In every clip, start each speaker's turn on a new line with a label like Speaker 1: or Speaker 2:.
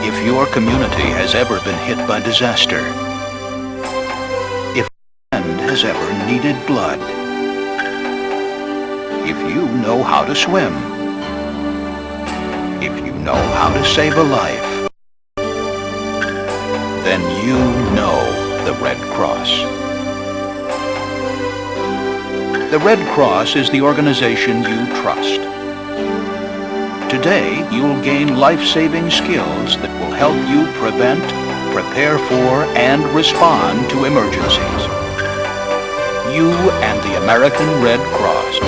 Speaker 1: If your community has ever been hit by disaster, if a friend has ever needed blood, if you know how to swim, if you know how to save a life, then you know the Red Cross. The Red Cross is the organization you trust. Today, you'll gain life-saving skills that will help you prevent, prepare for, and respond to emergencies. You and the American Red Cross.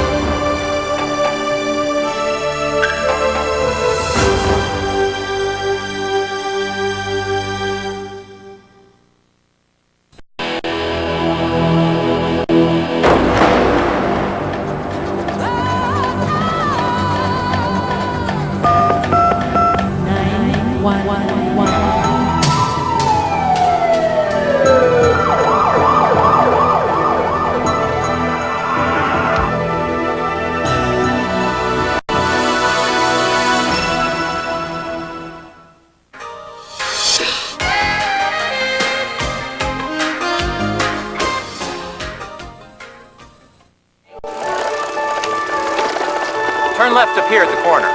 Speaker 2: Turn left up here at the corner.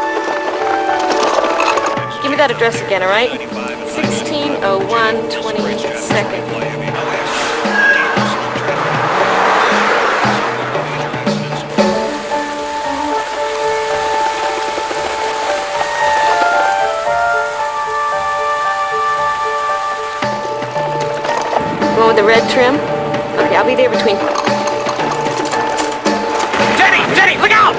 Speaker 3: Give me that address again, all right? 1601 22nd. Going with the red trim? Okay, I'll be there between...
Speaker 2: Jenny! Jenny, look out!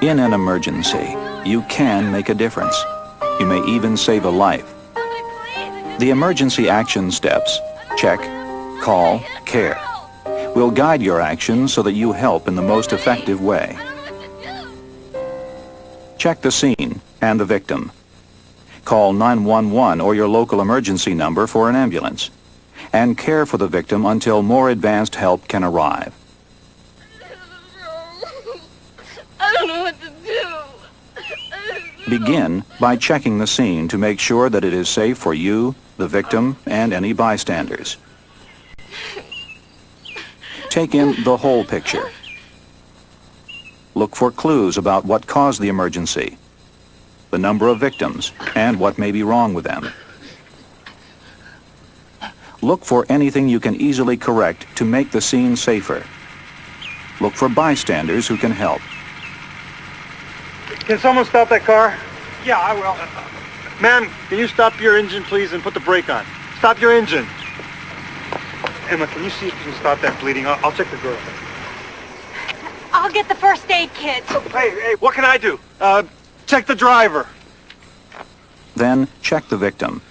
Speaker 1: In an emergency, you can make a difference. You may even save a life. The emergency action steps, check, call, care, will guide your actions so that you help in the most effective way. Check the scene and the victim. Call 911 or your local emergency number for an ambulance, and care for the victim until more advanced help can arrive.
Speaker 3: I don't know what to do.
Speaker 1: Begin by checking the scene to make sure that it is safe for you, the victim, and any bystanders. Take in the whole picture. Look for clues about what caused the emergency, the number of victims, and what may be wrong with them. Look for anything you can easily correct to make the scene safer. Look for bystanders who can help.
Speaker 4: Can someone stop that car? Yeah, I will. Ma'am, can you stop your engine, please, and put the brake on? Stop your engine. Emma, can you see if you can stop that bleeding? I'll check the girl.
Speaker 5: I'll get the first aid kit.
Speaker 4: Hey, what can I do? Check the driver.
Speaker 1: Then check the victim.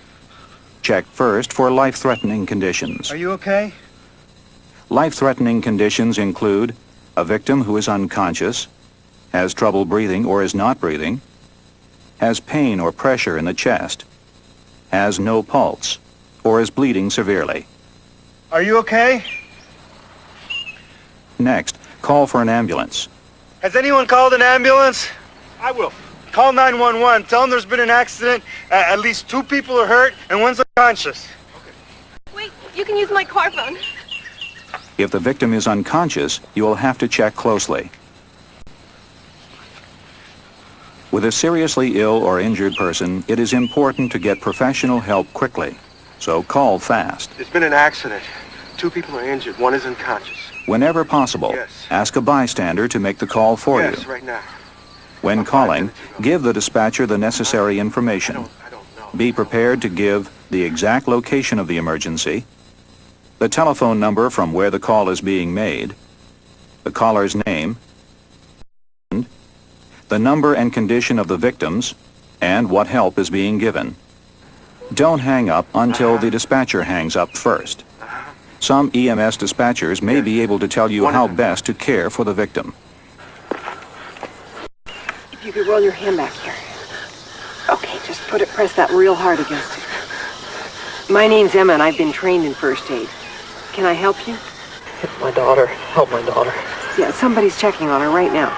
Speaker 1: Check first for life-threatening conditions.
Speaker 4: Are you okay?
Speaker 1: Life-threatening conditions include a victim who is unconscious, has trouble breathing or is not breathing, has pain or pressure in the chest, has no pulse, or is bleeding severely.
Speaker 4: Are you okay?
Speaker 1: Next, call for an ambulance.
Speaker 4: Has anyone called an ambulance? I will. Call 911. Tell them there's been an accident. At least 2 people are hurt and one's unconscious.
Speaker 3: Wait, you can use my car phone.
Speaker 1: If the victim is unconscious, you will have to check closely. With a seriously ill or injured person, it is important to get professional help quickly, so call fast.
Speaker 4: There's been an accident. 2 people are injured. One is unconscious.
Speaker 1: Whenever possible,
Speaker 4: Yes.
Speaker 1: ask a bystander to make the call for you.
Speaker 4: Yes, right now.
Speaker 1: When calling, give the dispatcher the necessary information. Be prepared to give the exact location of the emergency, the telephone number from where the call is being made, the caller's name, the number and condition of the victims, and what help is being given. Don't hang up until the dispatcher hangs up first. Some EMS dispatchers may be able to tell you how best to care for the victim.
Speaker 6: If you could roll your hand back here. Okay, just press that real hard against it. My name's Emma, and I've been trained in first aid. Can I help you?
Speaker 7: My daughter. Help my daughter.
Speaker 6: Yeah, somebody's checking on her right now.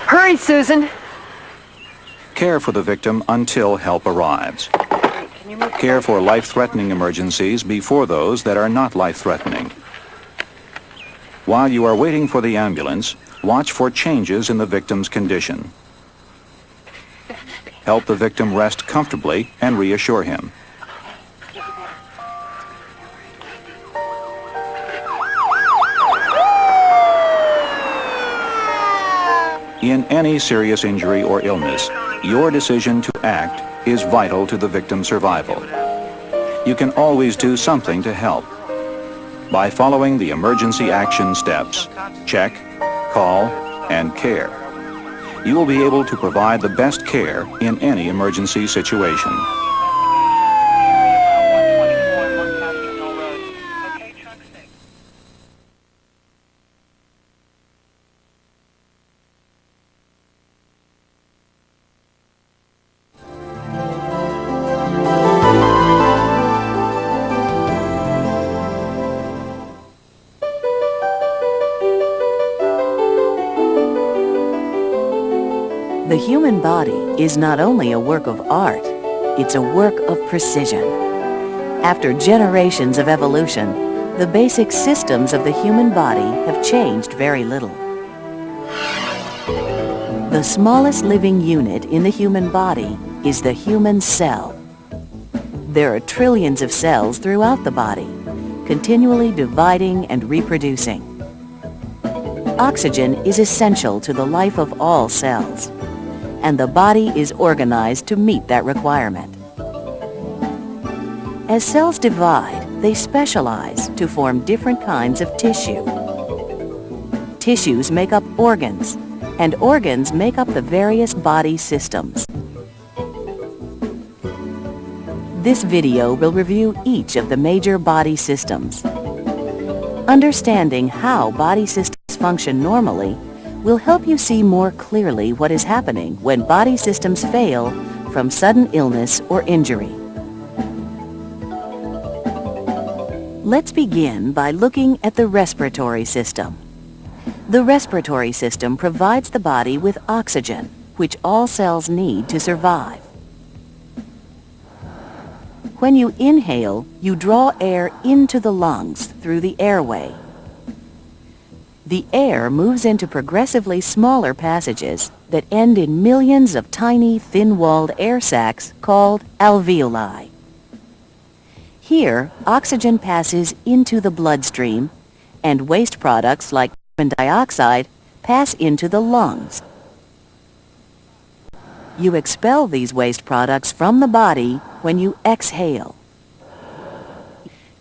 Speaker 6: Hurry, Susan!
Speaker 1: Care for the victim until help arrives. Care for life-threatening emergencies before those that are not life-threatening. While you are waiting for the ambulance, watch for changes in the victim's condition. Help the victim rest comfortably and reassure him. In any serious injury or illness, your decision to act is vital to the victim's survival. You can always do something to help. By following the emergency action steps, check, call, and care, you will be able to provide the best care in any emergency situation.
Speaker 8: The human body is not only a work of art, it's a work of precision. After generations of evolution, the basic systems of the human body have changed very little. The smallest living unit in the human body is the human cell. There are trillions of cells throughout the body, continually dividing and reproducing. Oxygen is essential to the life of all cells, and the body is organized to meet that requirement. As cells divide, they specialize to form different kinds of tissue. Tissues make up organs, and organs make up the various body systems. This video will review each of the major body systems. Understanding how body systems function normally will help you see more clearly what is happening when body systems fail from sudden illness or injury. Let's begin by looking at the respiratory system. The respiratory system provides the body with oxygen, which all cells need to survive. When you inhale, you draw air into the lungs through the airway. The air moves into progressively smaller passages that end in millions of tiny, thin-walled air sacs called alveoli. Here, oxygen passes into the bloodstream, and waste products like carbon dioxide pass into the lungs. You expel these waste products from the body when you exhale.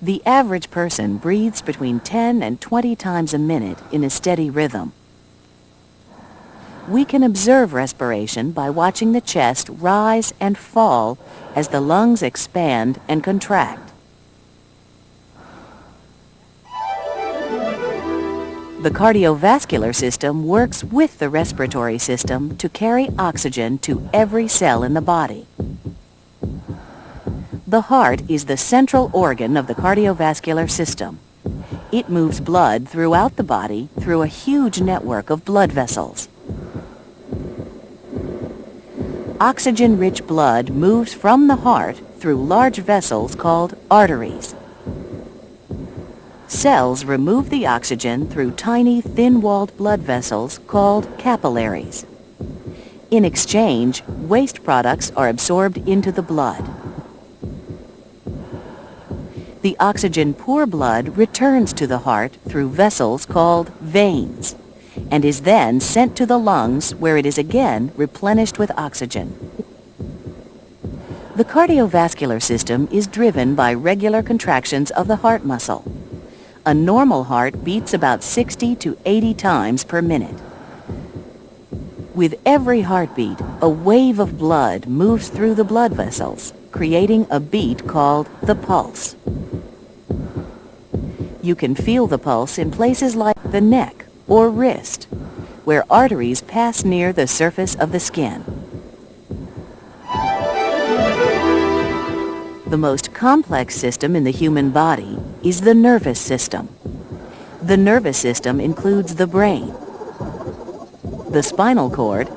Speaker 8: The average person breathes between 10 and 20 times a minute in a steady rhythm. We can observe respiration by watching the chest rise and fall as the lungs expand and contract. The cardiovascular system works with the respiratory system to carry oxygen to every cell in the body. The heart is the central organ of the cardiovascular system. It moves blood throughout the body through a huge network of blood vessels. Oxygen-rich blood moves from the heart through large vessels called arteries. Cells remove the oxygen through tiny, thin-walled blood vessels called capillaries. In exchange, waste products are absorbed into the blood. The oxygen-poor blood returns to the heart through vessels called veins. and is then sent to the lungs where it is again replenished with oxygen. The cardiovascular system is driven by regular contractions of the heart muscle. A normal heart beats about 60 to 80 times per minute. With every heartbeat, a wave of blood moves through the blood vessels, creating a beat called the pulse. You can feel the pulse in places like the neck or wrist, where arteries pass near the surface of the skin. The most complex system in the human body is the nervous system. The nervous system includes the brain, the spinal cord,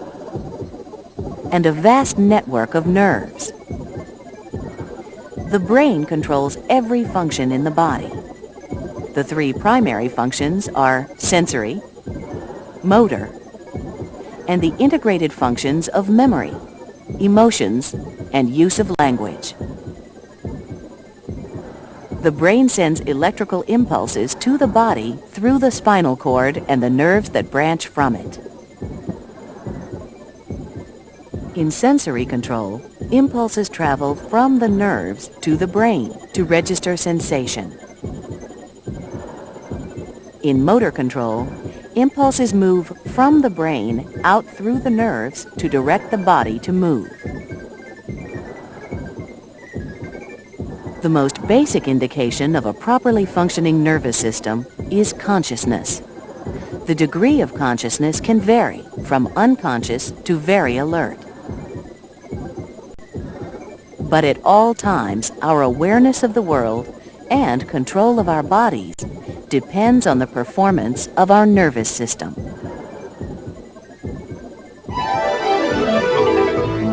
Speaker 8: and a vast network of nerves. The brain controls every function in the body. The three primary functions are sensory, motor, and the integrated functions of memory, emotions, and use of language. The brain sends electrical impulses to the body through the spinal cord and the nerves that branch from it. In sensory control, impulses travel from the nerves to the brain to register sensation. In motor control, impulses move from the brain out through the nerves to direct the body to move. The most basic indication of a properly functioning nervous system is consciousness. The degree of consciousness can vary from unconscious to very alert. But at all times, our awareness of the world and control of our bodies depends on the performance of our nervous system.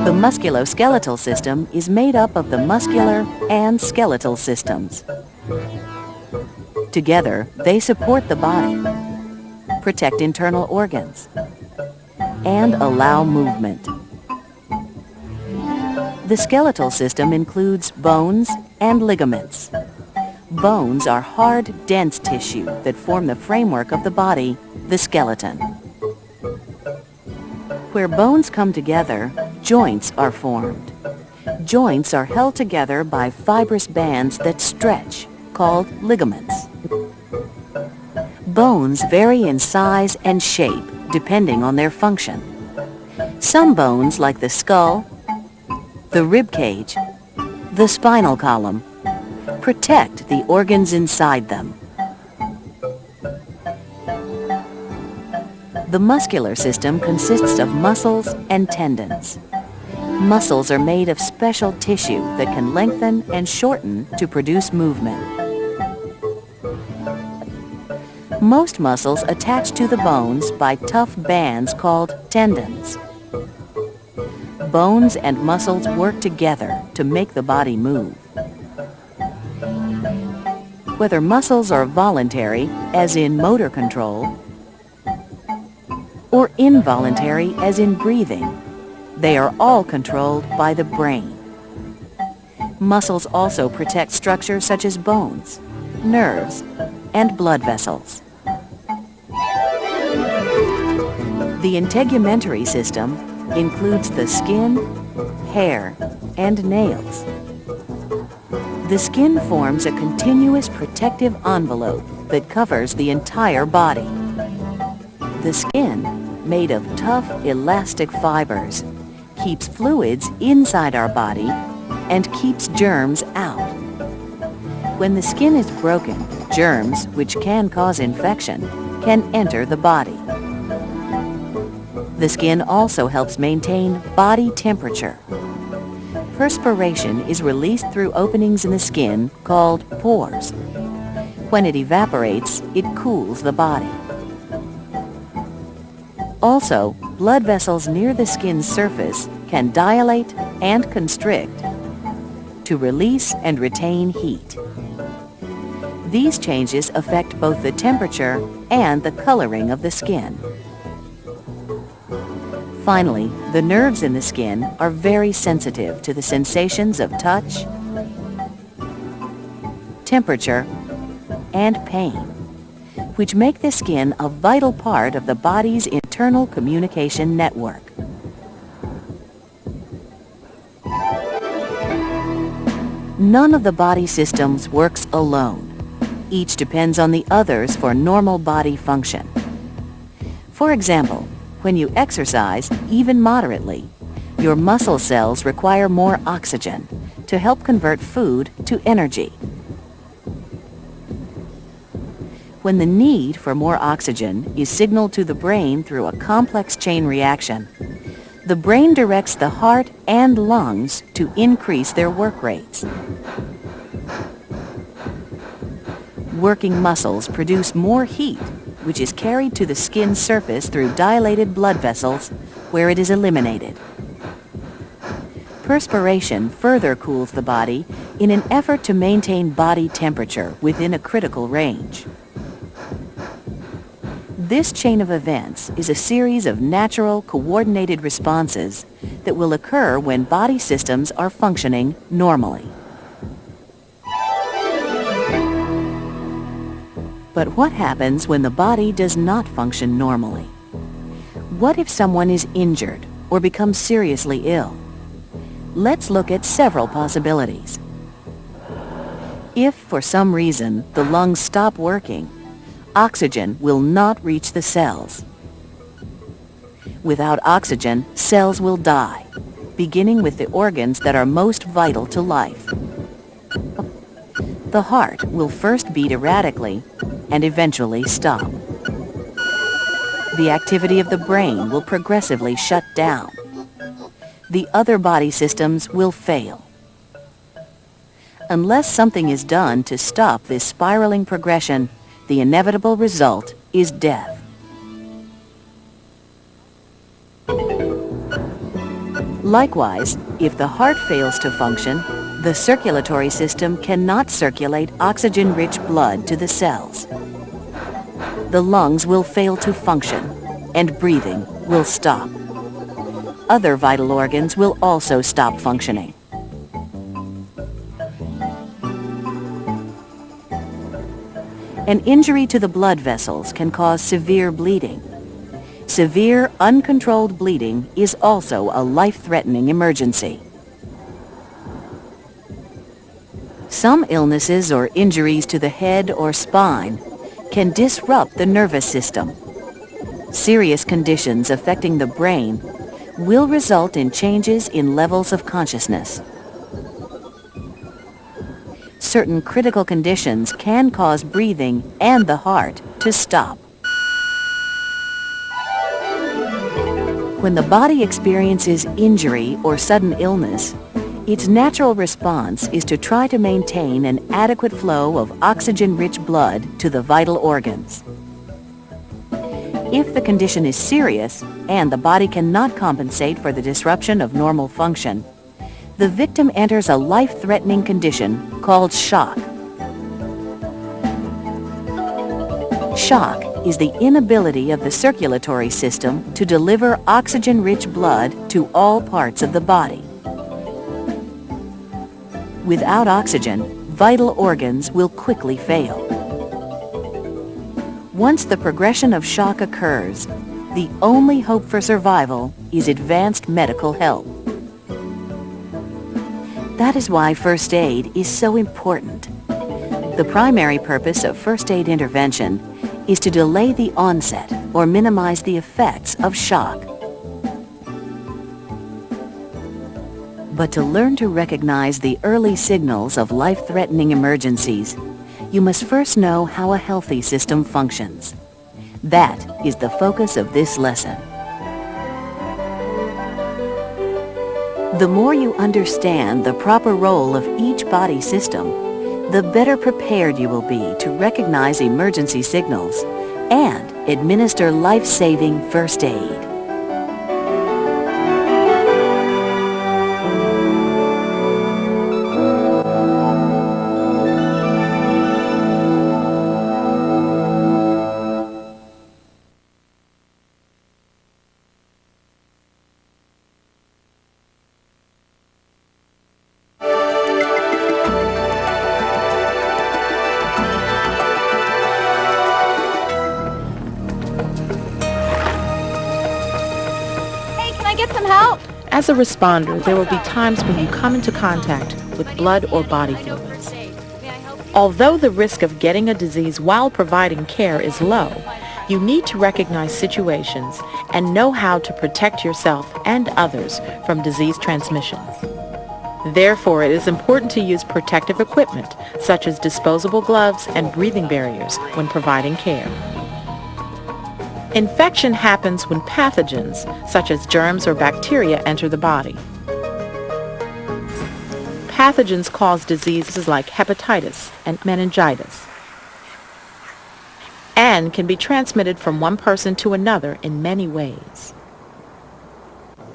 Speaker 8: The musculoskeletal system is made up of the muscular and skeletal systems. Together, they support the body, protect internal organs, and allow movement. The skeletal system includes bones and ligaments. Bones are hard, dense tissue that form the framework of the body, the skeleton. Where bones come together, joints are formed. Joints are held together by fibrous bands that stretch, called ligaments. Bones vary in size and shape depending on their function. Some bones, like the skull, the rib cage, the spinal column, protect the organs inside them. The muscular system consists of muscles and tendons. Muscles are made of special tissue that can lengthen and shorten to produce movement. Most muscles attach to the bones by tough bands called tendons. Bones and muscles work together to make the body move. Whether muscles are voluntary, as in motor control, or involuntary, as in breathing, they are all controlled by the brain. Muscles also protect structures such as bones, nerves, and blood vessels. The integumentary system includes the skin, hair, and nails. The skin forms a continuous protective envelope that covers the entire body. The skin, made of tough, elastic fibers, keeps fluids inside our body and keeps germs out. When the skin is broken, germs, which can cause infection, can enter the body. The skin also helps maintain body temperature. Perspiration is released through openings in the skin called pores. When it evaporates, it cools the body. Also, blood vessels near the skin's surface can dilate and constrict to release and retain heat. These changes affect both the temperature and the coloring of the skin. Finally, the nerves in the skin are very sensitive to the sensations of touch, temperature, and pain, which make the skin a vital part of the body's internal communication network. None of the body systems works alone. Each depends on the others for normal body function. For example, when you exercise, even moderately, your muscle cells require more oxygen to help convert food to energy. When the need for more oxygen is signaled to the brain through a complex chain reaction, the brain directs the heart and lungs to increase their work rates. Working muscles produce more heat, which is carried to the skin surface through dilated blood vessels, where it is eliminated. Perspiration further cools the body in an effort to maintain body temperature within a critical range. This chain of events is a series of natural, coordinated responses that will occur when body systems are functioning normally. But what happens when the body does not function normally? What if someone is injured or becomes seriously ill? Let's look at several possibilities. If, for some reason, the lungs stop working, oxygen will not reach the cells. Without oxygen, cells will die, beginning with the organs that are most vital to life. The heart will first beat erratically and eventually stop. The activity of the brain will progressively shut down. The other body systems will fail. Unless something is done to stop this spiraling progression, the inevitable result is death. Likewise, if the heart fails to function, the circulatory system cannot circulate oxygen-rich blood to the cells. The lungs will fail to function, and breathing will stop. Other vital organs will also stop functioning. An injury to the blood vessels can cause severe bleeding. Severe, uncontrolled bleeding is also a life-threatening emergency. Some illnesses or injuries to the head or spine can disrupt the nervous system. Serious conditions affecting the brain will result in changes in levels of consciousness. Certain critical conditions can cause breathing and the heart to stop. When the body experiences injury or sudden illness, its natural response is to try to maintain an adequate flow of oxygen-rich blood to the vital organs. If the condition is serious and the body cannot compensate for the disruption of normal function, the victim enters a life-threatening condition called shock. Shock is the inability of the circulatory system to deliver oxygen-rich blood to all parts of the body. Without oxygen, vital organs will quickly fail. Once the progression of shock occurs, the only hope for survival is advanced medical help. That is why first aid is so important. The primary purpose of first aid intervention is to delay the onset or minimize the effects of shock. But to learn to recognize the early signals of life-threatening emergencies, you must first know how a healthy system functions. That is the focus of this lesson. The more you understand the proper role of each body system, the better prepared you will be to recognize emergency signals and administer life-saving first aid.
Speaker 9: As a responder, there will be times when you come into contact with blood or body fluids. Although the risk of getting a disease while providing care is low, you need to recognize situations and know how to protect yourself and others from disease transmission. Therefore, it is important to use protective equipment such as disposable gloves and breathing barriers when providing care. Infection happens when pathogens, such as germs or bacteria, enter the body. Pathogens cause diseases like hepatitis and meningitis and can be transmitted from one person to another in many ways.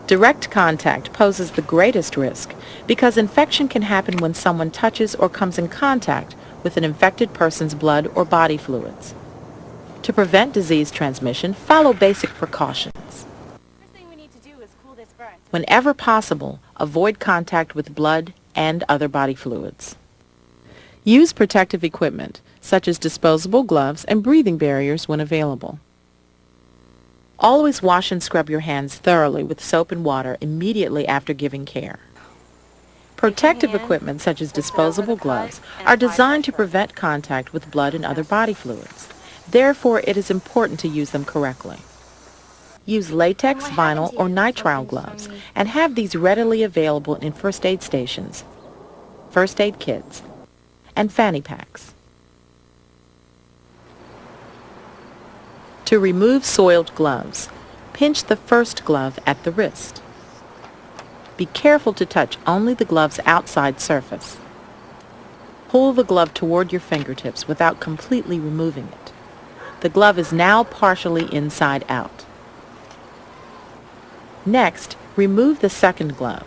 Speaker 9: Direct contact poses the greatest risk because infection can happen when someone touches or comes in contact with an infected person's blood or body fluids. To prevent disease transmission, follow basic precautions. Whenever possible, avoid contact with blood and other body fluids. Use protective equipment, such as disposable gloves and breathing barriers when available. Always wash and scrub your hands thoroughly with soap and water immediately after giving care. Protective equipment, such as disposable gloves, are designed to prevent contact with blood and other body fluids. Therefore, it is important to use them correctly. Use latex, vinyl, or nitrile gloves and have these readily available in first aid stations, first aid kits, and fanny packs. To remove soiled gloves, pinch the first glove at the wrist. Be careful to touch only the glove's outside surface. Pull the glove toward your fingertips without completely removing it. The glove is now partially inside out. Next, remove the second glove.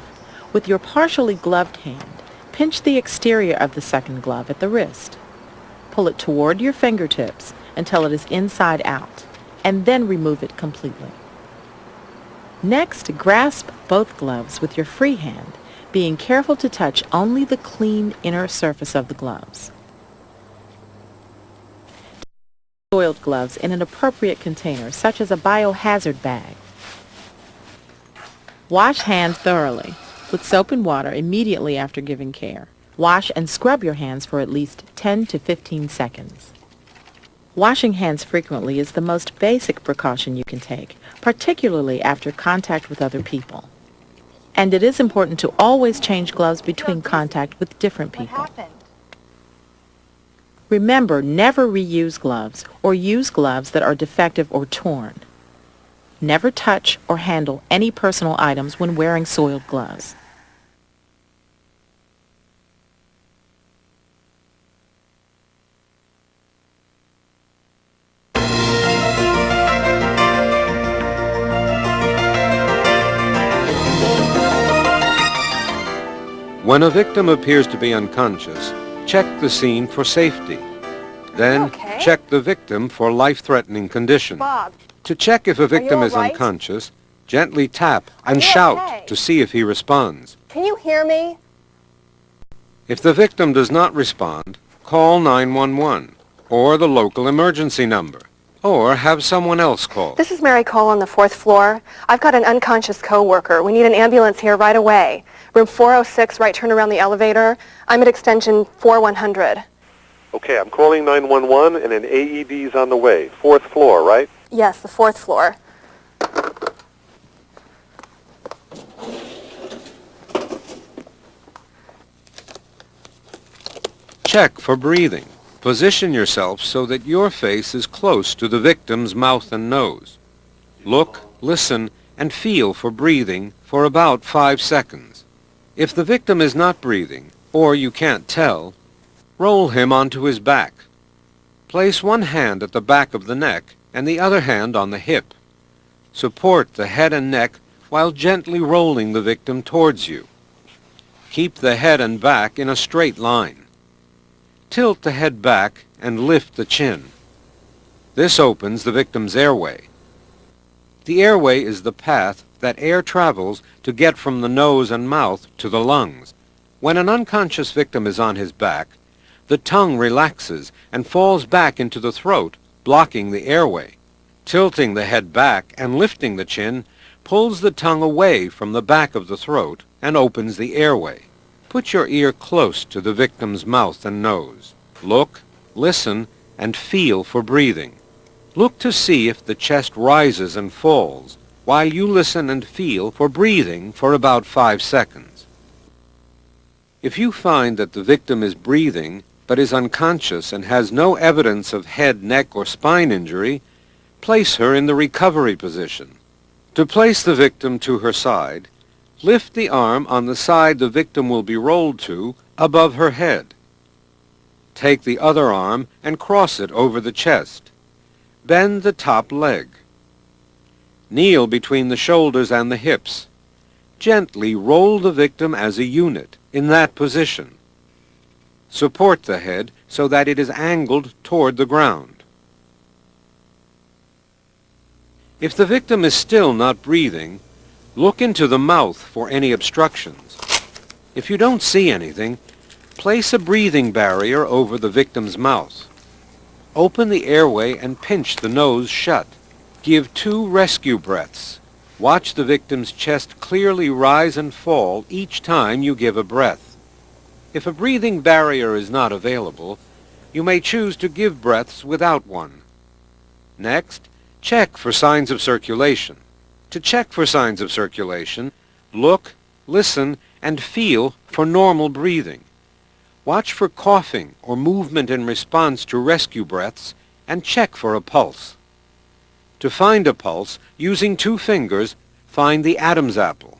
Speaker 9: With your partially gloved hand, pinch the exterior of the second glove at the wrist. Pull it toward your fingertips until it is inside out, and then remove it completely. Next, grasp both gloves with your free hand, being careful to touch only the clean inner surface of the gloves. Soiled gloves in an appropriate container, such as a biohazard bag. Wash hands thoroughly with soap and water immediately after giving care. Wash and scrub your hands for at least 10 to 15 seconds. Washing hands frequently is the most basic precaution you can take, particularly after contact with other people. And it is important to always change gloves between contact with different people. Remember, never reuse gloves or use gloves that are defective or torn. Never touch or handle any personal items when wearing soiled gloves.
Speaker 10: When a victim appears to be unconscious, check the scene for safety. Then check the victim for life-threatening condition.
Speaker 6: Bob,
Speaker 10: To check if a victim is
Speaker 6: all right?
Speaker 10: unconscious, gently tap and
Speaker 6: you
Speaker 10: shout
Speaker 6: okay?
Speaker 10: to see if he responds.
Speaker 6: can you hear me?
Speaker 10: If the victim does not respond, call 911 or the local emergency number, or have someone else call.
Speaker 11: This is Mary Cole on the 4th floor. I've got an unconscious coworker. We need an ambulance here right away. Room 406, right turn around the elevator. I'm at extension 4100.
Speaker 12: Okay, I'm calling 911 and an AED's on the way. 4th floor, right?
Speaker 11: Yes, the 4th floor.
Speaker 10: Check for breathing. Position yourself so that your face is close to the victim's mouth and nose. Look, listen, and feel for breathing for about 5 seconds. If the victim is not breathing, or you can't tell, roll him onto his back. Place one hand at the back of the neck and the other hand on the hip. Support the head and neck while gently rolling the victim towards you. Keep the head and back in a straight line. Tilt the head back and lift the chin. This opens the victim's airway. The airway is the path that air travels to get from the nose and mouth to the lungs. When an unconscious victim is on his back, the tongue relaxes and falls back into the throat, blocking the airway. Tilting the head back and lifting the chin pulls the tongue away from the back of the throat and opens the airway. Put your ear close to the victim's mouth and nose. Look, listen, and feel for breathing. Look to see if the chest rises and falls while you listen and feel for breathing for about 5 seconds. If you find that the victim is breathing but is unconscious and has no evidence of head, neck, or spine injury, place her in the recovery position. To place the victim to her side, lift the arm on the side the victim will be rolled to above her head. Take the other arm and cross it over the chest. Bend the top leg. Kneel between the shoulders and the hips. Gently roll the victim as a unit in that position. Support the head so that it is angled toward the ground. If the victim is still not breathing, look into the mouth for any obstructions. If you don't see anything, place a breathing barrier over the victim's mouth. Open the airway and pinch the nose shut. Give 2 rescue breaths. Watch the victim's chest clearly rise and fall each time you give a breath. If a breathing barrier is not available, you may choose to give breaths without one. Next, check for signs of circulation. To check for signs of circulation, look, listen, and feel for normal breathing. Watch for coughing or movement in response to rescue breaths and check for a pulse. To find a pulse, using 2 fingers, find the Adam's apple.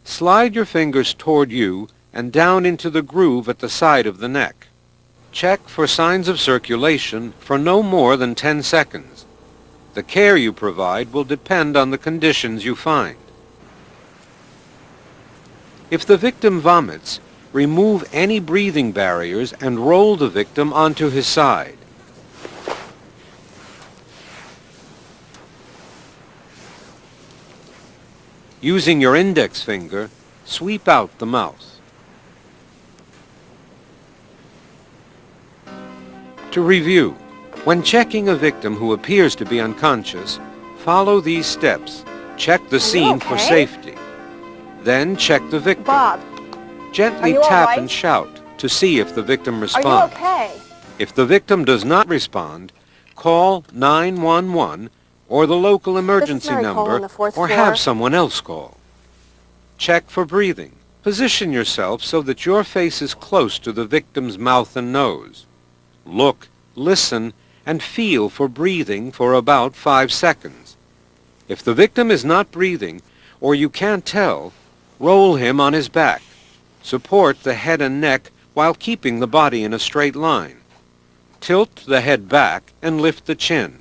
Speaker 10: Slide your fingers toward you and down into the groove at the side of the neck. Check for signs of circulation for no more than 10 seconds. The care you provide will depend on the conditions you find. If the victim vomits, remove any breathing barriers and roll the victim onto his side. Using your index finger, sweep out the mouth. To review, when checking a victim who appears to be unconscious, follow these steps. Check the scene for safety. Then check the victim.
Speaker 11: Bob,
Speaker 10: Gently
Speaker 11: are you
Speaker 10: tap
Speaker 11: all right?
Speaker 10: and shout to see if the victim responds.
Speaker 11: Are you okay?
Speaker 10: If the victim does not respond, call 911 or the local emergency
Speaker 11: Mary Cole on
Speaker 10: number
Speaker 11: the 4th
Speaker 10: or
Speaker 11: floor.
Speaker 10: have someone else call. Check for breathing. Position yourself so that your face is close to the victim's mouth and nose. Look, listen, and feel for breathing for about 5 seconds. If the victim is not breathing or you can't tell, roll him on his back. Support the head and neck while keeping the body in a straight line. Tilt the head back and lift the chin.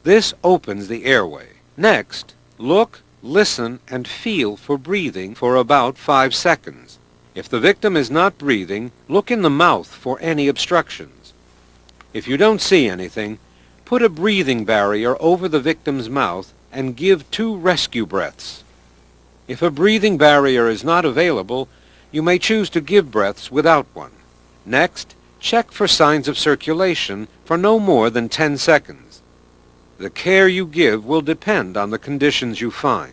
Speaker 10: This opens the airway. Next, look, listen, and feel for breathing for about 5 seconds. If the victim is not breathing, look in the mouth for any obstructions. If you don't see anything, put a breathing barrier over the victim's mouth and give 2 rescue breaths. If a breathing barrier is not available, you may choose to give breaths without one. Next, check for signs of circulation for no more than 10 seconds. The care you give will depend on the conditions you find.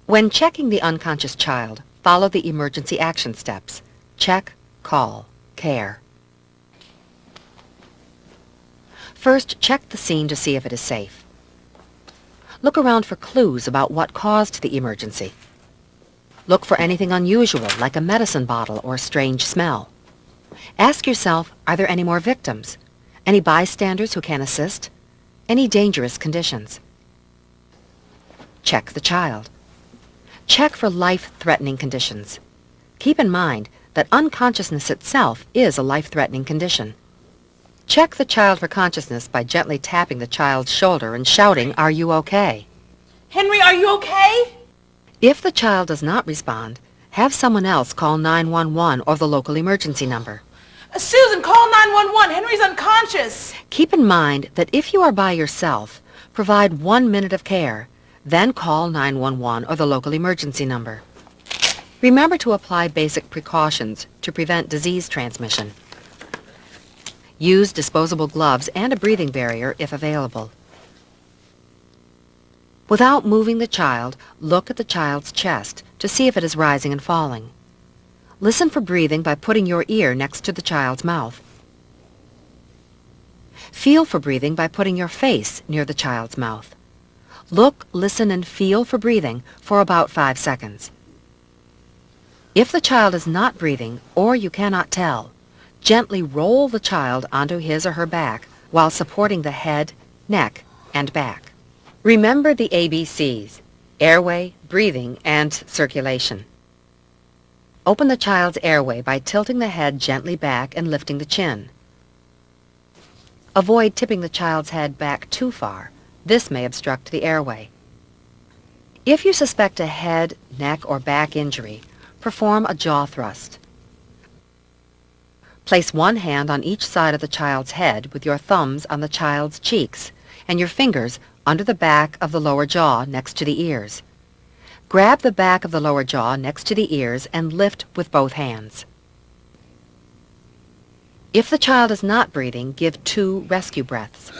Speaker 13: When checking the unconscious child, follow the emergency action steps. Check, call, care. First, check the scene to see if it is safe. Look around for clues about what caused the emergency. Look for anything unusual, like a medicine bottle or a strange smell. Ask yourself, are there any more victims? Any bystanders who can assist? Any dangerous conditions? Check the child. Check for life-threatening conditions. Keep in mind that unconsciousness itself is a life-threatening condition. Check the child for consciousness by gently tapping the child's shoulder and shouting, "Are you okay?"
Speaker 5: Henry, are you okay?
Speaker 13: If the child does not respond, have someone else call 911 or the local emergency number.
Speaker 5: Susan, call 911. Henry's unconscious.
Speaker 13: Keep in mind that if you are by yourself, provide 1 minute of care. Then call 911 or the local emergency number. Remember to apply basic precautions to prevent disease transmission. Use disposable gloves and a breathing barrier if available. Without moving the child, look at the child's chest to see if it is rising and falling. Listen for breathing by putting your ear next to the child's mouth. Feel for breathing by putting your face near the child's mouth. Look, listen, and feel for breathing for about 5 seconds. If the child is not breathing or you cannot tell, gently roll the child onto his or her back while supporting the head, neck, and back. Remember the ABCs: airway, breathing, and circulation. Open the child's airway by tilting the head gently back and lifting the chin. Avoid tipping the child's head back too far. This may obstruct the airway. If you suspect a head, neck, or back injury, perform a jaw thrust. Place one hand on each side of the child's head with your thumbs on the child's cheeks and your fingers under the back of the lower jaw next to the ears. Grab the back of the lower jaw next to the ears and lift with both hands. If the child is not breathing, give 2 rescue breaths.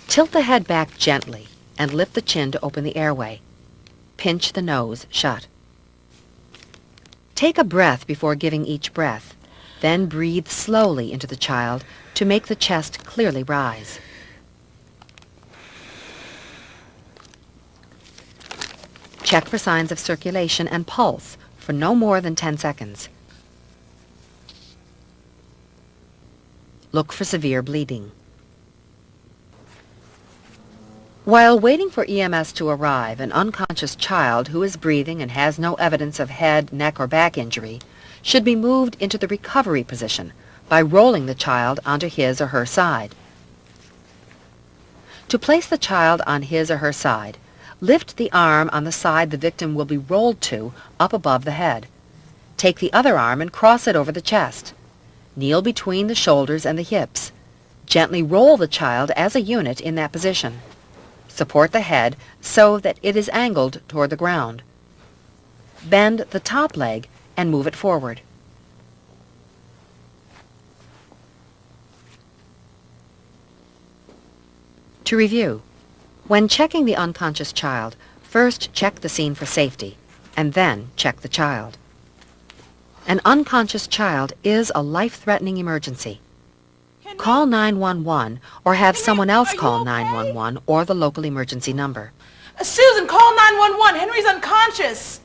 Speaker 13: Tilt the head back gently and lift the chin to open the airway. Pinch the nose shut. Take a breath before giving each breath. Then breathe slowly into the child to make the chest clearly rise. Check for signs of circulation and pulse for no more than 10 seconds. Look for severe bleeding. While waiting for EMS to arrive, an unconscious child who is breathing and has no evidence of head, neck, or back injury should be moved into the recovery position by rolling the child onto his or her side. To place the child on his or her side, lift the arm on the side the victim will be rolled to up above the head. Take the other arm and cross it over the chest. Kneel between the shoulders and the hips. Gently roll the child as a unit in that position. Support the head so that it is angled toward the ground. Bend the top leg and move it forward. To review, when checking the unconscious child, first check the scene for safety, and then check the child. An unconscious child is a life-threatening emergency. Call 911 or have someone else call 911 or the local emergency number.
Speaker 9: Susan, call 911. Henry's unconscious.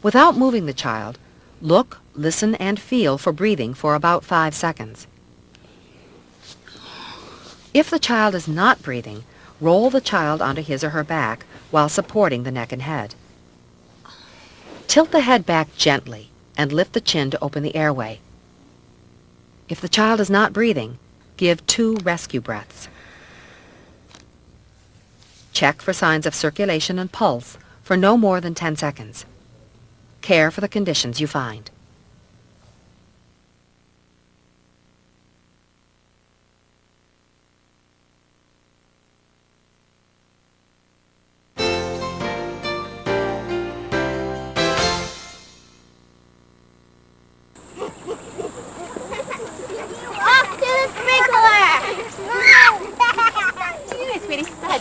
Speaker 13: Without moving the child, look, listen, and feel for breathing for about 5 seconds. If the child is not breathing, roll the child onto his or her back while supporting the neck and head. Tilt the head back gently and lift the chin to open the airway. If the child is not breathing, give 2 rescue breaths. Check for signs of circulation and pulse for no more than 10 seconds. Care for the conditions you find.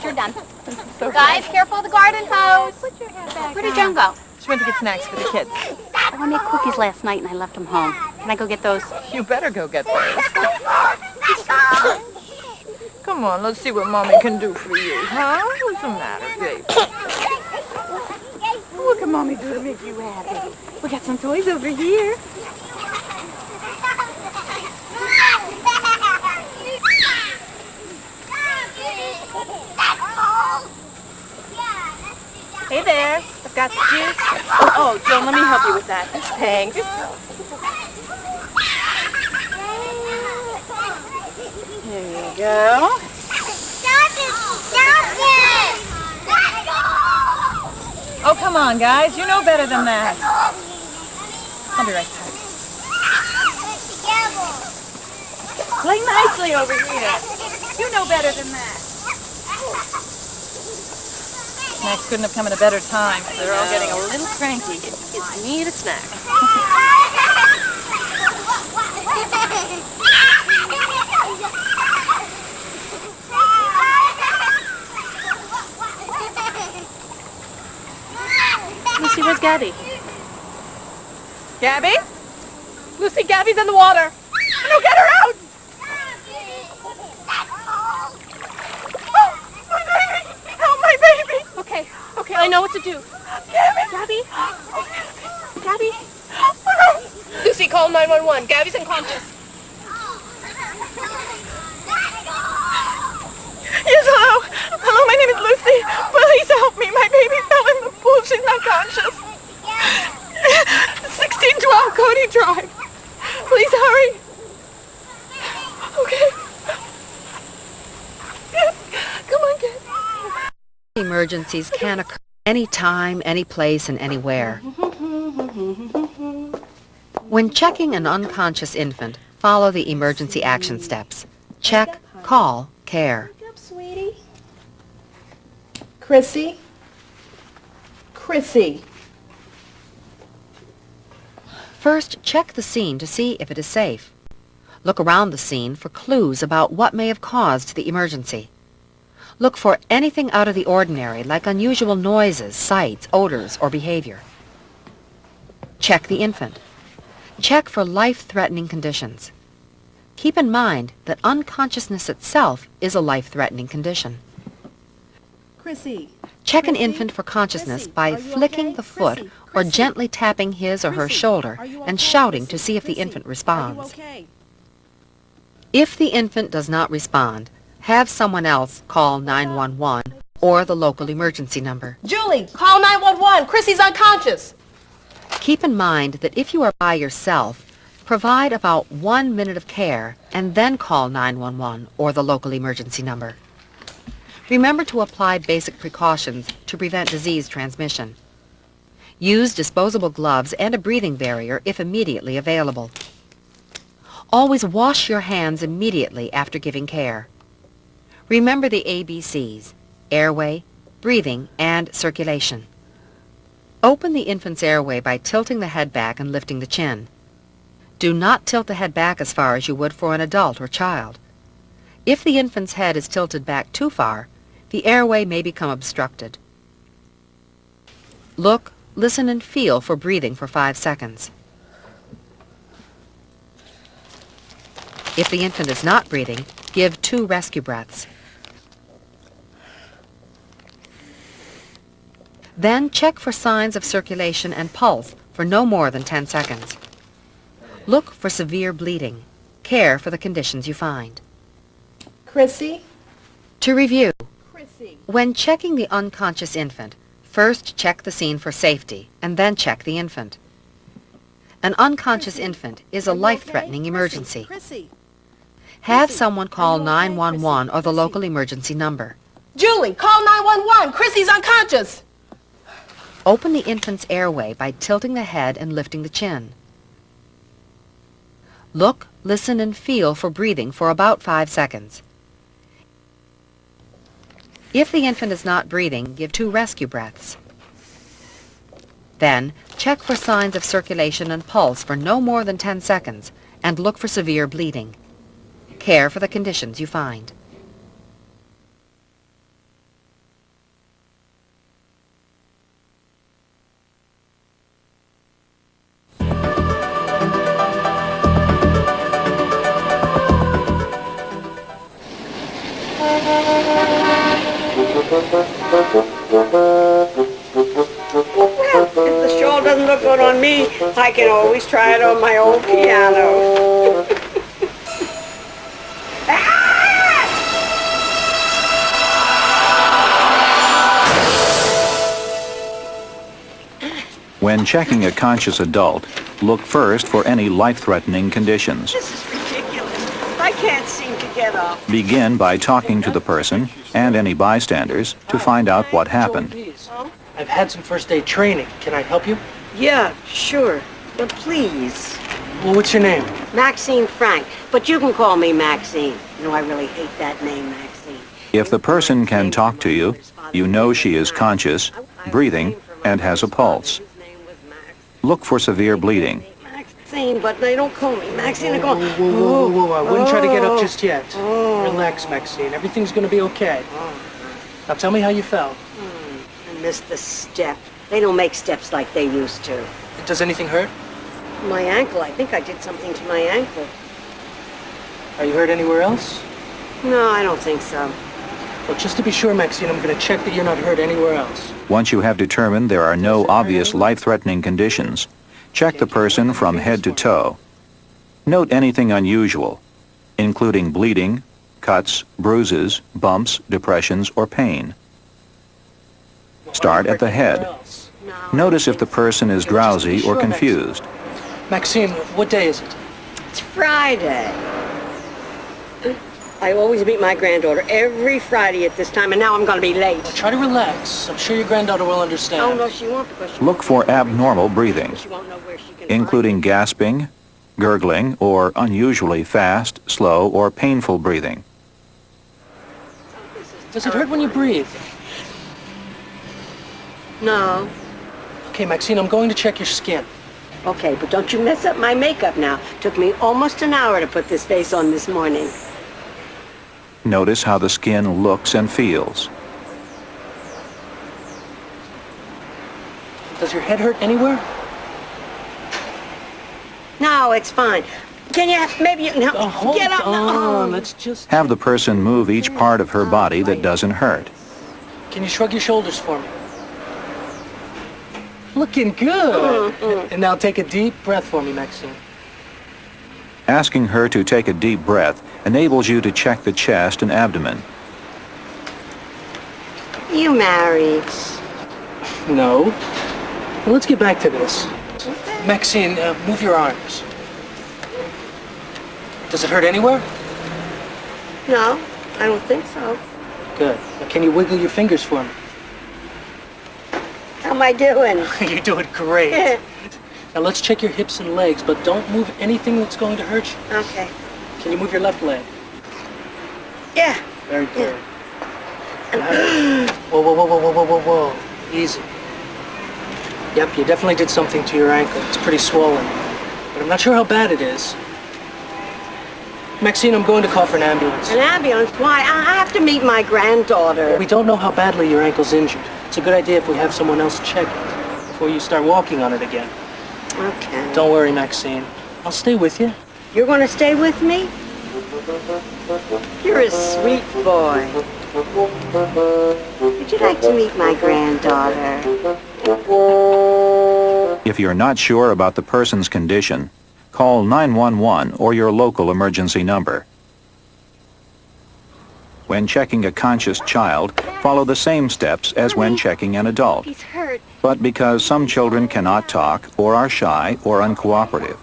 Speaker 5: You're done. Guys, careful of the garden hose. Put your head back. Where did Joan go?
Speaker 9: She went to get snacks for the kids.
Speaker 5: I made cookies last night and I left them home. Can I go get those?
Speaker 9: You better go get those. Come on, let's see what Mommy can do for you, huh? What's the matter, baby? What can Mommy do to make you happy? We got some toys over here. Hey there, I've got the juice. Oh, Joan, let me help you with that. Thanks. There you go.
Speaker 5: Stop it! Stop it!
Speaker 9: Oh, come on, guys. You know better than that. I'll be right back.
Speaker 14: Play nicely over here. You know better than that. Snacks couldn't have come at a better time. They're all getting a little cranky.
Speaker 3: Kids need a snack. Lucy, where's Gabby?
Speaker 14: Gabby? Lucy, Gabby's in the water. No, get her out! Oh, my baby! Help my baby!
Speaker 3: Okay, I know what to do.
Speaker 14: Gabby?
Speaker 3: Gabby? Lucy, call 911. Gabby's unconscious.
Speaker 14: Yes, hello. Hello, my name is Lucy. Please help me. My baby fell in the pool. She's unconscious. 1612 Cody Drive. Please hurry. Okay. Come on, kid.
Speaker 13: Emergencies can occur anytime, any place, and anywhere. When checking an unconscious infant, follow the emergency action steps. Check, call, care.
Speaker 14: Sweetie. Chrissy. Chrissy.
Speaker 13: First, check the scene to see if it is safe. Look around the scene for clues about what may have caused the emergency. Look for anything out of the ordinary, like unusual noises, sights, odors, or behavior. Check the infant. Check for life-threatening conditions. Keep in mind that unconsciousness itself is a life-threatening condition.
Speaker 14: Chrissy.
Speaker 13: Check an infant for consciousness by flicking the foot or gently tapping his or her shoulder and shouting to see if the infant responds. If the infant does not respond, have someone else call 911 or the local emergency number.
Speaker 3: Julie, call 911. Chrissy's unconscious.
Speaker 13: Keep in mind that if you are by yourself, provide about 1 minute of care and then call 911 or the local emergency number. Remember to apply basic precautions to prevent disease transmission. Use disposable gloves and a breathing barrier if immediately available. Always wash your hands immediately after giving care. Remember the ABCs: airway, breathing, and circulation. Open the infant's airway by tilting the head back and lifting the chin. Do not tilt the head back as far as you would for an adult or child. If the infant's head is tilted back too far, the airway may become obstructed. Look, listen, and feel for breathing for 5 seconds. If the infant is not breathing, give 2 rescue breaths. Then check for signs of circulation and pulse for no more than 10 seconds. Look for severe bleeding. Care for the conditions you find.
Speaker 14: Chrissy.
Speaker 13: To review,
Speaker 14: Chrissy.
Speaker 13: when checking the unconscious infant, first check the scene for safety and then check the infant. An unconscious infant is a life-threatening emergency.
Speaker 14: Chrissy.
Speaker 13: Have someone call 911 or the local emergency number.
Speaker 3: Julie, call 911. Chrissy's unconscious.
Speaker 13: Open the infant's airway by tilting the head and lifting the chin. Look, listen, and feel for breathing for about 5 seconds. If the infant is not breathing, give 2 rescue breaths. Then, check for signs of circulation and pulse for no more than 10 seconds and look for severe bleeding. Care for the conditions you find.
Speaker 15: If the shawl doesn't look good on me, I can always try it on my old piano.
Speaker 1: When checking a conscious adult, look first for any life-threatening conditions.
Speaker 15: This is ridiculous. I can't seem to get up.
Speaker 1: Begin by talking to the person and any bystanders to find out what happened.
Speaker 7: I've had some first aid training. Can I help you?
Speaker 15: Yeah, sure. But please.
Speaker 7: Well, what's your name?
Speaker 15: Maxine Frank, but you can call me Maxine. You know, I really hate that name, Maxine.
Speaker 1: If the person can talk to you, you know she is conscious, breathing, and has a pulse. Look for severe bleeding.
Speaker 15: Maxine, but they don't call me Maxine. They call me...
Speaker 7: Whoa, I wouldn't try to get up just yet. Relax, Maxine. Everything's going to be okay. Now tell me how you fell.
Speaker 15: I missed the step. They don't make steps like they used to.
Speaker 7: Does anything hurt?
Speaker 15: My ankle. I think I did something to my ankle.
Speaker 7: Are you hurt anywhere else?
Speaker 15: No, I don't think so.
Speaker 7: Well, just to be sure, Maxine, I'm going to check that you're not hurt anywhere else.
Speaker 1: Once you have determined there are no obvious life-threatening conditions, check the person from head to toe. Note anything unusual, including bleeding, cuts, bruises, bumps, depressions, or pain. Start at the head. Notice if the person is drowsy or confused.
Speaker 7: Maxine, what day is it?
Speaker 15: It's Friday. I always meet my granddaughter every Friday at this time, and now I'm going to be late.
Speaker 7: Well, try to relax. I'm sure your granddaughter will understand.
Speaker 15: Oh, no, she won't, because she
Speaker 1: Look for abnormal breathing,
Speaker 15: won't know where she can
Speaker 1: including gasping, gurgling, or unusually fast, slow, or painful breathing.
Speaker 7: Does it hurt when you breathe?
Speaker 15: No.
Speaker 7: Okay, Maxine, I'm going to check your skin.
Speaker 15: Okay, but don't you mess up my makeup now. Took me almost an hour to put this face on this morning.
Speaker 1: Notice how the skin looks and feels.
Speaker 7: Does your head hurt anywhere?
Speaker 15: No, it's fine. Can you, maybe you can help me get up?
Speaker 7: Let's just...
Speaker 1: Have the person move each part of her body that doesn't hurt.
Speaker 7: Can you shrug your shoulders for me? Looking good. And now take a deep breath for me, Maxine.
Speaker 1: Asking her to take a deep breath enables you to check the chest and abdomen.
Speaker 15: You married?
Speaker 7: No. Well, let's get back to this. Maxine, move your arms. Does it hurt anywhere?
Speaker 15: No, I don't think so.
Speaker 7: Good. Now, can you wiggle your fingers for me?
Speaker 15: How am I doing?
Speaker 7: You're doing great. Now let's check your hips and legs, but don't move anything that's going to hurt you.
Speaker 15: Okay.
Speaker 7: Can you move your left leg?
Speaker 15: Yeah.
Speaker 7: Very good. Whoa. Easy. Yep, you definitely did something to your ankle. It's pretty swollen. But I'm not sure how bad it is. Maxine, I'm going to call for an ambulance.
Speaker 15: An ambulance? Why? I have to meet my granddaughter.
Speaker 7: We don't know how badly your ankle's injured. It's a good idea if we have someone else check it before you start walking on it again.
Speaker 15: Okay.
Speaker 7: Don't worry, Maxine. I'll stay with you.
Speaker 15: You're going to stay with me? You're a sweet boy. Would you like to meet my granddaughter?
Speaker 1: If you're not sure about the person's condition, call 911 or your local emergency number. When checking a conscious child, follow the same steps as when checking an adult.
Speaker 5: He's hurt.
Speaker 1: But because some children cannot talk or are shy or uncooperative,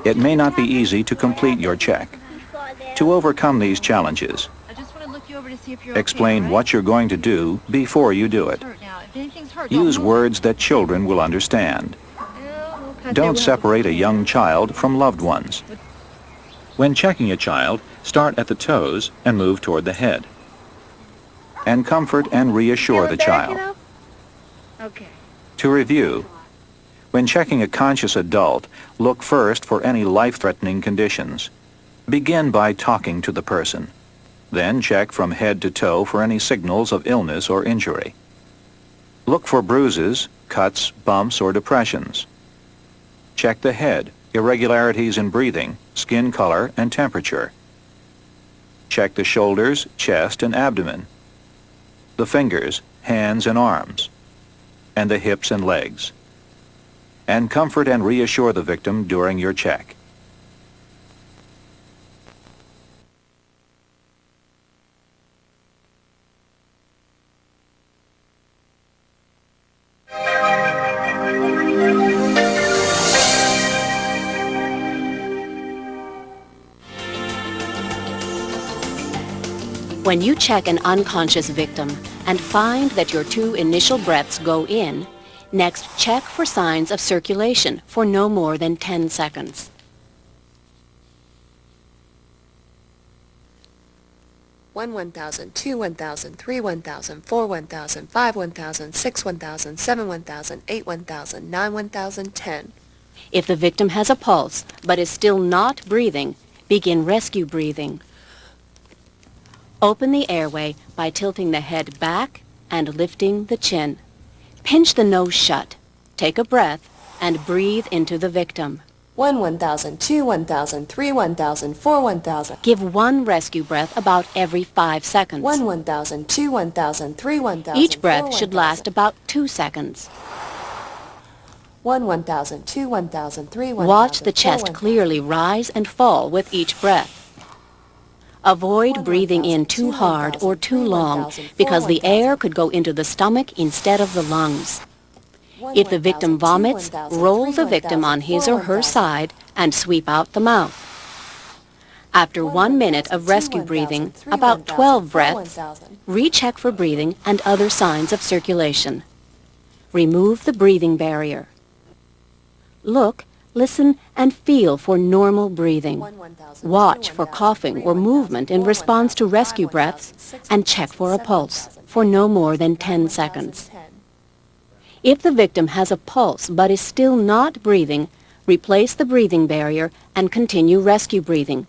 Speaker 1: it may not be easy to complete your check. To overcome these challenges, explain what you're going to do before you do it. Use words that children will understand. Don't separate a young child from loved ones. When checking a child, start at the toes and move toward the head. And comfort and reassure the child.
Speaker 5: Okay.
Speaker 1: To review, when checking a conscious adult, look first for any life-threatening conditions. Begin by talking to the person. Then check from head to toe for any signals of illness or injury. Look for bruises, cuts, bumps, or depressions. Check the head, irregularities in breathing, skin color, and temperature. Check the shoulders, chest, and abdomen, the fingers, hands, and arms, and the hips and legs. And comfort and reassure the victim during your check.
Speaker 16: When you check an unconscious victim and find that your 2 initial breaths go in, next check for signs of circulation for no more than 10 seconds.
Speaker 11: 1, 1,000, 2, 1,000, 3, 1,000, 4, 1,000, 5, 1,000, 6, 1,000, 7, 1,000, 8, 1,000, 9, 1,000, 10.
Speaker 16: If the victim has a pulse but is still not breathing, begin rescue breathing. Open the airway by tilting the head back and lifting the chin. Pinch the nose shut. Take a breath and breathe into the victim.
Speaker 11: 1, 1,000, 2, 1,000, 3, 1,000, 4, 1,000.
Speaker 16: Give one rescue breath about every 5 seconds.
Speaker 11: 1, 1,000, 2, 1,000, 3, 1,000.
Speaker 16: Each breath should last about 2 seconds.
Speaker 11: 1, 1,000, 2, 1,000, 3, 1,000.
Speaker 16: Watch the chest clearly rise and fall with each breath. Avoid breathing in too hard or too long because the air could go into the stomach instead of the lungs. If the victim vomits, roll the victim on his or her side and sweep out the mouth. After 1 minute of rescue breathing, about 12 breaths, recheck for breathing and other signs of circulation. Remove the breathing barrier. Look, listen, and feel for normal breathing. Watch for coughing or movement in response to rescue breaths and check for a pulse for no more than 10 seconds. If the victim has a pulse but is still not breathing, replace the breathing barrier and continue rescue breathing.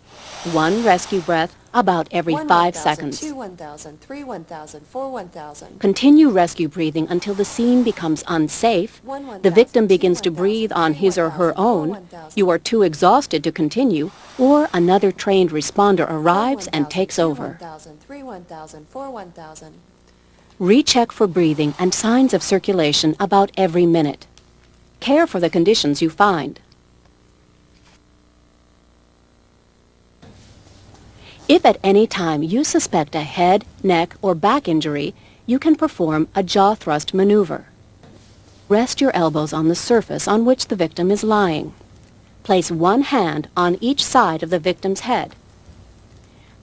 Speaker 16: One rescue breath about every 5 seconds.
Speaker 11: 2, 1,000, 3, 1,000, 4, 1,000.
Speaker 16: Continue rescue breathing until the scene becomes unsafe, the victim begins to breathe on his or her own, you are too exhausted to continue, or another trained responder arrives and takes over.
Speaker 11: 3, 1,000, 4, 1,000.
Speaker 16: Recheck for breathing and signs of circulation about every minute. Care for the conditions you find. If at any time you suspect a head, neck, or back injury, you can perform a jaw thrust maneuver. Rest your elbows on the surface on which the victim is lying. Place one hand on each side of the victim's head.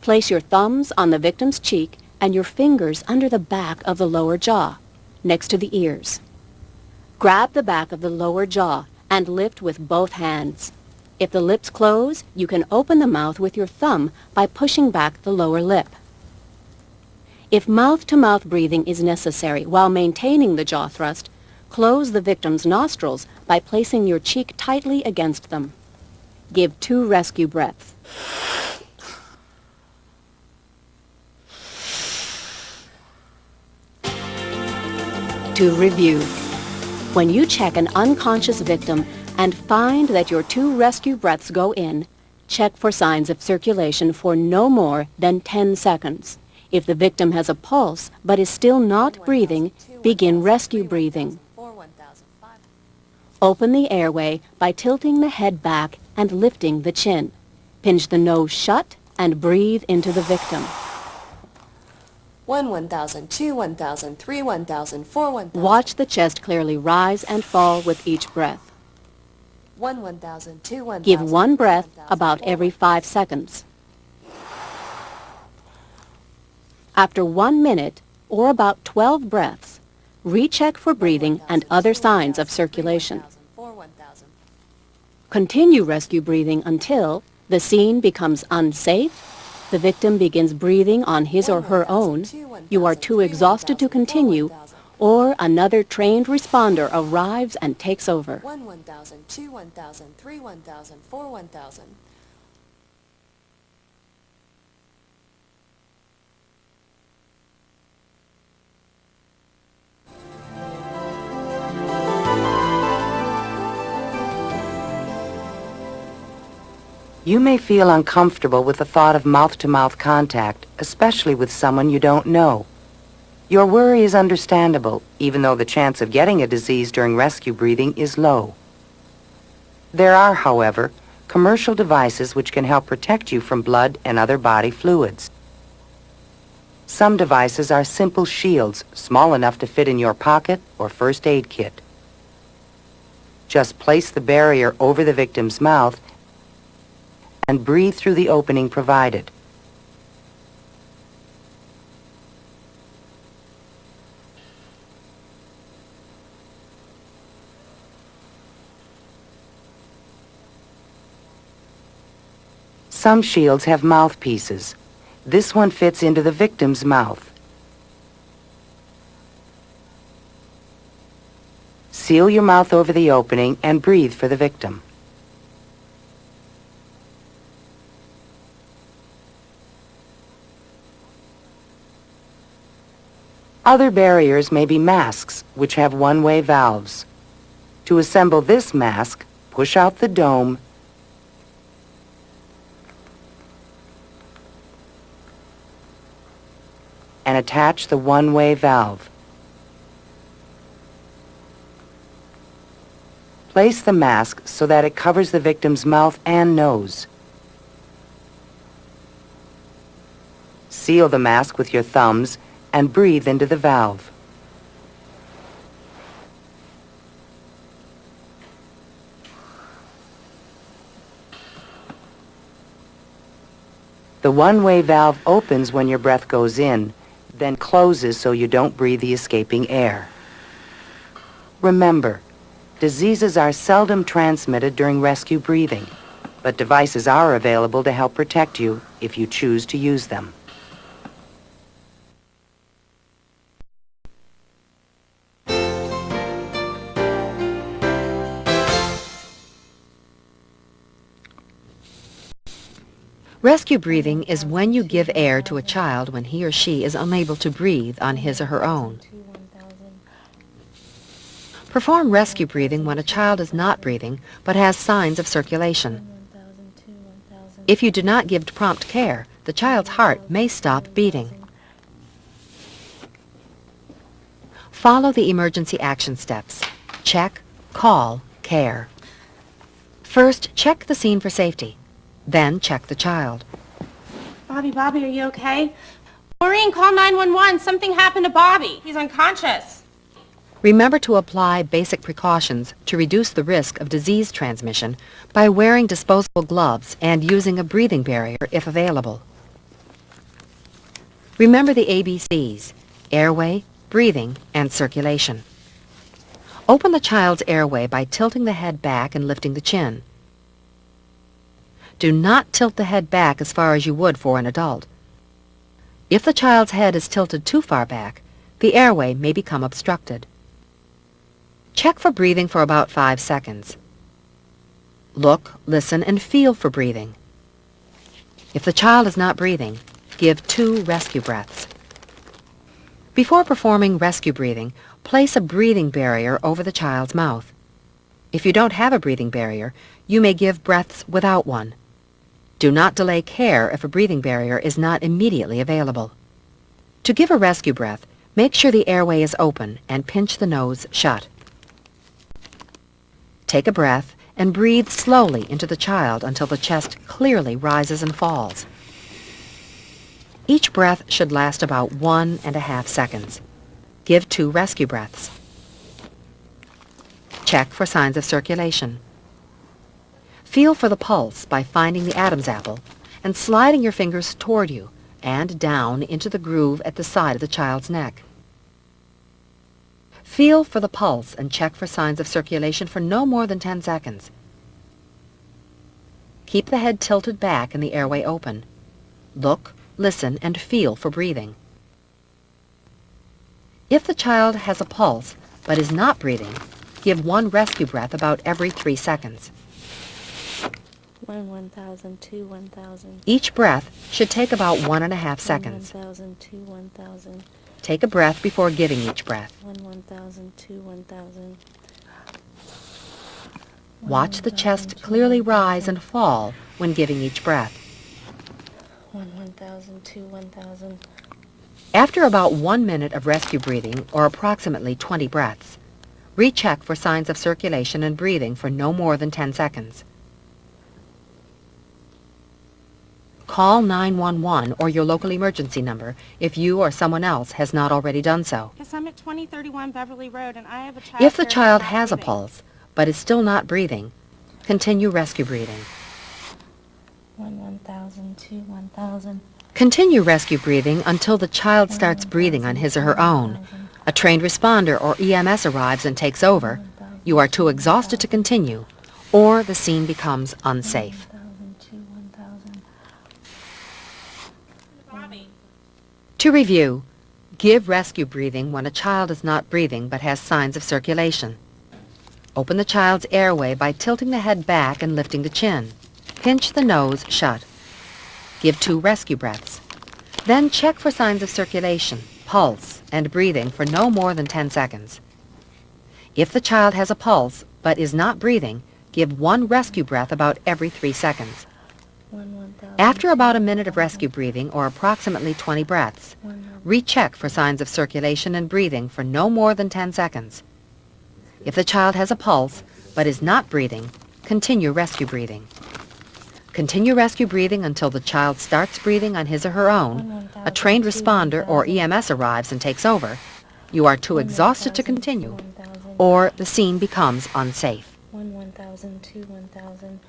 Speaker 16: Place your thumbs on the victim's cheek and your fingers under the back of the lower jaw, next to the ears. Grab the back of the lower jaw and lift with both hands. If the lips close, you can open the mouth with your thumb by pushing back the lower lip. If mouth-to-mouth breathing is necessary while maintaining the jaw thrust, close the victim's nostrils by placing your cheek tightly against them. Give 2 rescue breaths. To review, when you check an unconscious victim and find that your 2 rescue breaths go in, check for signs of circulation for no more than 10 seconds. If the victim has a pulse but is still not breathing, begin rescue breathing. Open the airway by tilting the head back and lifting the chin. Pinch the nose shut and breathe into the victim.
Speaker 11: 1, 1,000, 2, 1,000, 3, 1,000, 4, 1,000.
Speaker 16: Watch the chest clearly rise and fall with each breath.
Speaker 11: 1, 1,000, 2, 1,000.
Speaker 16: Give one breath about every 5 seconds. After 1 minute, or about 12 breaths, recheck for breathing and other signs of circulation. Continue rescue breathing until the scene becomes unsafe, the victim begins breathing on his or her own, you are too exhausted to continue, or another trained responder arrives and takes over.
Speaker 11: 1, 1,000, 2, 1,000, 3, 1,000, 4, 1,000.
Speaker 6: You may feel uncomfortable with the thought of mouth-to-mouth contact, especially with someone you don't know. Your worry is understandable, even though the chance of getting a disease during rescue breathing is low. There are, however, commercial devices which can help protect you from blood and other body fluids. Some devices are simple shields, small enough to fit in your pocket or first aid kit. Just place the barrier over the victim's mouth and breathe through the opening provided. Some shields have mouthpieces. This one fits into the victim's mouth. Seal your mouth over the opening and breathe for the victim. Other barriers may be masks, which have one-way valves. To assemble this mask, push out the dome and attach the one-way valve. Place the mask so that it covers the victim's mouth and nose. Seal the mask with your thumbs and breathe into the valve. The one-way valve opens when your breath goes in, then closes so you don't breathe the escaping air. Remember, diseases are seldom transmitted during rescue breathing, but devices are available to help protect you if you choose to use them.
Speaker 13: Rescue breathing is when you give air to a child when he or she is unable to breathe on his or her own. Perform rescue breathing when a child is not breathing but has signs of circulation. If you do not give prompt care, the child's heart may stop beating. Follow the emergency action steps. Check, call, care. First, check the scene for safety. Then check the child.
Speaker 3: Bobby, are you okay? Maureen, call 911. Something happened to Bobby. He's unconscious.
Speaker 13: Remember to apply basic precautions to reduce the risk of disease transmission by wearing disposable gloves and using a breathing barrier if available. Remember the ABCs: airway, breathing, and circulation. Open the child's airway by tilting the head back and lifting the chin. Do not tilt the head back as far as you would for an adult. If the child's head is tilted too far back, the airway may become obstructed. Check for breathing for about 5 seconds. Look, listen, and feel for breathing. If the child is not breathing, give 2 rescue breaths. Before performing rescue breathing, place a breathing barrier over the child's mouth. If you don't have a breathing barrier, you may give breaths without one. Do not delay care if a breathing barrier is not immediately available. To give a rescue breath, make sure the airway is open and pinch the nose shut. Take a breath and breathe slowly into the child until the chest clearly rises and falls. Each breath should last about 1.5 seconds. Give 2 rescue breaths. Check for signs of circulation. Feel for the pulse by finding the Adam's apple and sliding your fingers toward you and down into the groove at the side of the child's neck. Feel for the pulse and check for signs of circulation for no more than 10 seconds. Keep the head tilted back and the airway open. Look, listen, and feel for breathing. If the child has a pulse but is not breathing, give 1 rescue breath about every 3 seconds.
Speaker 17: 1, 1,000, 2, 1,000.
Speaker 13: Each breath should take about 1.5 seconds.
Speaker 17: 1,000, 2, 1,000.
Speaker 13: Take a breath before giving each breath.
Speaker 17: 1, 1,000, 2, 1,000.
Speaker 13: Watch the chest clearly rise and fall when giving each breath.
Speaker 17: 1, 1,000, 2, 1,000.
Speaker 13: After about 1 minute of rescue breathing, or approximately 20 breaths, recheck for signs of circulation and breathing for no more than 10 seconds. Call 911 or your local emergency number if you or someone else has not already done so.
Speaker 3: Yes, I'm at 2031 Beverly Road, and I have a child.
Speaker 13: If the child has a pulse but is still not breathing, continue rescue breathing.
Speaker 17: 1, 1,000, 2, 1,000.
Speaker 13: Continue rescue breathing until the child starts breathing on his or her own. A trained responder or EMS arrives and takes over. You are too exhausted to continue, or the scene becomes unsafe.
Speaker 17: 1,000, 2, 1,000. 1,
Speaker 13: To review, give rescue breathing when a child is not breathing but has signs of circulation. Open the child's airway by tilting the head back and lifting the chin. Pinch the nose shut. Give 2 rescue breaths. Then check for signs of circulation, pulse, and breathing for no more than 10 seconds. If the child has a pulse but is not breathing, give 1 rescue breath about every 3 seconds. After about a minute of rescue breathing, or approximately 20 breaths, recheck for signs of circulation and breathing for no more than 10 seconds. If the child has a pulse but is not breathing, continue rescue breathing. Continue rescue breathing until the child starts breathing on his or her own, a trained responder or EMS arrives and takes over, you are too exhausted to continue, or the scene becomes unsafe.
Speaker 17: 1,000, 2, 1,000.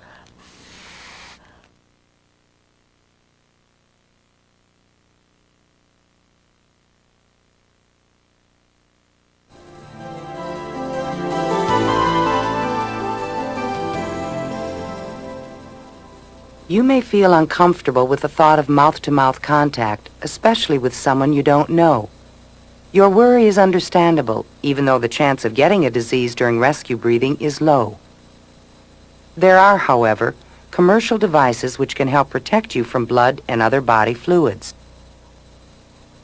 Speaker 6: You may feel uncomfortable with the thought of mouth-to-mouth contact, especially with someone you don't know. Your worry is understandable, even though the chance of getting a disease during rescue breathing is low. There are, however, commercial devices which can help protect you from blood and other body fluids.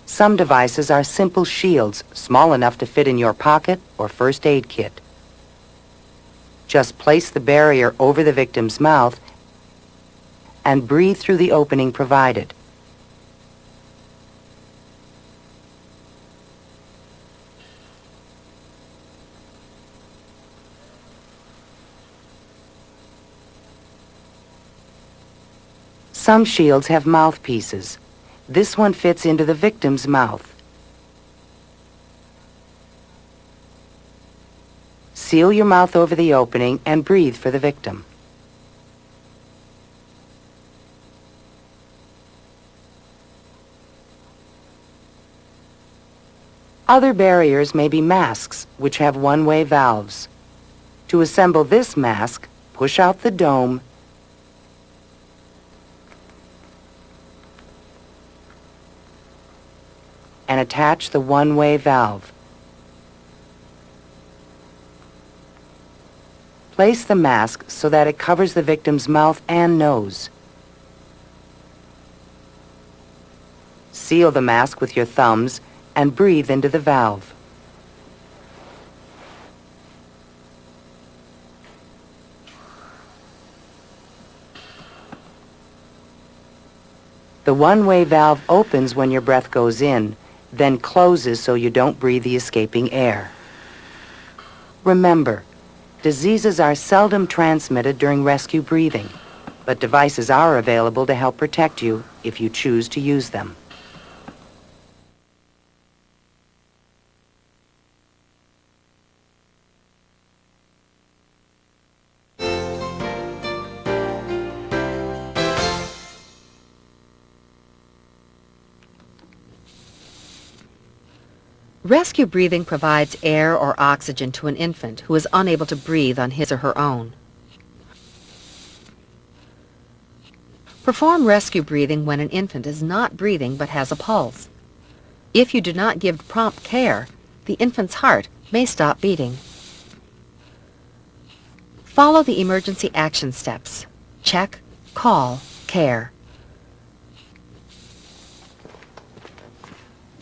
Speaker 6: Some devices are simple shields, small enough to fit in your pocket or first aid kit. Just place the barrier over the victim's mouth and breathe through the opening provided. Some shields have mouthpieces. This one fits into the victim's mouth. Seal your mouth over the opening and breathe for the victim. Other barriers may be masks, which have one-way valves. To assemble this mask, push out the dome and attach the one-way valve. Place the mask so that it covers the victim's mouth and nose. Seal the mask with your thumbs and breathe into the valve. The one-way valve opens when your breath goes in, then closes so you don't breathe the escaping air. Remember, diseases are seldom transmitted during rescue breathing, but devices are available to help protect you if you choose to use them.
Speaker 13: Rescue breathing provides air or oxygen to an infant who is unable to breathe on his or her own. Perform rescue breathing when an infant is not breathing but has a pulse. If you do not give prompt care, the infant's heart may stop beating. Follow the emergency action steps. Check, call, care.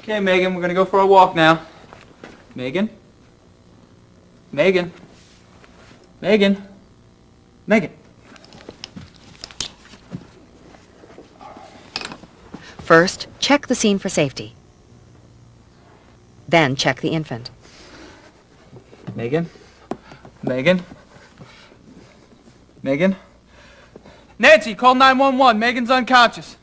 Speaker 18: Okay, Megan, we're going to go for a walk now. Megan? Megan? Megan? Megan?
Speaker 13: First, check the scene for safety. Then check the infant.
Speaker 18: Megan? Megan? Megan? Nancy, call 911. Megan's unconscious.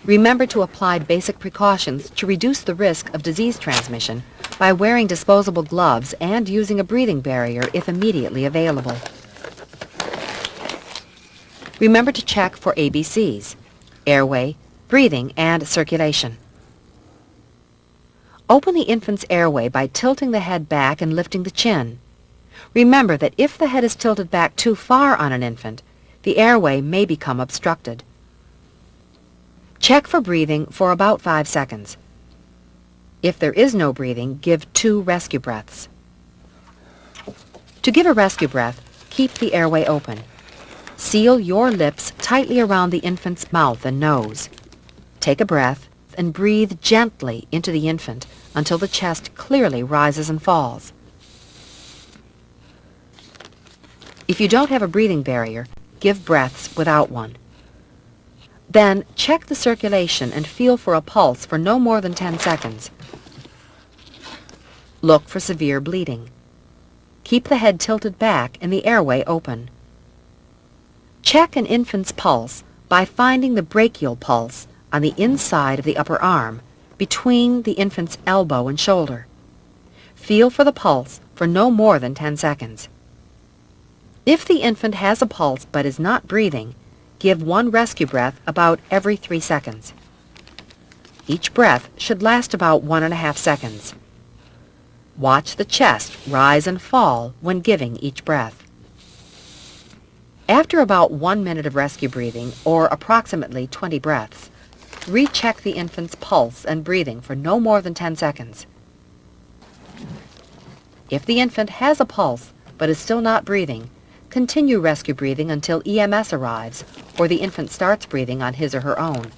Speaker 13: Remember to apply basic precautions to reduce the risk of disease transmission by wearing disposable gloves and using a breathing barrier if immediately available. Remember to check for ABCs: airway, breathing, and circulation. Open the infant's airway by tilting the head back and lifting the chin. Remember that if the head is tilted back too far on an infant, the airway may become obstructed. Check for breathing for about 5 seconds. If there is no breathing, give 2 rescue breaths. To give a rescue breath, keep the airway open. Seal your lips tightly around the infant's mouth and nose. Take a breath and breathe gently into the infant until the chest clearly rises and falls. If you don't have a breathing barrier, give breaths without one. Then check the circulation and feel for a pulse for no more than 10 seconds. Look for severe bleeding. Keep the head tilted back and the airway open. Check an infant's pulse by finding the brachial pulse on the inside of the upper arm, between the infant's elbow and shoulder. Feel for the pulse for no more than 10 seconds. If the infant has a pulse but is not breathing, give 1 rescue breath about every 3 seconds. Each breath should last about 1.5 seconds. Watch the chest rise and fall when giving each breath. After about 1 minute of rescue breathing, or approximately 20 breaths, recheck the infant's pulse and breathing for no more than 10 seconds. If the infant has a pulse but is still not breathing, continue rescue breathing until EMS arrives or the infant starts breathing on his or her own.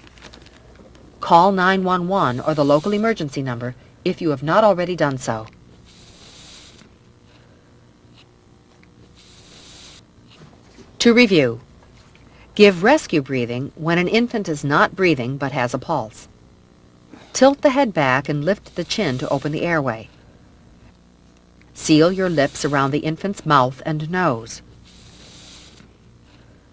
Speaker 13: Call 911 or the local emergency number if you have not already done so. To review, give rescue breathing when an infant is not breathing but has a pulse. Tilt the head back and lift the chin to open the airway. Seal your lips around the infant's mouth and nose.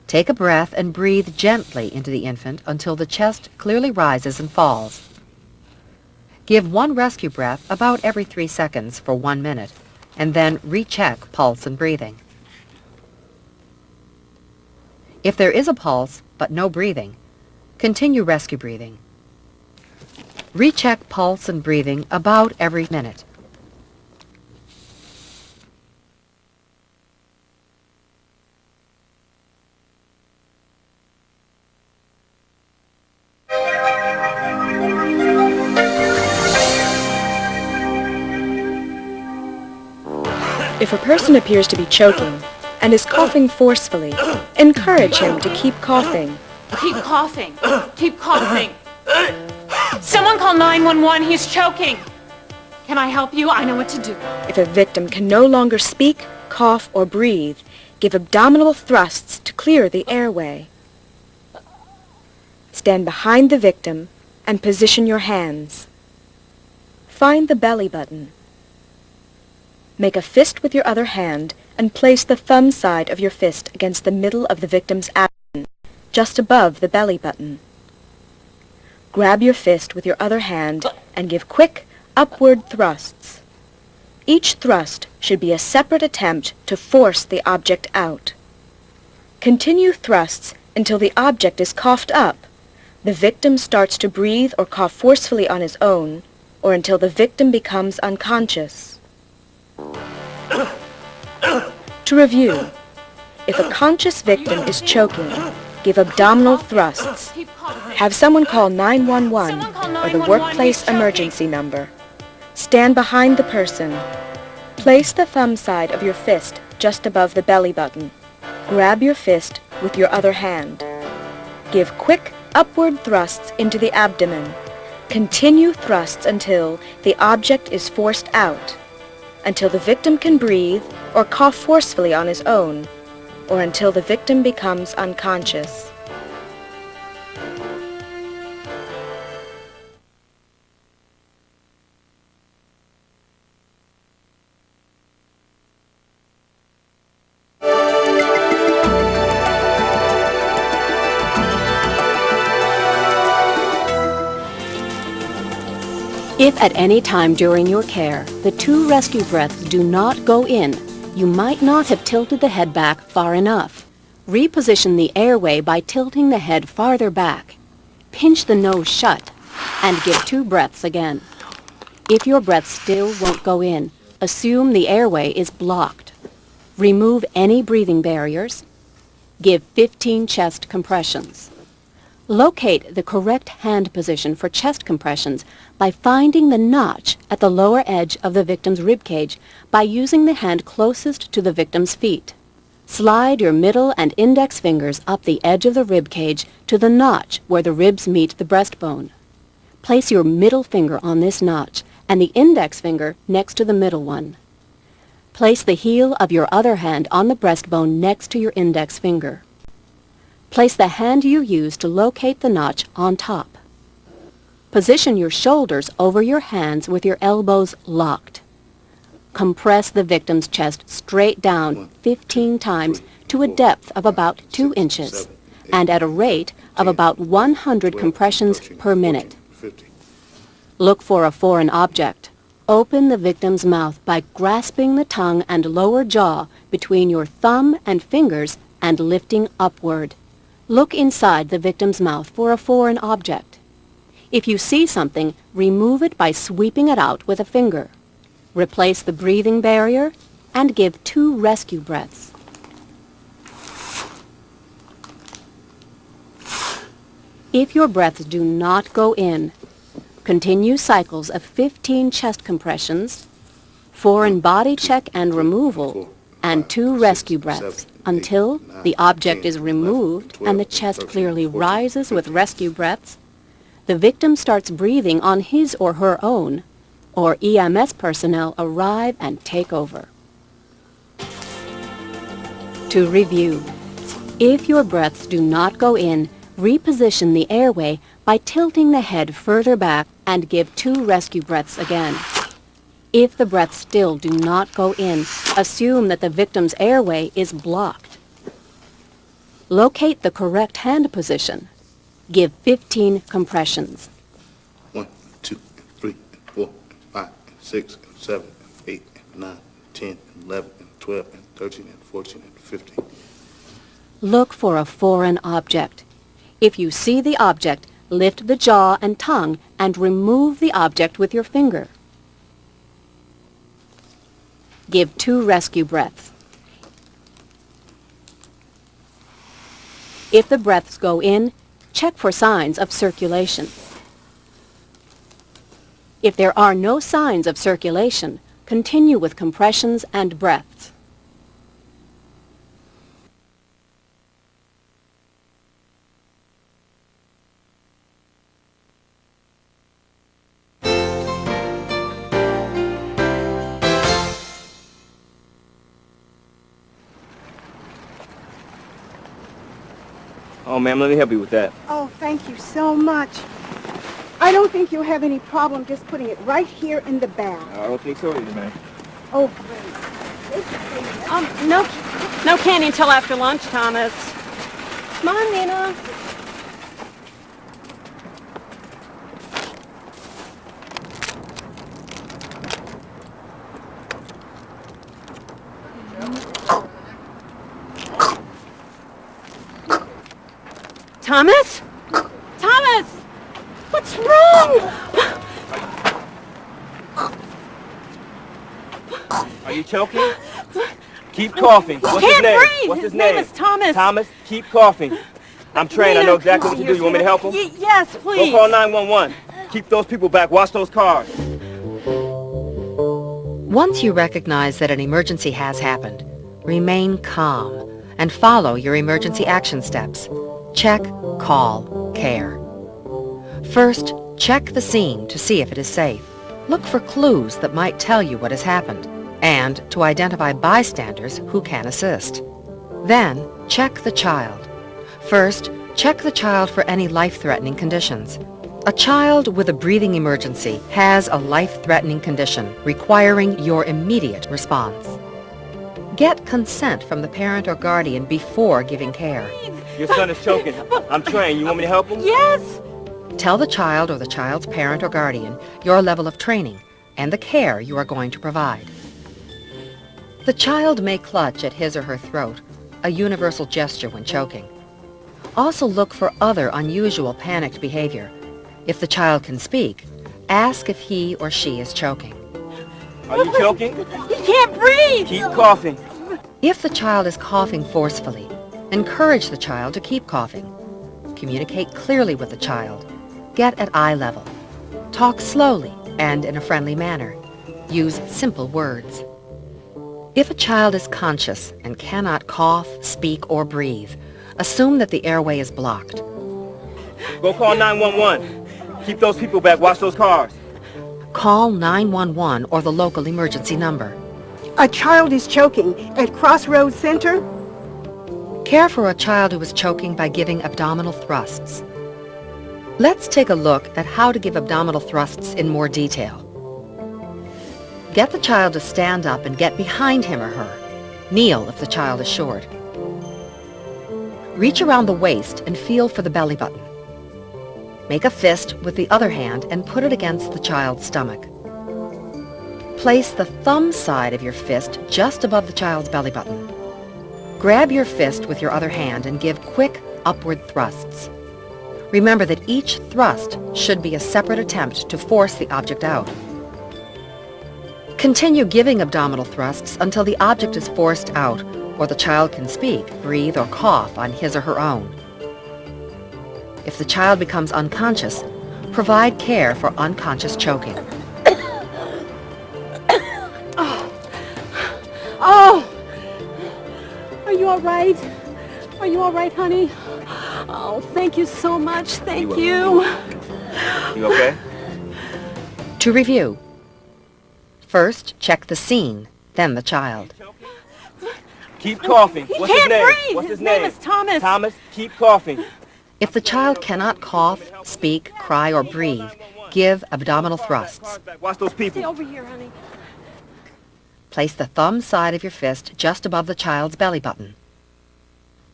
Speaker 13: Take a breath and breathe gently into the infant until the chest clearly rises and falls. Give 1 rescue breath about every 3 seconds for 1 minute, and then recheck pulse and breathing. If there is a pulse but no breathing, continue rescue breathing. Recheck pulse and breathing about every minute.
Speaker 19: If a person appears to be choking and is coughing forcefully, encourage him to keep coughing.
Speaker 3: Keep coughing. Keep coughing. Someone call 911. He's choking. Can I help you? I know what to do.
Speaker 19: If a victim can no longer speak, cough, or breathe, give abdominal thrusts to clear the airway. Stand behind the victim and position your hands. Find the belly button. Make a fist with your other hand and place the thumb side of your fist against the middle of the victim's abdomen, just above the belly button. Grab your fist with your other hand and give quick, upward thrusts. Each thrust should be a separate attempt to force the object out. Continue thrusts until the object is coughed up, the victim starts to breathe or cough forcefully on his own, or until the victim becomes unconscious. To review, if a conscious victim is choking, give abdominal thrusts. Have someone call 911 or the workplace emergency number. Stand behind the person. Place the thumb side of your fist just above the belly button. Grab your fist with your other hand. Give quick upward thrusts into the abdomen. Continue thrusts until the object is forced out, until the victim can breathe or cough forcefully on his own, or until the victim becomes unconscious.
Speaker 16: If at any time during your care the 2 rescue breaths do not go in, you might not have tilted the head back far enough. Reposition the airway by tilting the head farther back. Pinch the nose shut and give 2 breaths again. If your breath still won't go in, assume the airway is blocked. Remove any breathing barriers. Give 15 chest compressions. Locate the correct hand position for chest compressions by finding the notch at the lower edge of the victim's rib cage by using the hand closest to the victim's feet. Slide your middle and index fingers up the edge of the rib cage to the notch where the ribs meet the breastbone. Place your middle finger on this notch and the index finger next to the middle one. Place the heel of your other hand on the breastbone next to your index finger. Place the hand you use to locate the notch on top. Position your shoulders over your hands with your elbows locked. Compress the victim's chest straight down 15 times to a depth of about 2 inches and at a rate of about 100 compressions per minute. Look for a foreign object. Open the victim's mouth by grasping the tongue and lower jaw between your thumb and fingers and lifting upward. Look inside the victim's mouth for a foreign object. If you see something, remove it by sweeping it out with a finger. Replace the breathing barrier and give 2 rescue breaths. If your breaths do not go in, continue cycles of 15 chest compressions, foreign body check and removal, and 2 rescue breaths until the object is removed and the chest clearly rises with rescue breaths. The victim starts breathing on his or her own, or EMS personnel arrive and take over. To review, if your breaths do not go in, reposition the airway by tilting the head further back and give 2 rescue breaths again. If the breaths still do not go in, assume that the victim's airway is blocked. Locate the correct hand position. Give 15 compressions.
Speaker 20: 1, 2, 3, 4, 5, 6, 7, 8, 9, 10, 11, 12, 13, 14, 15.
Speaker 16: Look for a foreign object. If you see the object, lift the jaw and tongue and remove the object with your finger. Give 2 rescue breaths. If the breaths go in, check for signs of circulation. If there are no signs of circulation, continue with compressions and breaths.
Speaker 21: Oh, ma'am, let me help you with that.
Speaker 22: Oh, thank you so much. I don't think you'll have any problem just putting it right here in the bag.
Speaker 21: I don't think so either, ma'am.
Speaker 22: Oh, great.
Speaker 15: No candy until after lunch, Thomas. Come on, Nina. Thomas? Thomas! What's wrong?
Speaker 21: Are you choking? Keep coughing. What's his name?
Speaker 15: Breathe.
Speaker 21: What's his
Speaker 15: name
Speaker 21: name?
Speaker 15: is Thomas.
Speaker 21: Thomas, keep coughing. I'm trained. I know exactly what to do. You want me to help him?
Speaker 15: Yes, please.
Speaker 21: Go call 911. Keep those people back. Watch those cars.
Speaker 13: Once you recognize that an emergency has happened, remain calm and follow your emergency action steps. Check, call, care. First, check the scene to see if it is safe. Look for clues that might tell you what has happened, and to identify bystanders who can assist. Then, check the child. First, check the child for any life-threatening conditions. A child with a breathing emergency has a life-threatening condition requiring your immediate response. Get consent from the parent or guardian before giving care.
Speaker 21: Your son is choking. I'm trained. You want me to help him?
Speaker 15: Yes.
Speaker 13: Tell the child or the child's parent or guardian your level of training and the care you are going to provide. The child may clutch at his or her throat, a universal gesture when choking. Also look for other unusual panicked behavior. If the child can speak, ask if he or she is choking.
Speaker 21: Are you choking?
Speaker 15: He can't breathe.
Speaker 21: Keep coughing.
Speaker 13: If the child is coughing forcefully, encourage the child to keep coughing. Communicate clearly with the child. Get at eye level. Talk slowly and in a friendly manner. Use simple words. If a child is conscious and cannot cough, speak, or breathe, assume that the airway is blocked.
Speaker 21: Go call 911. Keep those people back. Watch those cars.
Speaker 13: Call 911 or the local emergency number.
Speaker 22: A child is choking at Crossroads Center.
Speaker 13: Care for a child who is choking by giving abdominal thrusts. Let's take a look at how to give abdominal thrusts in more detail. Get the child to stand up and get behind him or her. Kneel if the child is short. Reach around the waist and feel for the belly button. Make a fist with the other hand and put it against the child's stomach. Place the thumb side of your fist just above the child's belly button. Grab your fist with your other hand and give quick upward thrusts. Remember that each thrust should be a separate attempt to force the object out. Continue giving abdominal thrusts until the object is forced out, or the child can speak, breathe, or cough on his or her own. If the child becomes unconscious, provide care for unconscious choking.
Speaker 22: Oh! Are you all right? Are you all right, honey? Oh, thank you so much. Thank you.
Speaker 21: You okay?
Speaker 13: To review. First, check the scene, then the child.
Speaker 21: Keep coughing.
Speaker 22: He
Speaker 21: What's his
Speaker 22: can't
Speaker 21: name?
Speaker 22: breathe.
Speaker 21: What's
Speaker 22: His name is Thomas.
Speaker 21: Thomas, keep coughing.
Speaker 13: If the child cannot cough, speak, cry, or breathe, give abdominal thrusts.
Speaker 21: Watch those people.
Speaker 22: Stay over here, honey.
Speaker 13: Place the thumb side of your fist just above the child's belly button.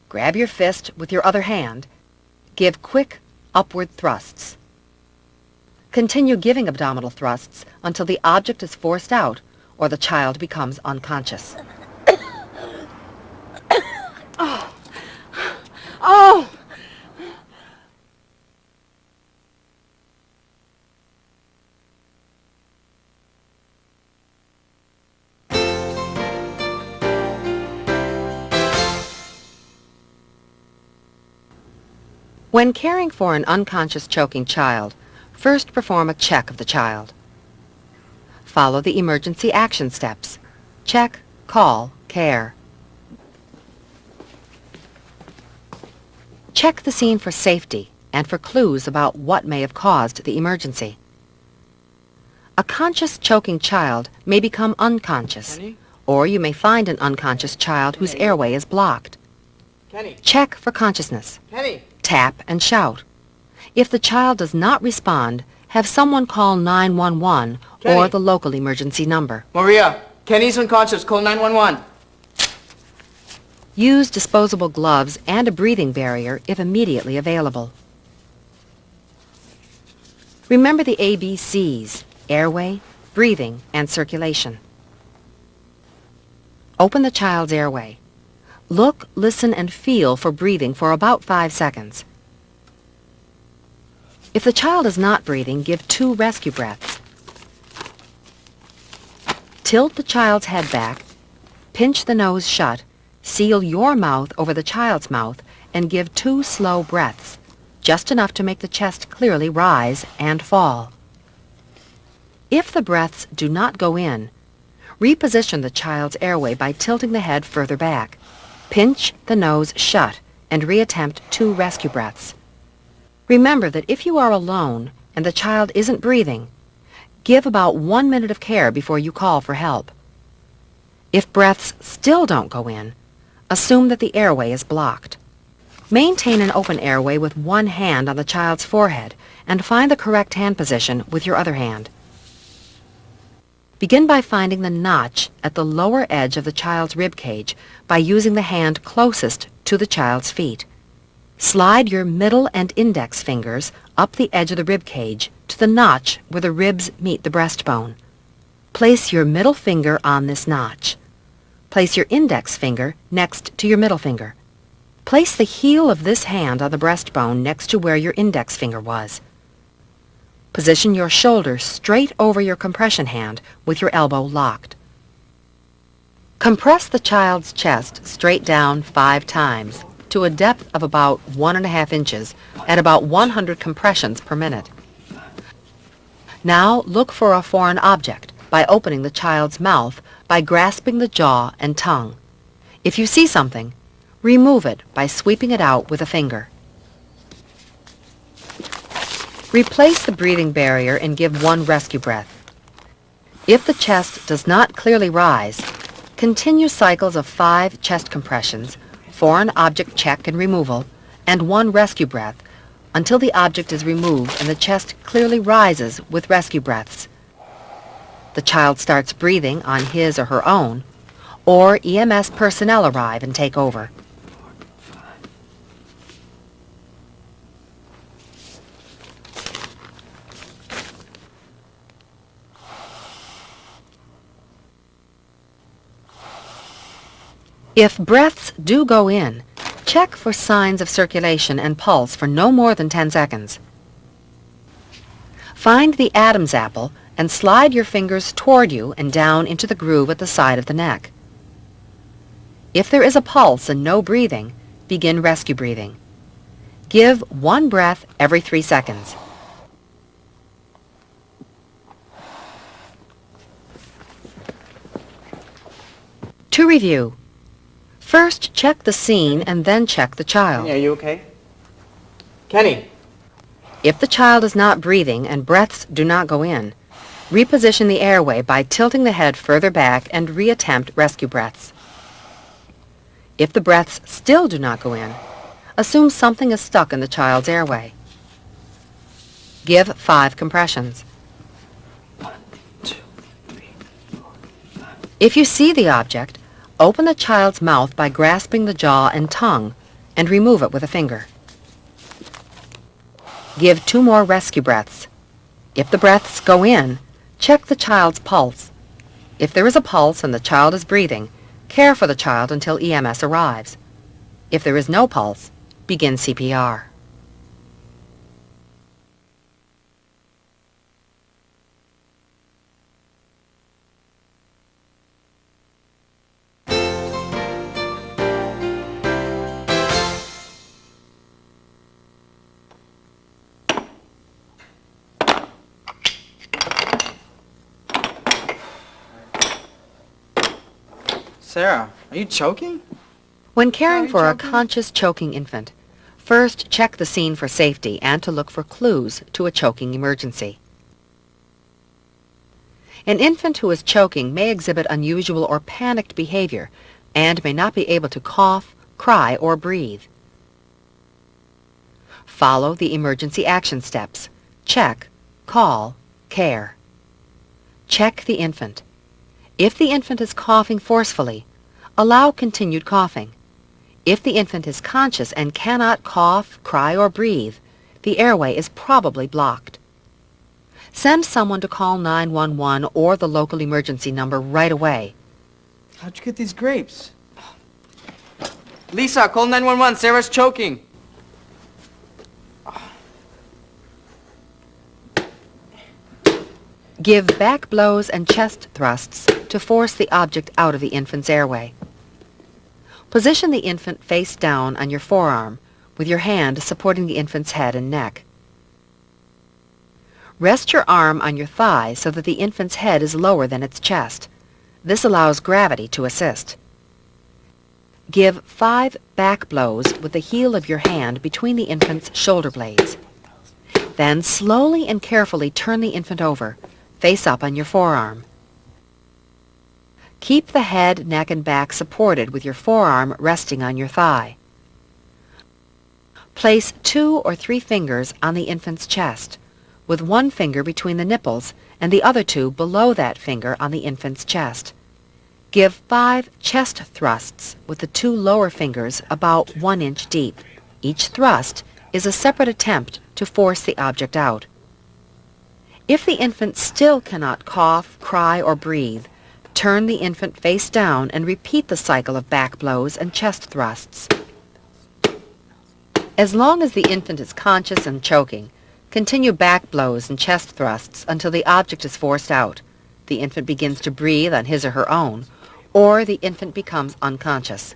Speaker 13: Grab your fist with your other hand. Give quick upward thrusts. Continue giving abdominal thrusts until the object is forced out or the child becomes unconscious.
Speaker 22: Oh! Oh!
Speaker 13: When caring for an unconscious choking child, first perform a check of the child. Follow the emergency action steps. Check, call, care. Check the scene for safety and for clues about what may have caused the emergency. A conscious choking child may become unconscious, or you may find an unconscious child whose airway is blocked. Check for consciousness. Tap and shout. If the child does not respond, have someone call 911 or the local emergency number.
Speaker 18: Maria, Kenny's unconscious. Call 911.
Speaker 13: Use disposable gloves and a breathing barrier if immediately available. Remember the ABCs: airway, breathing, and circulation. Open the child's airway. Look, listen, and feel for breathing for about 5 seconds. If the child is not breathing, give 2 rescue breaths. Tilt the child's head back, pinch the nose shut, seal your mouth over the child's mouth, and give 2 slow breaths, just enough to make the chest clearly rise and fall. If the breaths do not go in, reposition the child's airway by tilting the head further back. Pinch the nose shut and reattempt 2 rescue breaths. Remember that if you are alone and the child isn't breathing, give about 1 minute of care before you call for help. If breaths still don't go in, assume that the airway is blocked. Maintain an open airway with one hand on the child's forehead and find the correct hand position with your other hand. Begin by finding the notch at the lower edge of the child's rib cage by using the hand closest to the child's feet. Slide your middle and index fingers up the edge of the rib cage to the notch where the ribs meet the breastbone. Place your middle finger on this notch. Place your index finger next to your middle finger. Place the heel of this hand on the breastbone next to where your index finger was. Position your shoulder straight over your compression hand with your elbow locked. Compress the child's chest straight down 5 times to a depth of about 1.5 inches at about 100 compressions per minute. Now look for a foreign object by opening the child's mouth by grasping the jaw and tongue. If you see something, remove it by sweeping it out with a finger. Replace the breathing barrier and give one rescue breath. If the chest does not clearly rise, continue cycles of 5 chest compressions, foreign object check and removal, and 1 rescue breath until the object is removed and the chest clearly rises with rescue breaths. The child starts breathing on his or her own, or EMS personnel arrive and take over. If breaths do go in, check for signs of circulation and pulse for no more than 10 seconds. Find the Adam's apple and slide your fingers toward you and down into the groove at the side of the neck. If there is a pulse and no breathing, begin rescue breathing. Give 1 breath every 3 seconds. To review, first check the scene and then check the child.
Speaker 18: Kenny, are you okay? Kenny!
Speaker 13: If the child is not breathing and breaths do not go in, reposition the airway by tilting the head further back and reattempt rescue breaths. If the breaths still do not go in, assume something is stuck in the child's airway. Give 5 compressions.
Speaker 18: 1, 2, 3, 4, 5.
Speaker 13: If you see the object, open the child's mouth by grasping the jaw and tongue and remove it with a finger. Give 2 more rescue breaths. If the breaths go in, check the child's pulse. If there is a pulse and the child is breathing, care for the child until EMS arrives. If there is no pulse, begin CPR.
Speaker 18: Sarah, are you choking?
Speaker 13: When caring for a conscious choking infant, first check the scene for safety and to look for clues to a choking emergency. An infant who is choking may exhibit unusual or panicked behavior and may not be able to cough, cry, or breathe. Follow the emergency action steps. Check, call, care. Check the infant. If the infant is coughing forcefully, allow continued coughing. If the infant is conscious and cannot cough, cry, or breathe, the airway is probably blocked. Send someone to call 911 or the local emergency number right away.
Speaker 18: How'd you get these grapes? Lisa, call 911. Sarah's choking.
Speaker 13: Give back blows and chest thrusts to force the object out of the infant's airway. Position the infant face down on your forearm, with your hand supporting the infant's head and neck. Rest your arm on your thigh so that the infant's head is lower than its chest. This allows gravity to assist. Give 5 back blows with the heel of your hand between the infant's shoulder blades. Then slowly and carefully turn the infant over, face up on your forearm. Keep the head, neck, and back supported with your forearm resting on your thigh. Place 2 or 3 fingers on the infant's chest, with 1 finger between the nipples and the other 2 below that finger on the infant's chest. Give 5 chest thrusts with the 2 lower fingers about 1 inch deep. Each thrust is a separate attempt to force the object out. If the infant still cannot cough, cry, or breathe, turn the infant face down and repeat the cycle of back blows and chest thrusts. As long as the infant is conscious and choking, continue back blows and chest thrusts until the object is forced out, the infant begins to breathe on his or her own, or the infant becomes unconscious.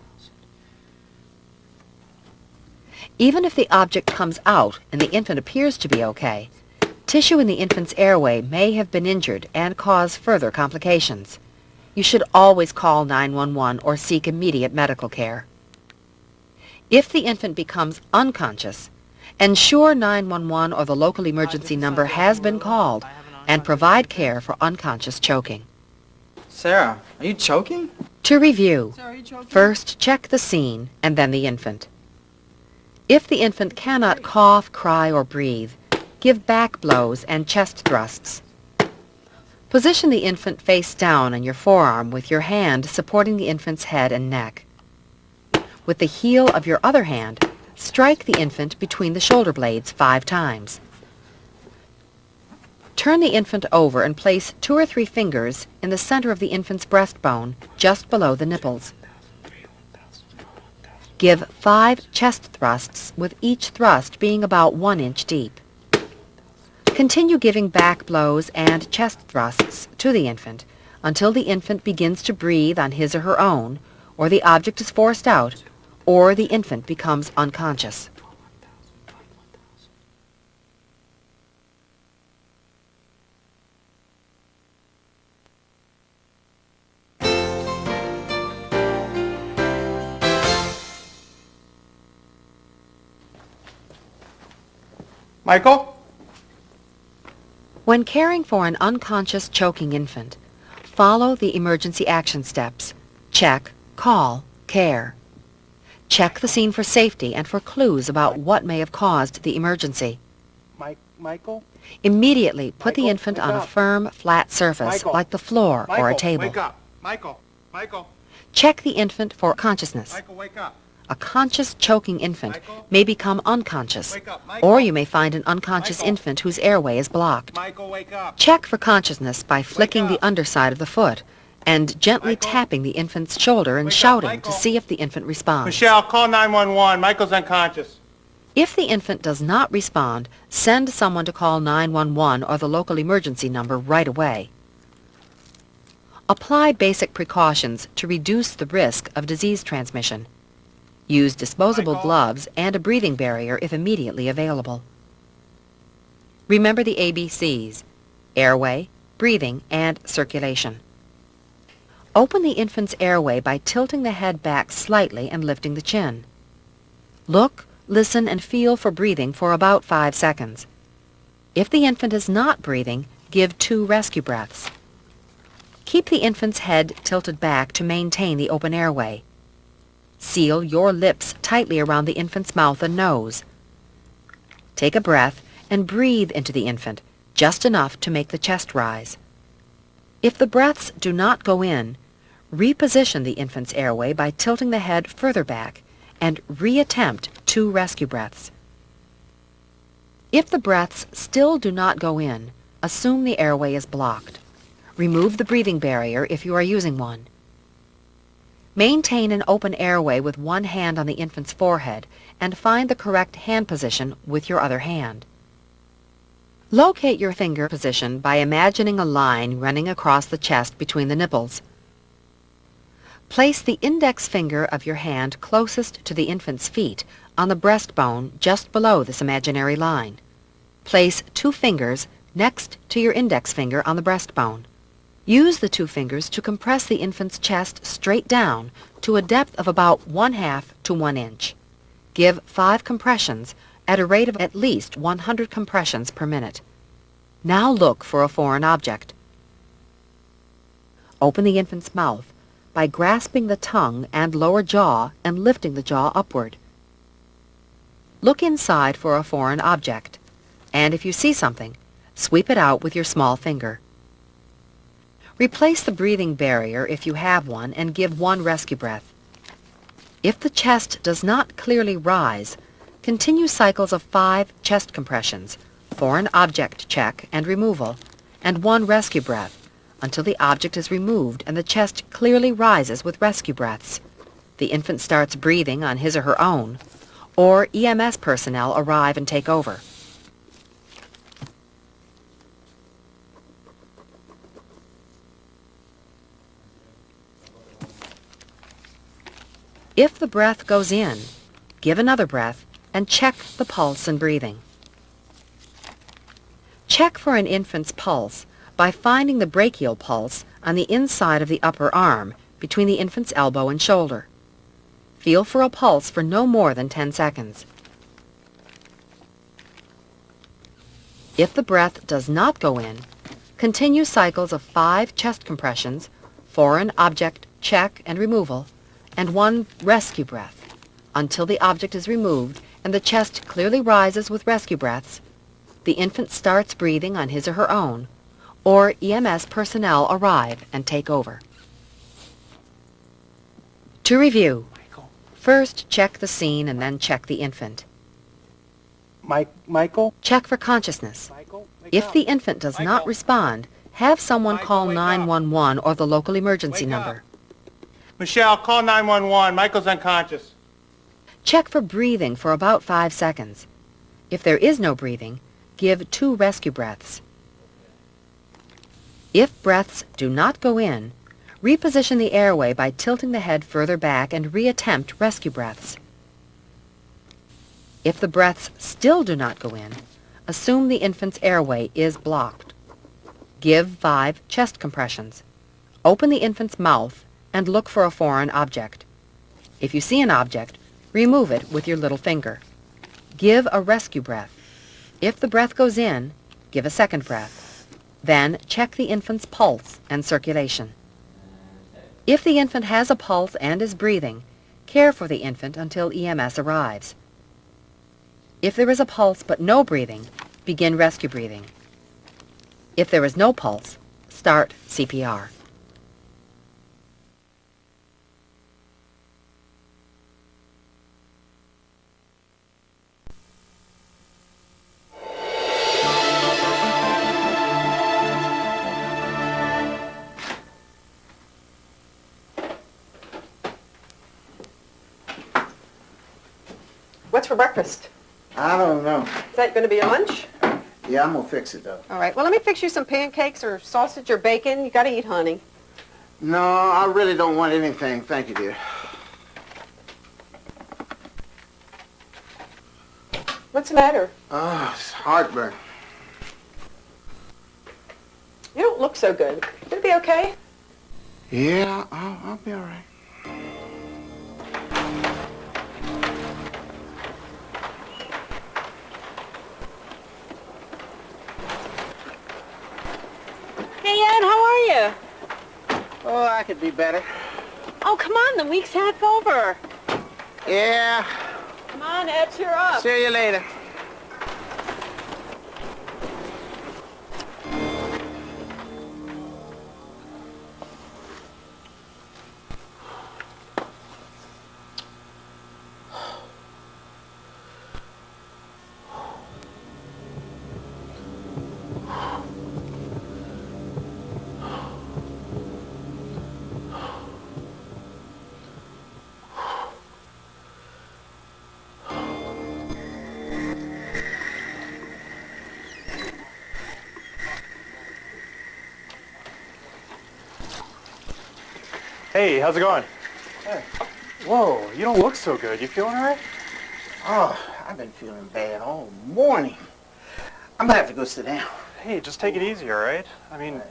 Speaker 13: Even if the object comes out and the infant appears to be okay, tissue in the infant's airway may have been injured and cause further complications. You should always call 911 or seek immediate medical care. If the infant becomes unconscious, ensure 911 or the local emergency number has been called and provide care for unconscious choking.
Speaker 18: Sarah, are you choking?
Speaker 13: To review,
Speaker 18: Sarah, are you choking?
Speaker 13: first check the scene and then the infant. If the infant cannot cough, cry, or breathe, give back blows and chest thrusts. Position the infant face down on your forearm with your hand supporting the infant's head and neck. With the heel of your other hand, strike the infant between the shoulder blades 5 times. Turn the infant over and place 2 or 3 fingers in the center of the infant's breastbone, just below the nipples. Give 5 chest thrusts, with each thrust being about 1 inch deep. Continue giving back blows and chest thrusts to the infant until the infant begins to breathe on his or her own, or the object is forced out, or the infant becomes unconscious.
Speaker 18: Michael?
Speaker 13: When caring for an unconscious choking infant, follow the emergency action steps. Check, call, care. Check the scene for safety and for clues about what may have caused the emergency.
Speaker 20: Michael?
Speaker 13: Immediately put the
Speaker 20: Michael,
Speaker 13: infant
Speaker 20: wake
Speaker 13: on a
Speaker 20: up.
Speaker 13: firm, flat surface
Speaker 20: Michael.
Speaker 13: like the floor or a table.
Speaker 20: Wake up. Michael,
Speaker 13: Check the infant for consciousness.
Speaker 20: wake up.
Speaker 13: A conscious choking infant
Speaker 20: Michael.
Speaker 13: may become unconscious,
Speaker 20: Wake up, Michael.
Speaker 13: or you may find an unconscious
Speaker 20: Michael.
Speaker 13: infant whose airway is blocked.
Speaker 20: Michael, wake up.
Speaker 13: Check for consciousness by flicking the underside of the foot and gently tapping the infant's shoulder and shouting to see if the infant responds.
Speaker 20: Michelle, call 911. Michael's unconscious.
Speaker 13: If the infant does not respond, send someone to call 911 or the local emergency number right away. Apply basic precautions to reduce the risk of disease transmission. Use disposable gloves and a breathing barrier if immediately available. Remember the ABCs: airway, breathing, and circulation. Open the infant's airway by tilting the head back slightly and lifting the chin. Look, listen, and feel for breathing for about 5 seconds. If the infant is not breathing, give 2 rescue breaths. Keep the infant's head tilted back to maintain the open airway. Seal your lips tightly around the infant's mouth and nose. Take a breath and breathe into the infant, just enough to make the chest rise. If the breaths do not go in, reposition the infant's airway by tilting the head further back and reattempt 2 rescue breaths. If the breaths still do not go in, assume the airway is blocked. Remove the breathing barrier if you are using one. Maintain an open airway with one hand on the infant's forehead and find the correct hand position with your other hand. Locate your finger position by imagining a line running across the chest between the nipples. Place the index finger of your hand closest to the infant's feet on the breastbone just below this imaginary line. Place 2 fingers next to your index finger on the breastbone. Use the 2 fingers to compress the infant's chest straight down to a depth of about 1/2 to 1 inch. Give 5 compressions at a rate of at least 100 compressions per minute. Now look for a foreign object. Open the infant's mouth by grasping the tongue and lower jaw and lifting the jaw upward. Look inside for a foreign object, and if you see something, sweep it out with your small finger. Replace the breathing barrier if you have one and give 1 rescue breath. If the chest does not clearly rise, continue cycles of 5 chest compressions, foreign object check and removal, and 1 rescue breath until the object is removed and the chest clearly rises with rescue breaths. The infant starts breathing on his or her own, or EMS personnel arrive and take over. If the breath goes in, give another breath and check the pulse and breathing. Check for an infant's pulse by finding the brachial pulse on the inside of the upper arm between the infant's elbow and shoulder. Feel for a pulse for no more than 10 seconds. If the breath does not go in, continue cycles of 5 chest compressions, foreign object check and removal, and 1 rescue breath until the object is removed and the chest clearly rises with rescue breaths. The infant starts breathing on his or her own, or EMS personnel arrive and take over. To review, first check the scene and then check the infant.
Speaker 2: Michael?
Speaker 13: Check for consciousness. If the infant does not respond, have someone call 911 or the local emergency number.
Speaker 2: Michelle, call 911. Michael's unconscious.
Speaker 13: Check for breathing for about 5 seconds. If there is no breathing, give 2 rescue breaths. If breaths do not go in, reposition the airway by tilting the head further back and reattempt rescue breaths. If the breaths still do not go in, assume the infant's airway is blocked. Give 5 chest compressions. Open the infant's mouth and look for a foreign object. If you see an object, remove it with your little finger. Give a rescue breath. If the breath goes in, give a second breath. Then check the infant's pulse and circulation. If the infant has a pulse and is breathing, care for the infant until EMS arrives. If there is a pulse but no breathing, begin rescue breathing. If there is no pulse, start CPR.
Speaker 4: What's for breakfast?
Speaker 23: I don't know.
Speaker 4: Is that going to be your lunch?
Speaker 23: Yeah, I'm gonna fix it though.
Speaker 4: All right. Well, let me fix you some pancakes or sausage or bacon. You got to eat, honey.
Speaker 23: No, I really don't want anything. Thank you, dear.
Speaker 4: What's the matter?
Speaker 23: Oh, it's heartburn.
Speaker 4: You don't look so good. Gonna be okay?
Speaker 23: Yeah, I'll be all right.
Speaker 22: Hey, Ed, how are you?
Speaker 23: Oh, I could be better.
Speaker 22: Oh, come on, the week's half over.
Speaker 23: Yeah.
Speaker 22: Come on, Ed, cheer up.
Speaker 23: See you later.
Speaker 24: Hey, how's it going?
Speaker 23: Hey.
Speaker 24: Whoa, you don't look so good. You feeling all right?
Speaker 23: Oh, I've been feeling bad all morning. I'm gonna have to go sit down.
Speaker 24: Hey, just take it easy, all right? I mean,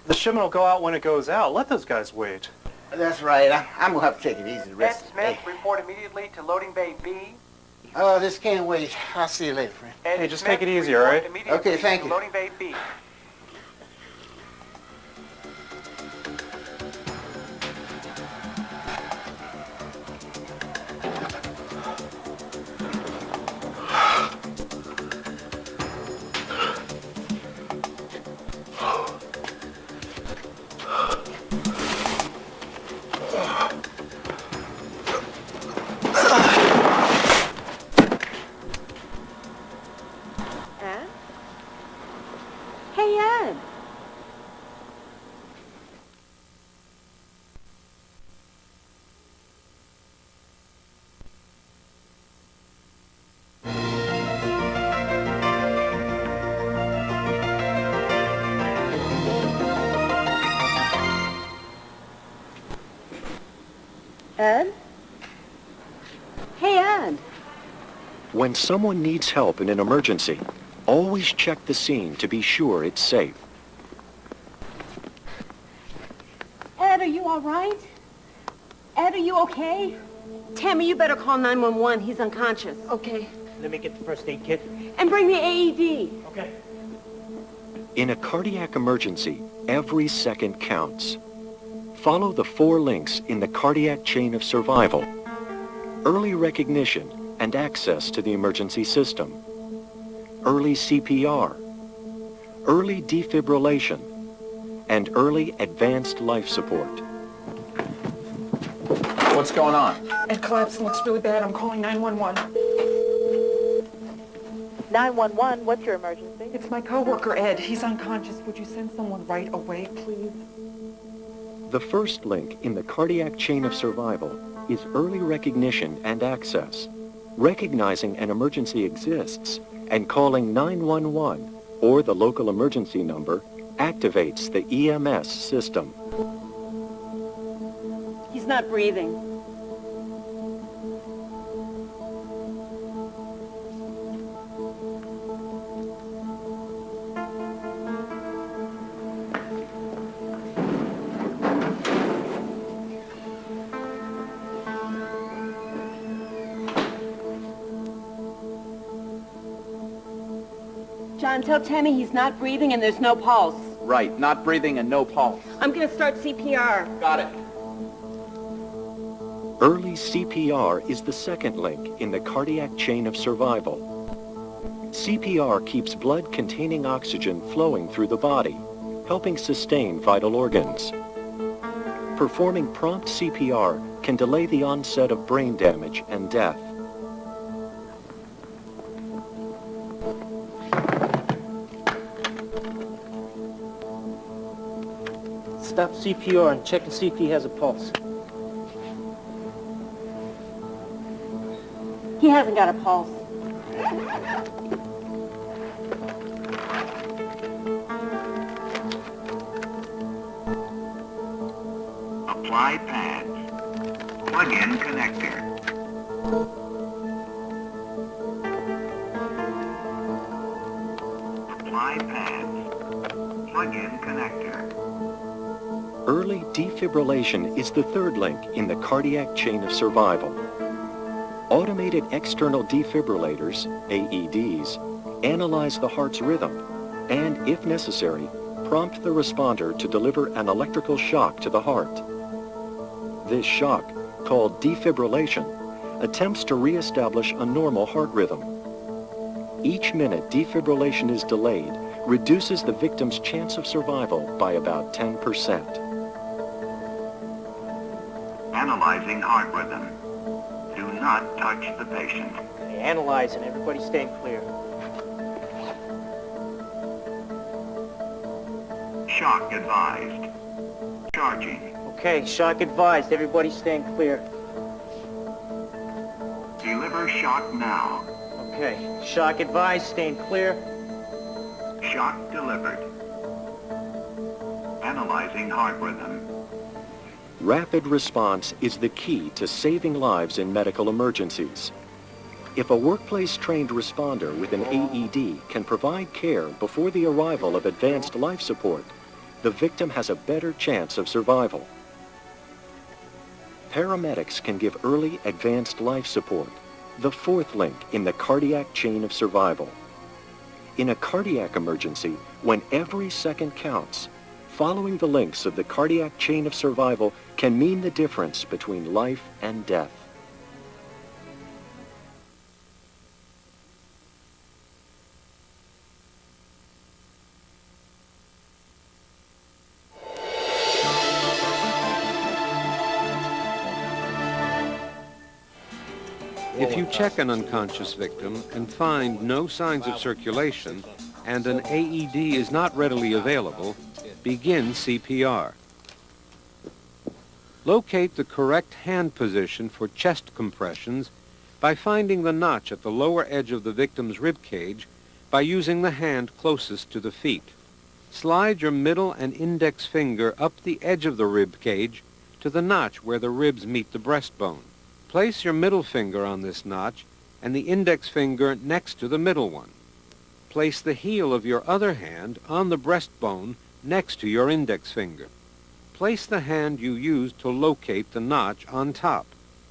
Speaker 24: the shipment will go out when it goes out. Let those guys wait.
Speaker 23: That's right. I'm gonna have to take it easy the rest of the day.
Speaker 25: Report immediately to loading bay B.
Speaker 23: Oh, this can't wait. I'll see you later, friend.
Speaker 24: Hey, just take it easy, all right?
Speaker 23: Okay, thank you.
Speaker 25: Loading bay B.
Speaker 22: Ed? Hey, Ed. Ed? Hey, Ed.
Speaker 8: When someone needs help in an emergency, always check the scene to be sure it's safe.
Speaker 22: Ed, are you all right? Ed, are you okay?
Speaker 4: Tammy, you better call 911. He's unconscious.
Speaker 22: Okay.
Speaker 7: Let me get the first aid kit.
Speaker 22: And bring the AED.
Speaker 7: Okay.
Speaker 8: In a cardiac emergency, every second counts. Follow the 4 links in the cardiac chain of survival. Early recognition and access to the emergency system. Early CPR. Early defibrillation. And early advanced life support.
Speaker 9: What's going on?
Speaker 22: Ed collapse looks really bad. I'm calling 911.
Speaker 10: 911, what's your emergency?
Speaker 22: It's my coworker, Ed. He's unconscious. Would you send someone right away, please?
Speaker 8: The first link in the cardiac chain of survival is early recognition and access. Recognizing an emergency exists and calling 911 or the local emergency number activates the EMS system.
Speaker 4: He's not breathing. John, tell Tammy he's not breathing and there's no pulse.
Speaker 9: Right, not breathing and no pulse.
Speaker 4: I'm gonna start CPR.
Speaker 9: Got it.
Speaker 8: Early CPR is the second link in the cardiac chain of survival. CPR keeps blood containing oxygen flowing through the body, helping sustain vital organs. Performing prompt CPR can delay the onset of brain damage and death.
Speaker 7: Stop CPR and check to see if he has a pulse.
Speaker 4: He hasn't got a pulse.
Speaker 12: Apply pads. Plug in connector. Apply pads. Plug in connector.
Speaker 8: Early defibrillation is the third link in the cardiac chain of survival. Automated external defibrillators, AEDs, analyze the heart's rhythm and, if necessary, prompt the responder to deliver an electrical shock to the heart. This shock, called defibrillation, attempts to reestablish a normal heart rhythm. Each minute defibrillation is delayed reduces the victim's chance of survival by about 10%.
Speaker 12: Analyzing heart rhythm. Do not touch the patient.
Speaker 7: Okay, analyzing. Everybody staying clear.
Speaker 12: Shock advised. Charging.
Speaker 7: Okay, shock advised. Everybody staying clear.
Speaker 12: Deliver shock now.
Speaker 7: Okay, shock advised. Staying clear.
Speaker 12: Shock delivered. Analyzing heart rhythm.
Speaker 8: Rapid response is the key to saving lives in medical emergencies. If a workplace-trained responder with an AED can provide care before the arrival of advanced life support, the victim has a better chance of survival. Paramedics can give early advanced life support, the fourth link in the cardiac chain of survival. In a cardiac emergency, when every second counts, following the links of the cardiac chain of survival can mean the difference between life and death.
Speaker 14: If you check an unconscious victim and find no signs of circulation and an AED is not readily available, begin CPR. Locate the correct hand position for chest compressions by finding the notch at the lower edge of the victim's rib cage by using the hand closest to the feet. Slide your middle and index finger up the edge of the rib cage to the notch where the ribs meet the breastbone. Place your middle finger on this notch and the index finger next to the middle one. Place the heel of your other hand on the breastbone next to your index finger. Place the hand you used to locate the notch on top.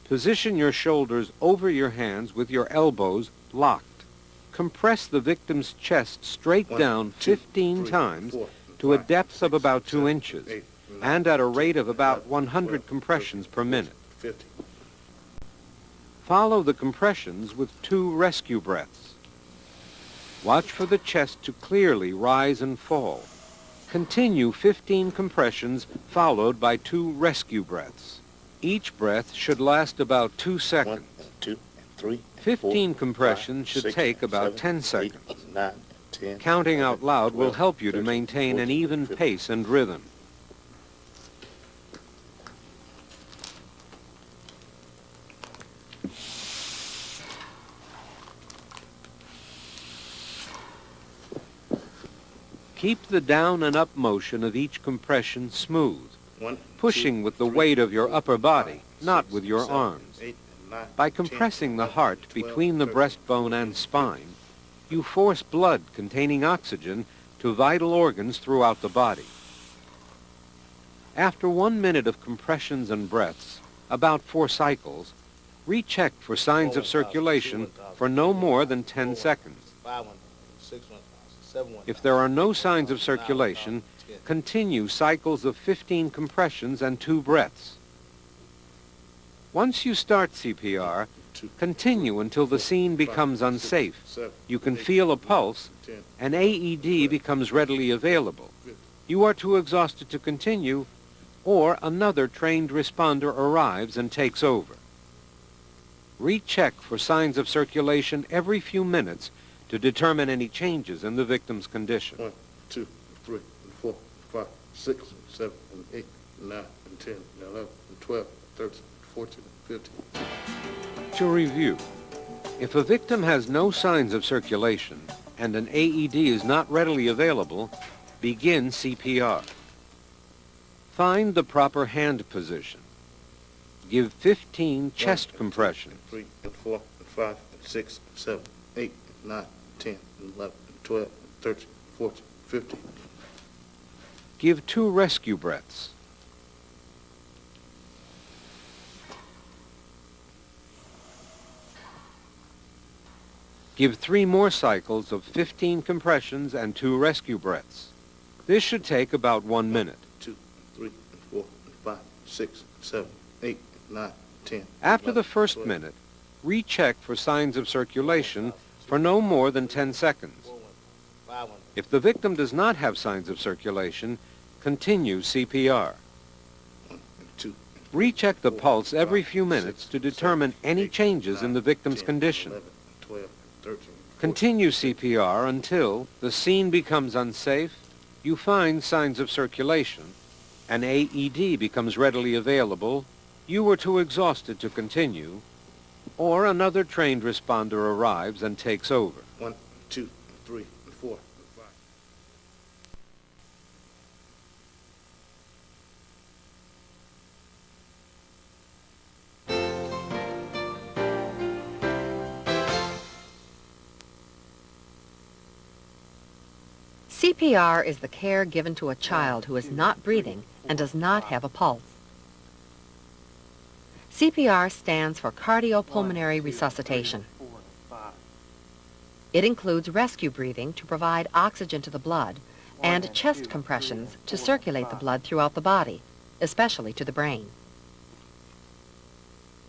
Speaker 14: Position your shoulders over your hands with your elbows locked. Compress the victim's chest straight down 15 times to a depth of about 2 inches and at a rate of about 100 compressions per minute. Follow the compressions with 2 rescue breaths. Watch for the chest to clearly rise and fall. Continue 15 compressions followed by 2 rescue breaths. Each breath should last about 2 seconds.
Speaker 20: 1, 2, 3,
Speaker 14: 15 compressions should take about 10 seconds.
Speaker 20: 9, 10.
Speaker 14: Counting out loud will help you to maintain an even pace and rhythm. Keep the down and up motion of each compression smooth, pushing with the weight of your upper body, not with your arms. By compressing the heart between the breastbone and spine, you force blood containing oxygen to vital organs throughout the body. After 1 minute of compressions and breaths, about 4 cycles, recheck for signs of circulation for no more than 10 seconds. If there are no signs of circulation, continue cycles of 15 compressions and 2 breaths. Once you start CPR, continue until the scene becomes unsafe. You can feel a pulse, and AED becomes readily available. You are too exhausted to continue, or another trained responder arrives and takes over. Recheck for signs of circulation every few minutes to determine any changes in the victim's condition.
Speaker 20: 1, 2, 3, 4, 5, 6, 7, 8, 9, 10, 11, 12, 13, 14, 15.
Speaker 14: To review, if a victim has no signs of circulation and an AED is not readily available, begin CPR. Find the proper hand position. Give 15 chest compressions.
Speaker 20: 3, 4, 5, 6, 7, 8, 9, 10, 11, 12, 13, 14, 15.
Speaker 14: Give 2 rescue breaths. Give 3 more cycles of 15 compressions and 2 rescue breaths. This should take about 1 minute.
Speaker 20: 2, 3, 4, 5, 6, 7, 8, 9, 10.
Speaker 14: After the first minute, recheck for signs of circulation for no more than 10 seconds. If the victim does not have signs of circulation, continue CPR.
Speaker 20: 1, 2,
Speaker 14: recheck the pulse every few minutes to determine any changes in the victim's condition.
Speaker 20: 11, 12, 13, 14.
Speaker 14: Continue CPR until the scene becomes unsafe, you find signs of circulation, an AED becomes readily available, you were too exhausted to continue, or another trained responder arrives and takes over.
Speaker 20: 1, 2, 3, 4, 5.
Speaker 13: CPR is the care given to a child who is not breathing and does not have a pulse. CPR stands for cardiopulmonary resuscitation. It includes rescue breathing to provide oxygen to the blood and chest compressions to circulate the blood throughout the body, especially to the brain.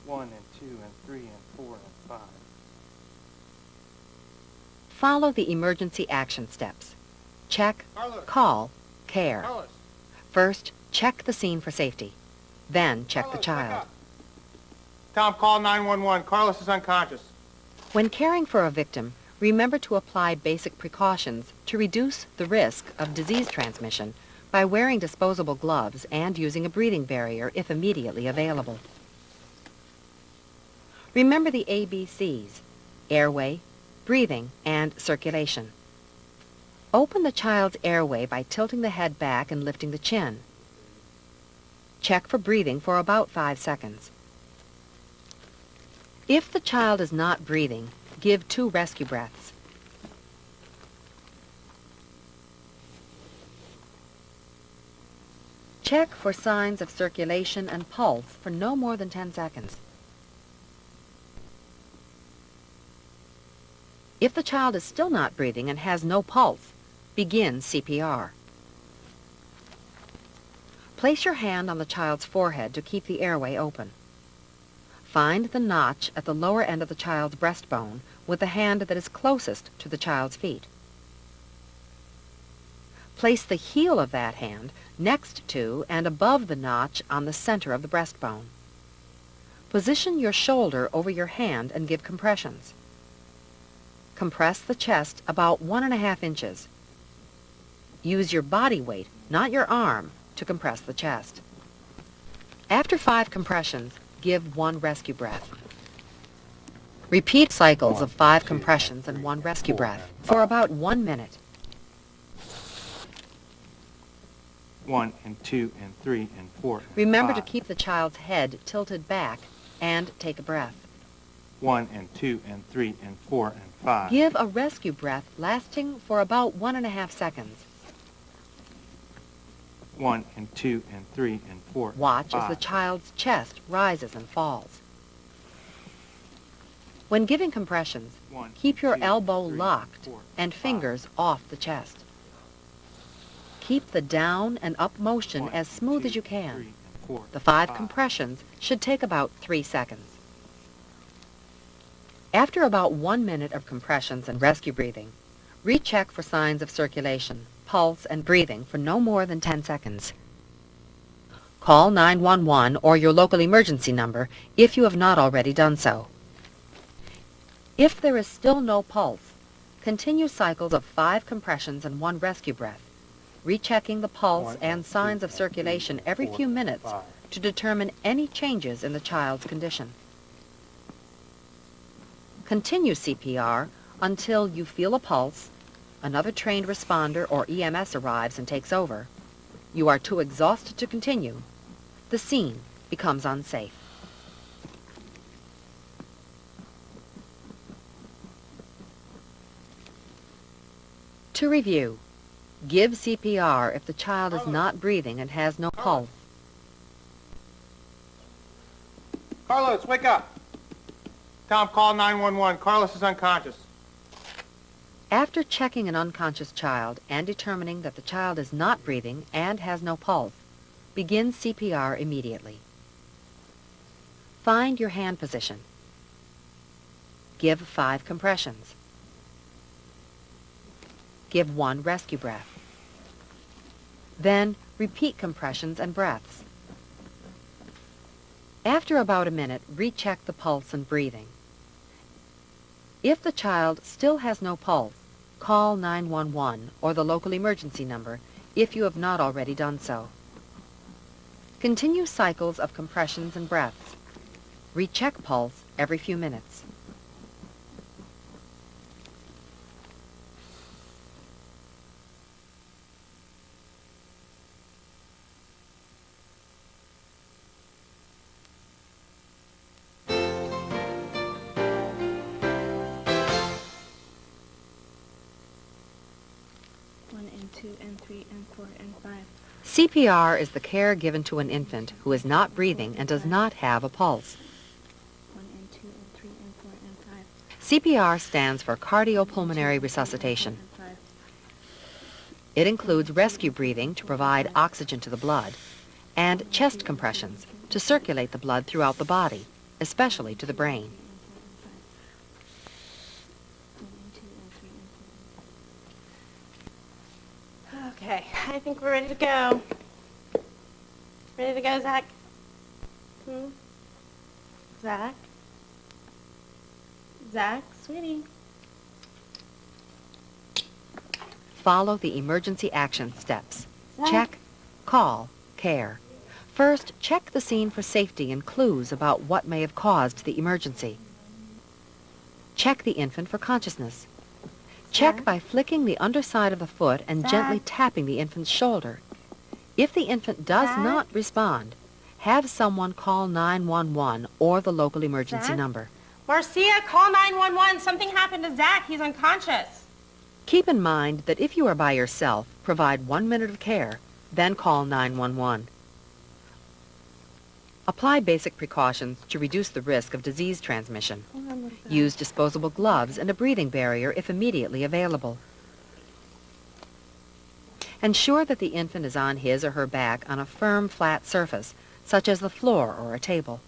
Speaker 24: 1 and 2 and 3 and 4 and 5.
Speaker 13: Follow the emergency action steps. Check, call, care. First, check the scene for safety. Then check the child.
Speaker 2: Tom, call 911. Carlos is unconscious.
Speaker 13: When caring for a victim, remember to apply basic precautions to reduce the risk of disease transmission by wearing disposable gloves and using a breathing barrier if immediately available. Remember the ABCs: airway, breathing, and circulation. Open the child's airway by tilting the head back and lifting the chin. Check for breathing for about 5 seconds. If the child is not breathing, give 2 rescue breaths. Check for signs of circulation and pulse for no more than 10 seconds. If the child is still not breathing and has no pulse, begin CPR. Place your hand on the child's forehead to keep the airway open. Find the notch at the lower end of the child's breastbone with the hand that is closest to the child's feet. Place the heel of that hand next to and above the notch on the center of the breastbone. Position your shoulder over your hand and give compressions. Compress the chest about 1½ inches. Use your body weight, not your arm, to compress the chest. After 5 compressions, give 1 rescue breath. Repeat cycles of 5 compressions and 1 rescue breath for about 1 minute.
Speaker 2: 1 and 2 and 3 and 4 and
Speaker 13: Remember
Speaker 2: 5.
Speaker 13: to keep the child's head tilted back and take a breath.
Speaker 2: 1 and 2 and 3 and 4 and 5.
Speaker 13: Give a rescue breath lasting for about 1½ seconds.
Speaker 2: 1 and 2 and 3 and 4 and
Speaker 13: Watch
Speaker 2: 5.
Speaker 13: as the child's chest rises and falls. When giving compressions, keep your elbow locked and fingers off the chest. Keep the down and up motion as smooth as you can. The 5 compressions should take about 3 seconds. After about 1 minute of compressions and rescue breathing, recheck for signs of circulation, pulse, and breathing for no more than 10 seconds. Call 911 or your local emergency number if you have not already done so. If there is still no pulse, continue cycles of 5 compressions and 1 rescue breath, rechecking the pulse and signs of circulation every few minutes to determine any changes in the child's condition. Continue CPR until you feel a pulse, another trained responder or EMS arrives and takes over, you are too exhausted to continue, the scene becomes unsafe. To review, give CPR if the child is not breathing and has no pulse.
Speaker 2: Carlos, wake up. Tom, call 911. Carlos is unconscious.
Speaker 13: After checking an unconscious child and determining that the child is not breathing and has no pulse, begin CPR immediately. Find your hand position. Give 5 compressions. Give 1 rescue breath. Then repeat compressions and breaths. After about a minute, recheck the pulse and breathing. If the child still has no pulse, call 911 or the local emergency number if you have not already done so. Continue cycles of compressions and breaths. Recheck pulse every few minutes. CPR is the care given to an infant who is not breathing and does not have a pulse. CPR stands for cardiopulmonary resuscitation. It includes rescue breathing to provide oxygen to the blood and chest compressions to circulate the blood throughout the body, especially to the brain.
Speaker 1: Okay, I think we're ready to go. Ready to go, Zach? Zach? Zach, sweetie.
Speaker 13: Follow the emergency action steps. Check, call, care. First, check the scene for safety and clues about what may have caused the emergency. Check the infant for consciousness. Check by flicking the underside of the foot and gently tapping the infant's shoulder. If the infant does not respond, have someone call 911 or the local emergency number.
Speaker 1: Marcia, call 911. Something happened to Zach. He's unconscious.
Speaker 13: Keep in mind that if you are by yourself, provide 1 minute of care, then call 911. Apply basic precautions to reduce the risk of disease transmission. Use disposable gloves and a breathing barrier if immediately available. Ensure that the infant is on his or her back on a firm, flat surface, such as the floor or a table.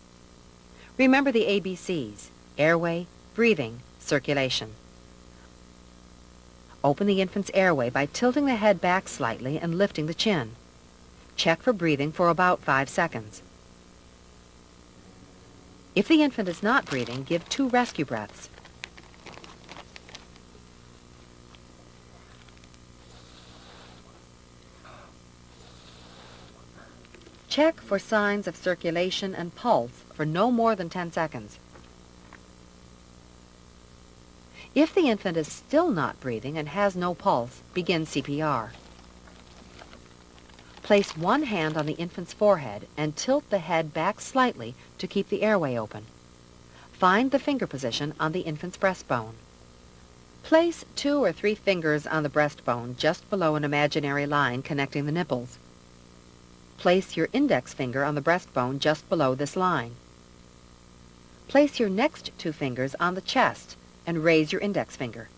Speaker 13: Remember the ABCs: airway, breathing, circulation. Open the infant's airway by tilting the head back slightly and lifting the chin. Check for breathing for about 5 seconds. If the infant is not breathing, give 2 rescue breaths. Check for signs of circulation and pulse for no more than 10 seconds. If the infant is still not breathing and has no pulse, begin CPR. Place one hand on the infant's forehead and tilt the head back slightly to keep the airway open. Find the finger position on the infant's breastbone. Place 2 or 3 fingers on the breastbone just below an imaginary line connecting the nipples. Place your index finger on the breastbone just below this line. Place your next 2 fingers on the chest and raise your index finger.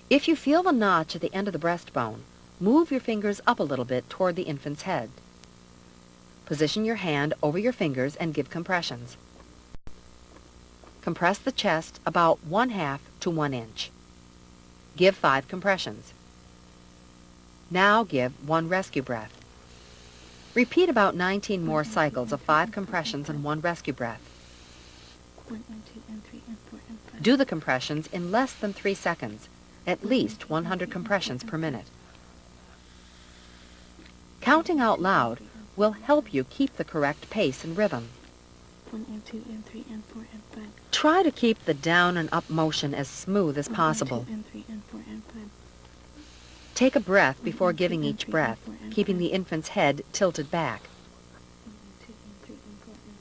Speaker 13: If you feel the notch at the end of the breastbone, move your fingers up a little bit toward the infant's head. Position your hand over your fingers and give compressions. Compress the chest about 1/2 to 1 inch. Give 5 compressions. Now give 1 rescue breath. Repeat about 19 more cycles of 5 compressions and 1 rescue breath.
Speaker 22: 1 and 2 and 3 and 4 and 5.
Speaker 13: Do the compressions in less than 3 seconds, at least 100 compressions per minute. Counting out loud will help you keep the correct pace and rhythm.
Speaker 22: 1 and 2 and 3 and 4 and 5.
Speaker 13: Try to keep the down and up motion as smooth as
Speaker 22: 1
Speaker 13: possible.
Speaker 22: and 2 and 3 and 4 and 5.
Speaker 13: Take a breath before giving each breath, keeping the infant's head tilted back.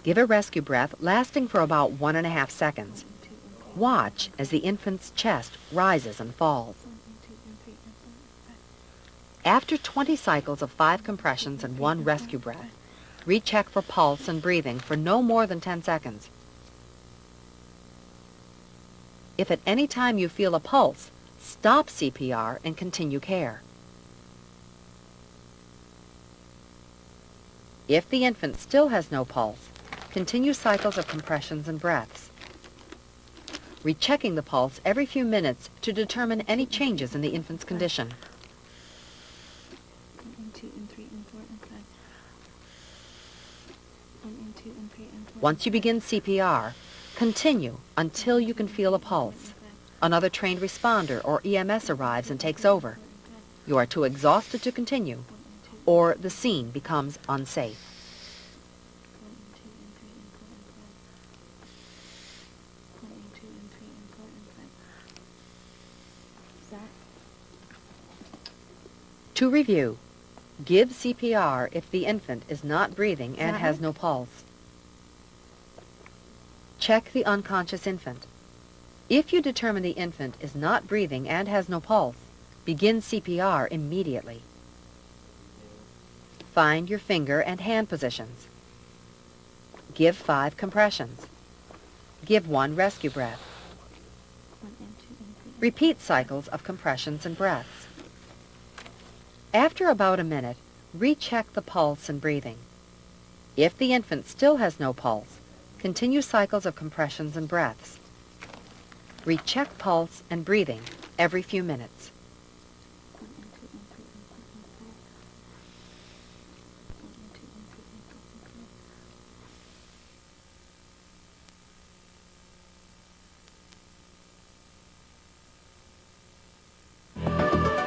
Speaker 13: Give a rescue breath lasting for about 1.5 seconds. Watch as the infant's chest rises and falls. After 20 cycles of 5 compressions and 1 rescue breath, recheck for pulse and breathing for no more than 10 seconds. If at any time you feel a pulse, stop CPR and continue care. If the infant still has no pulse, continue cycles of compressions and breaths. Rechecking the pulse every few minutes to determine any changes in the infant's condition.
Speaker 22: 1 and 2 and 3 and 4 and 5. 1 and 2 and 3 and 4.
Speaker 13: Once you begin CPR, continue until you can feel a pulse. Another trained responder or EMS arrives and takes over. You are too exhausted to continue, or the scene becomes unsafe.
Speaker 22: 1 and 2 and 3 and 4 and 5. 1 and 2 and 3 and 4 and 5. Zach?
Speaker 13: To review, give CPR if the infant is not breathing and has no pulse. Check the unconscious infant. If you determine the infant is not breathing and has no pulse, begin CPR immediately. Find your finger and hand positions. Give 5 compressions. Give 1 rescue breath.
Speaker 22: 1 and 2 and 3.
Speaker 13: Repeat cycles of compressions and breaths. After about a minute, recheck the pulse and breathing. If the infant still has no pulse, continue cycles of compressions and breaths. Recheck pulse and breathing every few minutes.
Speaker 22: 1 and 2 and 3 and 4 and 5. 1 and 2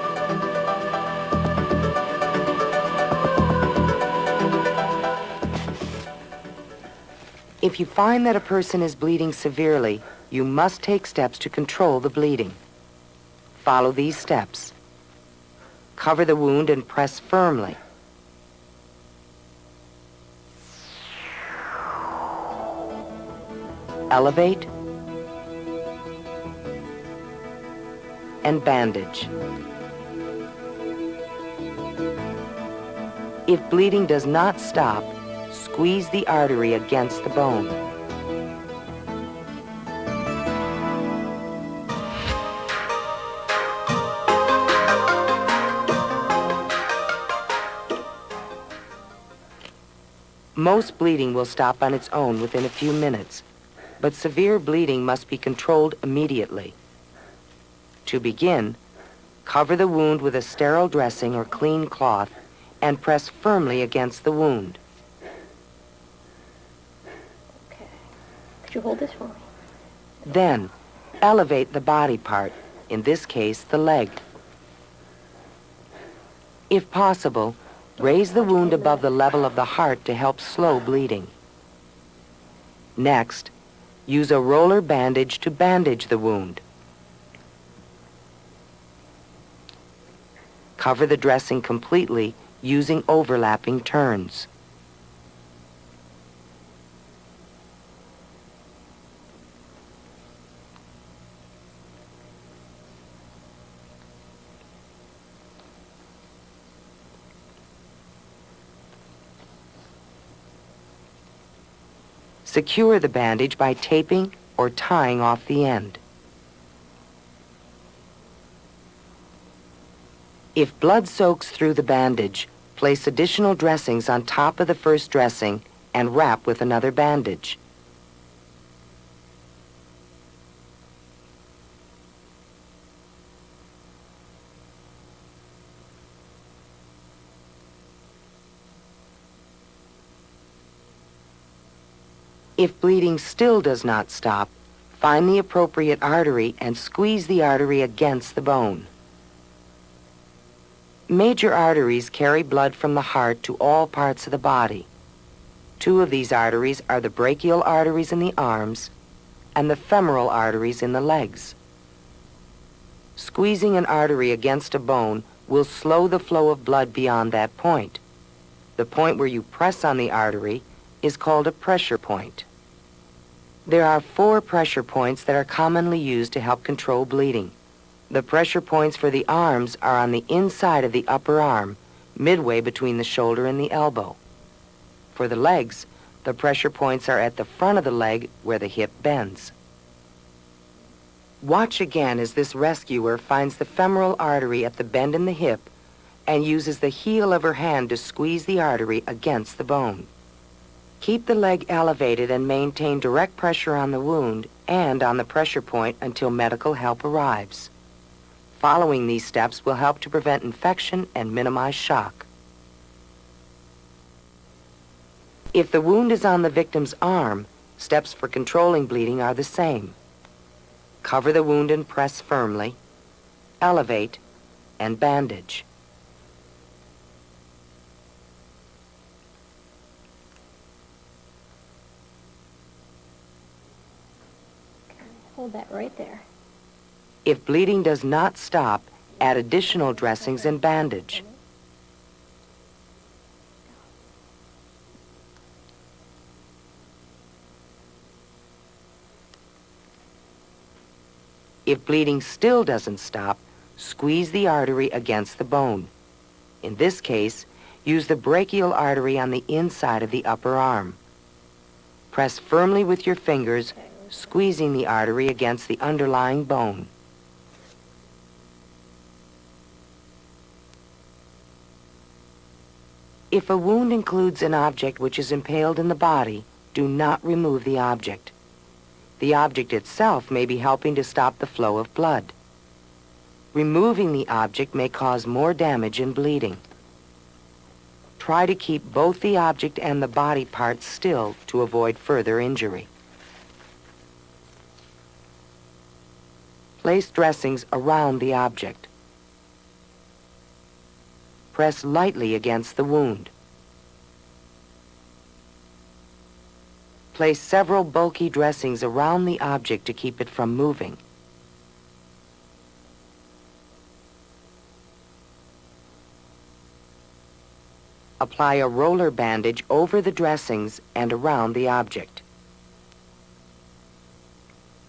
Speaker 22: and 3 and 4 and 5.
Speaker 3: If you find that a person is bleeding severely, you must take steps to control the bleeding. Follow these steps. Cover the wound and press firmly. Elevate and bandage. If bleeding does not stop, squeeze the artery against the bone. Most bleeding will stop on its own within a few minutes, but severe bleeding must be controlled immediately. To begin, cover the wound with a sterile dressing or clean cloth and press firmly against the wound.
Speaker 5: Could you hold this for me?
Speaker 3: Then, elevate the body part, in this case, the leg. If possible, raise the wound above the level of the heart to help slow bleeding. Next, use a roller bandage to bandage the wound. Cover the dressing completely using overlapping turns. Secure the bandage by taping or tying off the end. If blood soaks through the bandage, place additional dressings on top of the first dressing and wrap with another bandage. If bleeding still does not stop, find the appropriate artery and squeeze the artery against the bone. Major arteries carry blood from the heart to all parts of the body. Two of these arteries are the brachial arteries in the arms and the femoral arteries in the legs. Squeezing an artery against a bone will slow the flow of blood beyond that point. The point where you press on the artery is called a pressure point. There are 4 pressure points that are commonly used to help control bleeding. The pressure points for the arms are on the inside of the upper arm, midway between the shoulder and the elbow. For the legs, the pressure points are at the front of the leg where the hip bends. Watch again as this rescuer finds the femoral artery at the bend in the hip and uses the heel of her hand to squeeze the artery against the bone. Keep the leg elevated and maintain direct pressure on the wound and on the pressure point until medical help arrives. Following these steps will help to prevent infection and minimize shock. If the wound is on the victim's arm, steps for controlling bleeding are the same. Cover the wound and press firmly, elevate, and bandage.
Speaker 5: Hold that right there.
Speaker 3: If bleeding does not stop, add additional dressings and bandage. If bleeding still doesn't stop, squeeze the artery against the bone. In this case, use the brachial artery on the inside of the upper arm. Press firmly with your fingers, squeezing the artery against the underlying bone. If a wound includes an object which is impaled in the body, do not remove the object. The object itself may be helping to stop the flow of blood. Removing the object may cause more damage and bleeding. Try to keep both the object and the body parts still to avoid further injury. Place dressings around the object. Press lightly against the wound. Place several bulky dressings around the object to keep it from moving. Apply a roller bandage over the dressings and around the object.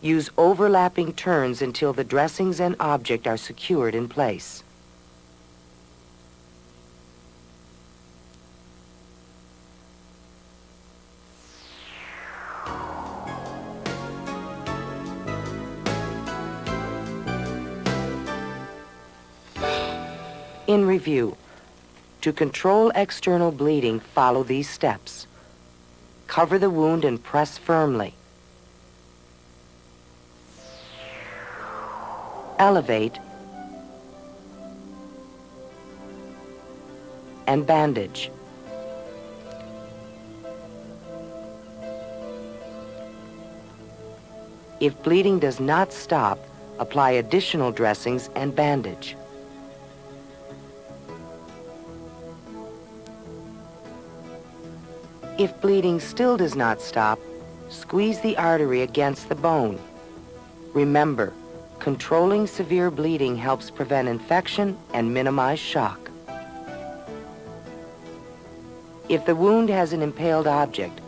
Speaker 3: Use overlapping turns until the dressings and object are secured in place. In review, to control external bleeding, follow these steps. Cover the wound and press firmly. Elevate and bandage. If bleeding does not stop, apply additional dressings and bandage. If bleeding still does not stop, squeeze the artery against the bone. Remember, controlling severe bleeding helps prevent infection and minimize shock. If the wound has an impaled object,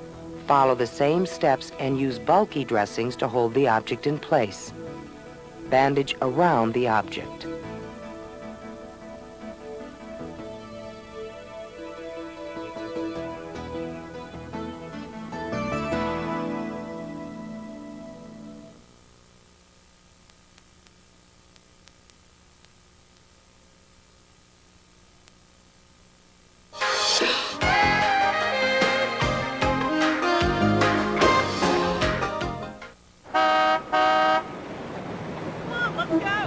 Speaker 3: follow the same steps and use bulky dressings to hold the object in place. Bandage around the object.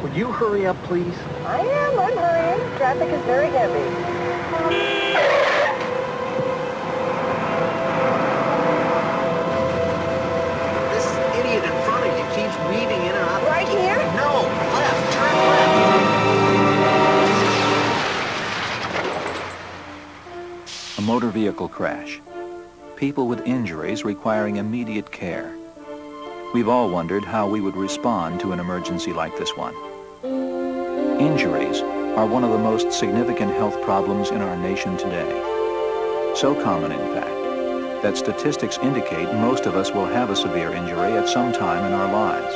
Speaker 6: Would you hurry up, please?
Speaker 10: I'm hurrying. Traffic is very heavy.
Speaker 23: This idiot in front of you keeps weaving in and out.
Speaker 10: Right here?
Speaker 23: No, left, turn left.
Speaker 9: A motor vehicle crash. People with injuries requiring immediate care. We've all wondered how we would respond to an emergency like this one. Injuries are one of the most significant health problems in our nation today. So common, in fact, that statistics indicate most of us will have a severe injury at some time in our lives.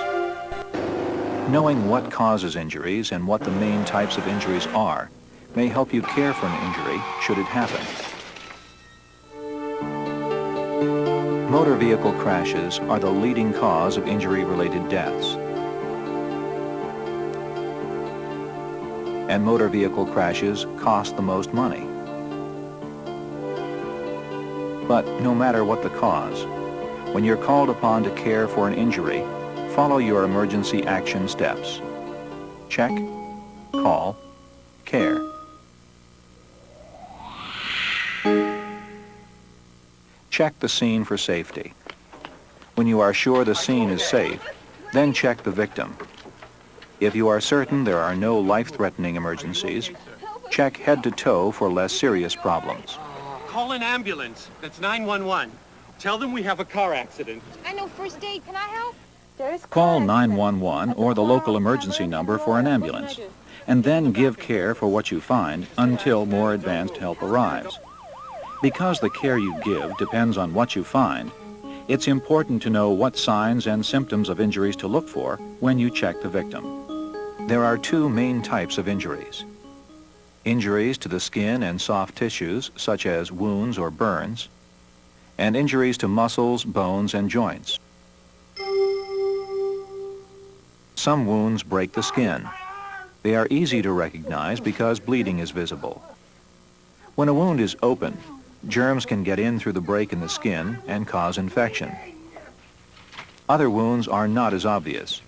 Speaker 9: Knowing what causes injuries and what the main types of injuries are may help you care for an injury should it happen. Motor vehicle crashes are the leading cause of injury-related deaths. And motor vehicle crashes cost the most money. But no matter what the cause, when you're called upon to care for an injury, follow your emergency action steps. Check, call, care. Check the scene for safety. When you are sure the scene is safe, then check the victim. If you are certain there are no life-threatening emergencies, check head to toe for less serious problems.
Speaker 11: Call an ambulance. That's 911. Tell them we have a car accident.
Speaker 16: I know first aid. Can I help?
Speaker 9: Call 911 or the local emergency number for an ambulance, and then give care for what you find until more advanced help arrives. Because the care you give depends on what you find, it's important to know what signs and symptoms of injuries to look for when you check the victim. There are two main types of injuries. Injuries to the skin and soft tissues, such as wounds or burns, and injuries to muscles, bones, and joints. Some wounds break the skin. They are easy to recognize because bleeding is visible. When a wound is open, germs can get in through the break in the skin and cause infection. Other wounds are not as obvious.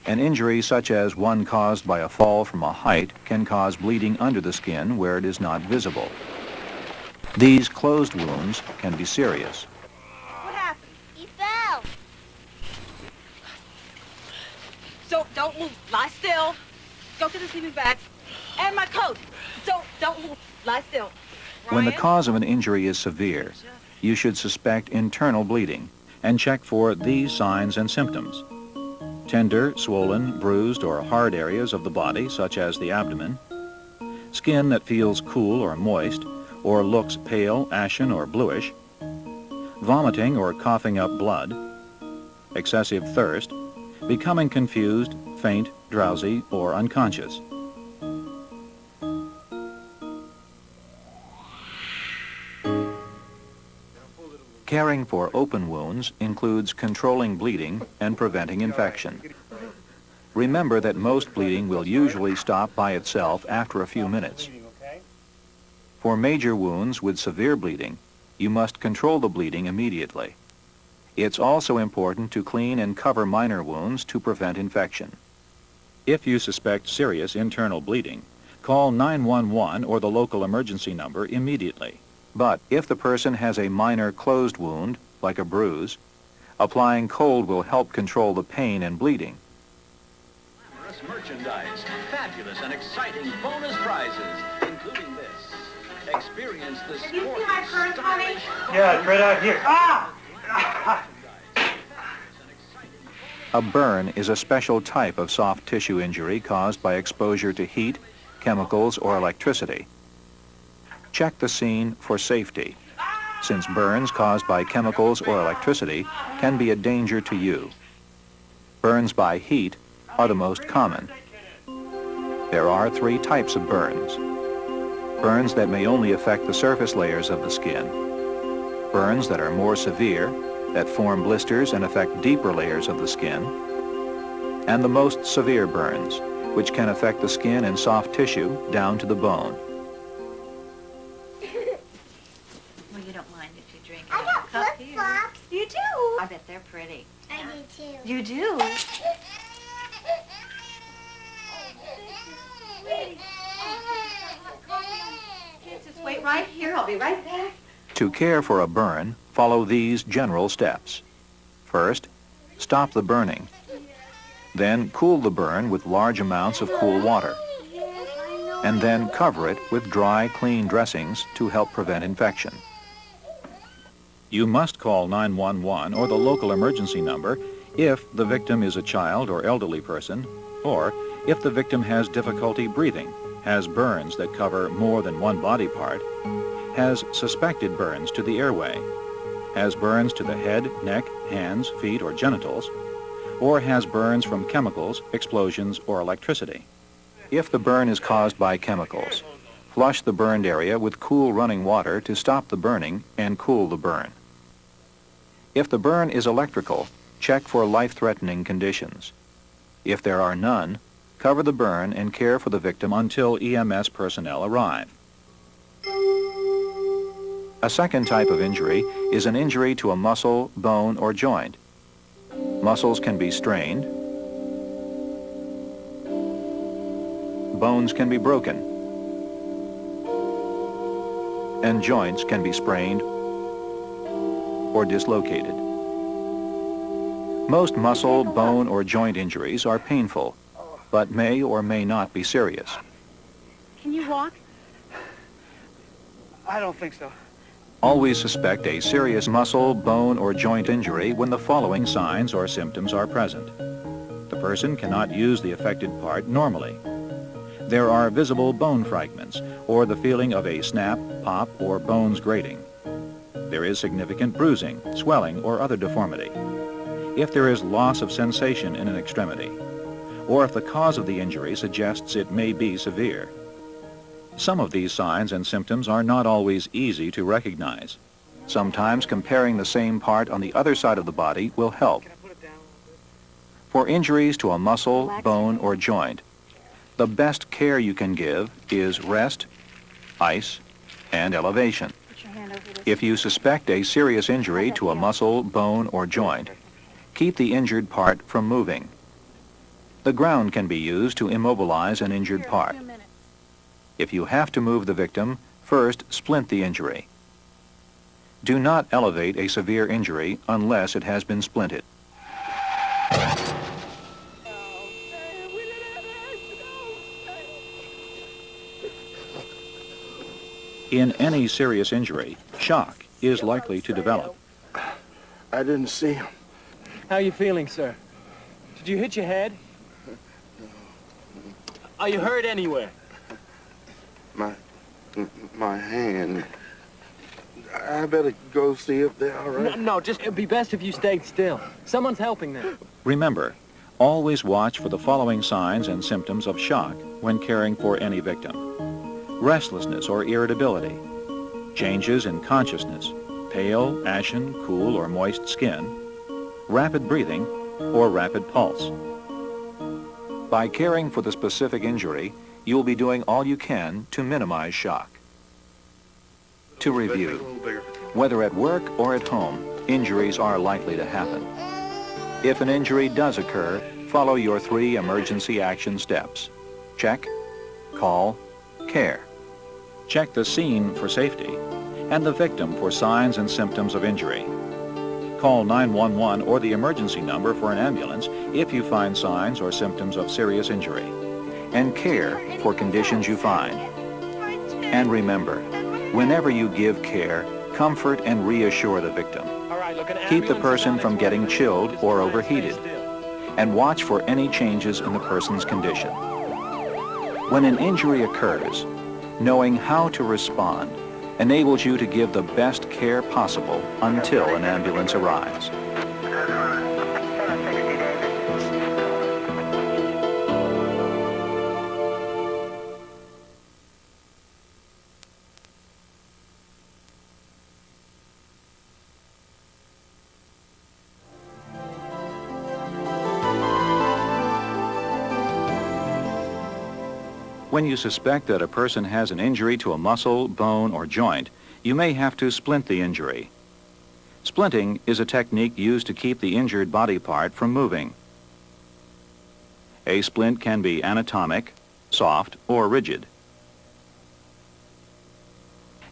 Speaker 9: An injury such as one caused by a fall from a height can cause bleeding under the skin where it is not visible. These closed wounds can be serious.
Speaker 16: What happened? He fell.
Speaker 10: So don't move. Lie still. Go to the sleeping bag. And my coat. So don't move. Lie still.
Speaker 9: When the cause of an injury is severe, you should suspect internal bleeding and check for these signs and symptoms. Tender, swollen, bruised, or hard areas of the body, such as the abdomen. Skin that feels cool or moist, or looks pale, ashen, or bluish. Vomiting or coughing up blood. Excessive thirst, becoming confused, faint, drowsy, or unconscious. Caring for open wounds includes controlling bleeding and preventing infection. Remember that most bleeding will usually stop by itself after a few minutes. For major wounds with severe bleeding, you must control the bleeding immediately. It's also important to clean and cover minor wounds to prevent infection. If you suspect serious internal bleeding, call 911 or the local emergency number immediately. But if the person has a minor closed wound, like a bruise, applying cold will help control the pain and bleeding.
Speaker 15: Glamorous merchandise, fabulous and exciting bonus prizes, including this. Experience the
Speaker 10: Have you seen my purse, honey?
Speaker 24: Yeah, it's right out here. Ah!
Speaker 9: A burn is a special type of soft tissue injury caused by exposure to heat, chemicals, or electricity. Check the scene for safety, since burns caused by chemicals or electricity can be a danger to you. Burns by heat are the most common. There are 3 types of burns. Burns that may only affect the surface layers of the skin. Burns that are more severe, that form blisters and affect deeper layers of the skin. And the most severe burns, which can affect the skin and soft tissue down to the bone.
Speaker 10: Well, you don't mind if you drink
Speaker 16: I got flip-flops.
Speaker 10: You do? I bet they're pretty.
Speaker 16: I do too.
Speaker 10: You do? Just wait right here. I'll be right back.
Speaker 9: To care for a burn, follow these general steps. First, stop the burning. Then cool the burn with large amounts of cool water. And then cover it with dry, clean dressings to help prevent infection. You must call 911 or the local emergency number if the victim is a child or elderly person, or if the victim has difficulty breathing, has burns that cover more than one body part, has suspected burns to the airway, has burns to the head, neck, hands, feet, or genitals, or has burns from chemicals, explosions, or electricity. If the burn is caused by chemicals, flush the burned area with cool running water to stop the burning and cool the burn. If the burn is electrical, check for life-threatening conditions. If there are none, cover the burn and care for the victim until EMS personnel arrive. A second type of injury is an injury to a muscle, bone, or joint. Muscles can be strained, bones can be broken, and joints can be sprained or dislocated. Most muscle, bone, or joint injuries are painful, but may or may not be serious.
Speaker 22: Can you walk?
Speaker 24: I don't think so.
Speaker 9: Always suspect a serious muscle, bone, or joint injury when the following signs or symptoms are present. The person cannot use the affected part normally. There are visible bone fragments, or the feeling of a snap, pop, or bones grating. There is significant bruising, swelling, or other deformity. If there is loss of sensation in an extremity, or if the cause of the injury suggests it may be severe. Some of these signs and symptoms are not always easy to recognize. Sometimes comparing the same part on the other side of the body will help. For injuries to a muscle, bone, or joint, the best care you can give is rest, ice, and elevation. If you suspect a serious injury to a muscle, bone, or joint, keep the injured part from moving. The ground can be used to immobilize an injured part. If you have to move the victim, first splint the injury. Do not elevate a severe injury unless it has been splinted. In any serious injury, shock is likely to develop.
Speaker 20: I didn't see him.
Speaker 24: How you feeling, sir? Did you hit your head? Are you hurt anywhere?
Speaker 20: My hand. I better go see if they're all right.
Speaker 24: No, just it'd be best if you stayed still. Someone's helping them.
Speaker 9: Remember, Always watch for the following signs and symptoms of shock when caring for any victim: restlessness or irritability, changes in consciousness, pale, ashen, cool, or moist skin, rapid breathing, or rapid pulse. By caring for the specific injury, you will be doing all you can to minimize shock. To review, whether at work or at home, injuries are likely to happen. If an injury does occur, follow your 3 emergency action steps. Check, call, care. Check the scene for safety and the victim for signs and symptoms of injury. Call 911 or the emergency number for an ambulance if you find signs or symptoms of serious injury. And care for conditions you find. And remember, whenever you give care, comfort and reassure the victim. Keep the person from getting chilled or overheated, and watch for any changes in the person's condition. When an injury occurs, knowing how to respond enables you to give the best care possible until an ambulance arrives. When you suspect that a person has an injury to a muscle, bone, or joint, you may have to splint the injury. Splinting is a technique used to keep the injured body part from moving. A splint can be anatomic, soft, or rigid.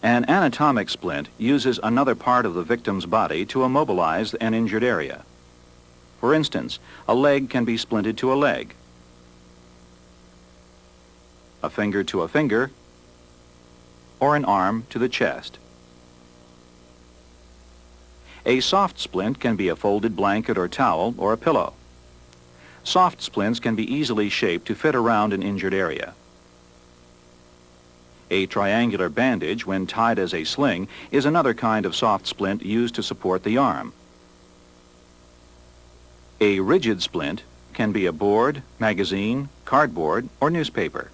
Speaker 9: An anatomic splint uses another part of the victim's body to immobilize an injured area. For instance, a leg can be splinted to a leg, a finger to a finger, or an arm to the chest. A soft splint can be a folded blanket or towel or a pillow. Soft splints can be easily shaped to fit around an injured area. A triangular bandage, when tied as a sling, is another kind of soft splint used to support the arm. A rigid splint can be a board, magazine, cardboard, or newspaper.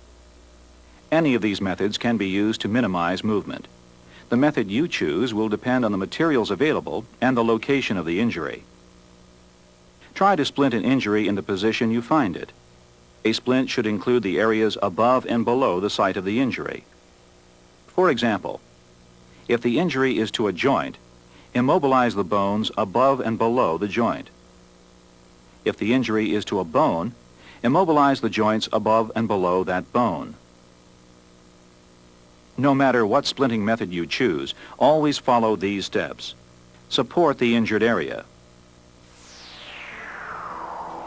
Speaker 9: Any of these methods can be used to minimize movement. The method you choose will depend on the materials available and the location of the injury. Try to splint an injury in the position you find it. A splint should include the areas above and below the site of the injury. For example, if the injury is to a joint, immobilize the bones above and below the joint. If the injury is to a bone, immobilize the joints above and below that bone. No matter what splinting method you choose, always follow these steps. Support the injured area.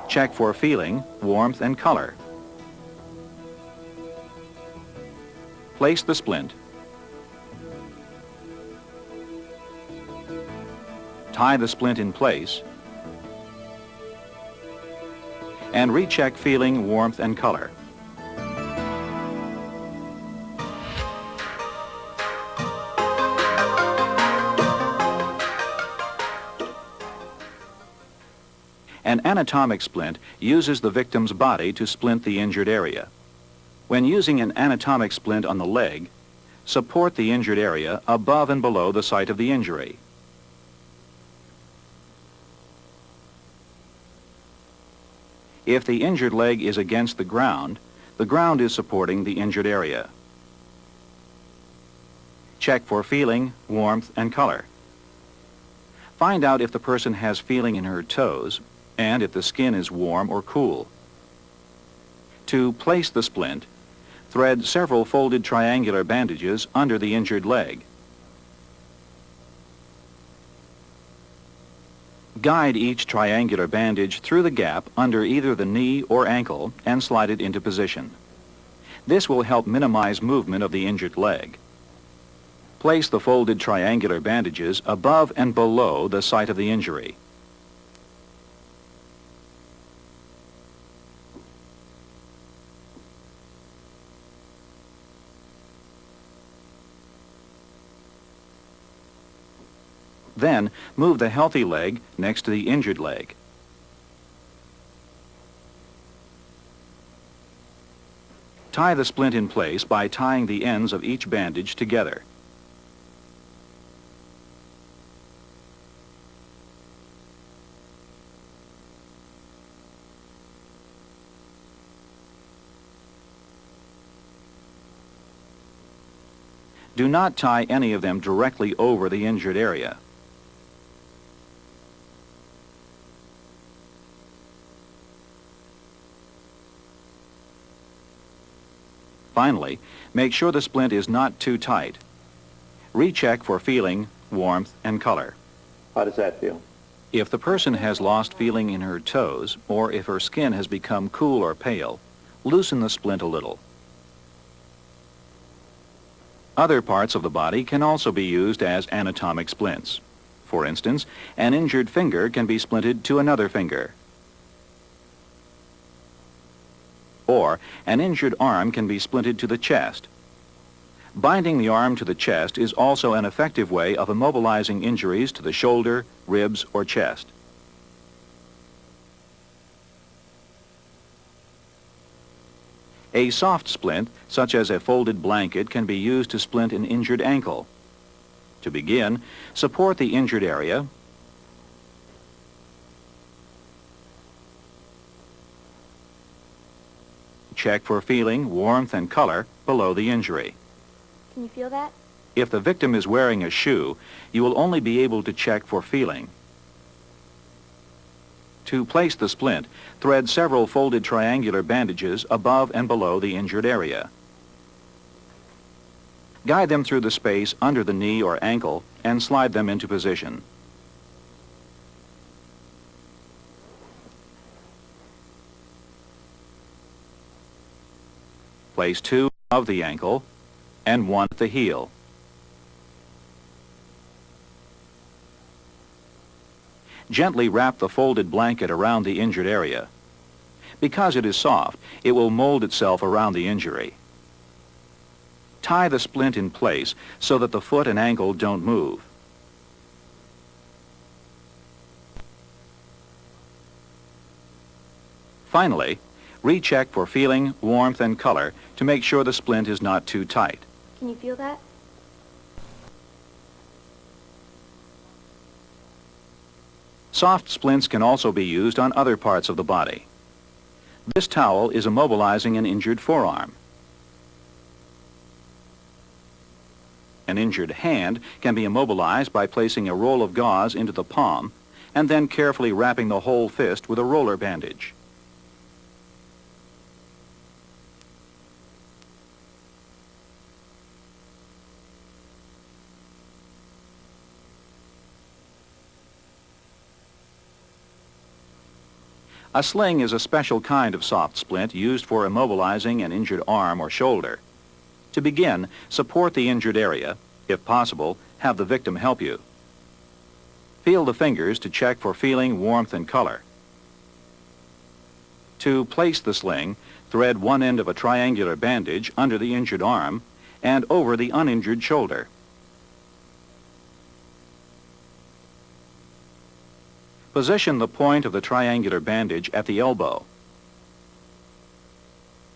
Speaker 9: Check for feeling, warmth, and color. Place the splint. Tie the splint in place. And recheck feeling, warmth, and color. An anatomic splint uses the victim's body to splint the injured area. When using an anatomic splint on the leg, support the injured area above and below the site of the injury. If the injured leg is against the ground is supporting the injured area. Check for feeling, warmth, and color. Find out if the person has feeling in her toes and if the skin is warm or cool. To place the splint, thread several folded triangular bandages under the injured leg. Guide each triangular bandage through the gap under either the knee or ankle and slide it into position. This will help minimize movement of the injured leg. Place the folded triangular bandages above and below the site of the injury. Then, move the healthy leg next to the injured leg. Tie the splint in place by tying the ends of each bandage together. Do not tie any of them directly over the injured area. Finally, make sure the splint is not too tight. Recheck for feeling, warmth, and color.
Speaker 6: How does that feel?
Speaker 9: If the person has lost feeling in her toes, or if her skin has become cool or pale, loosen the splint a little. Other parts of the body can also be used as anatomic splints. For instance, an injured finger can be splinted to another finger. Or an injured arm can be splinted to the chest. Binding the arm to the chest is also an effective way of immobilizing injuries to the shoulder, ribs, or chest. A soft splint, such as a folded blanket, can be used to splint an injured ankle. To begin, support the injured area check for feeling, warmth, and color below the injury.
Speaker 5: Can you feel that?
Speaker 9: If the victim is wearing a shoe, you will only be able to check for feeling. To place the splint, thread several folded triangular bandages above and below the injured area. Guide them through the space under the knee or ankle and slide them into position. Place 2 above the ankle and 1 at the heel. Gently wrap the folded blanket around the injured area. Because it is soft, it will mold itself around the injury. Tie the splint in place so that the foot and ankle don't move. Finally, recheck for feeling, warmth, and color to make sure the splint is not too tight.
Speaker 5: Can you feel that?
Speaker 9: Soft splints can also be used on other parts of the body. This towel is immobilizing an injured forearm. An injured hand can be immobilized by placing a roll of gauze into the palm and then carefully wrapping the whole fist with a roller bandage. A sling is a special kind of soft splint used for immobilizing an injured arm or shoulder. To begin, support the injured area. If possible, have the victim help you. Feel the fingers to check for feeling, warmth, and color. To place the sling, thread one end of a triangular bandage under the injured arm and over the uninjured shoulder. Position the point of the triangular bandage at the elbow.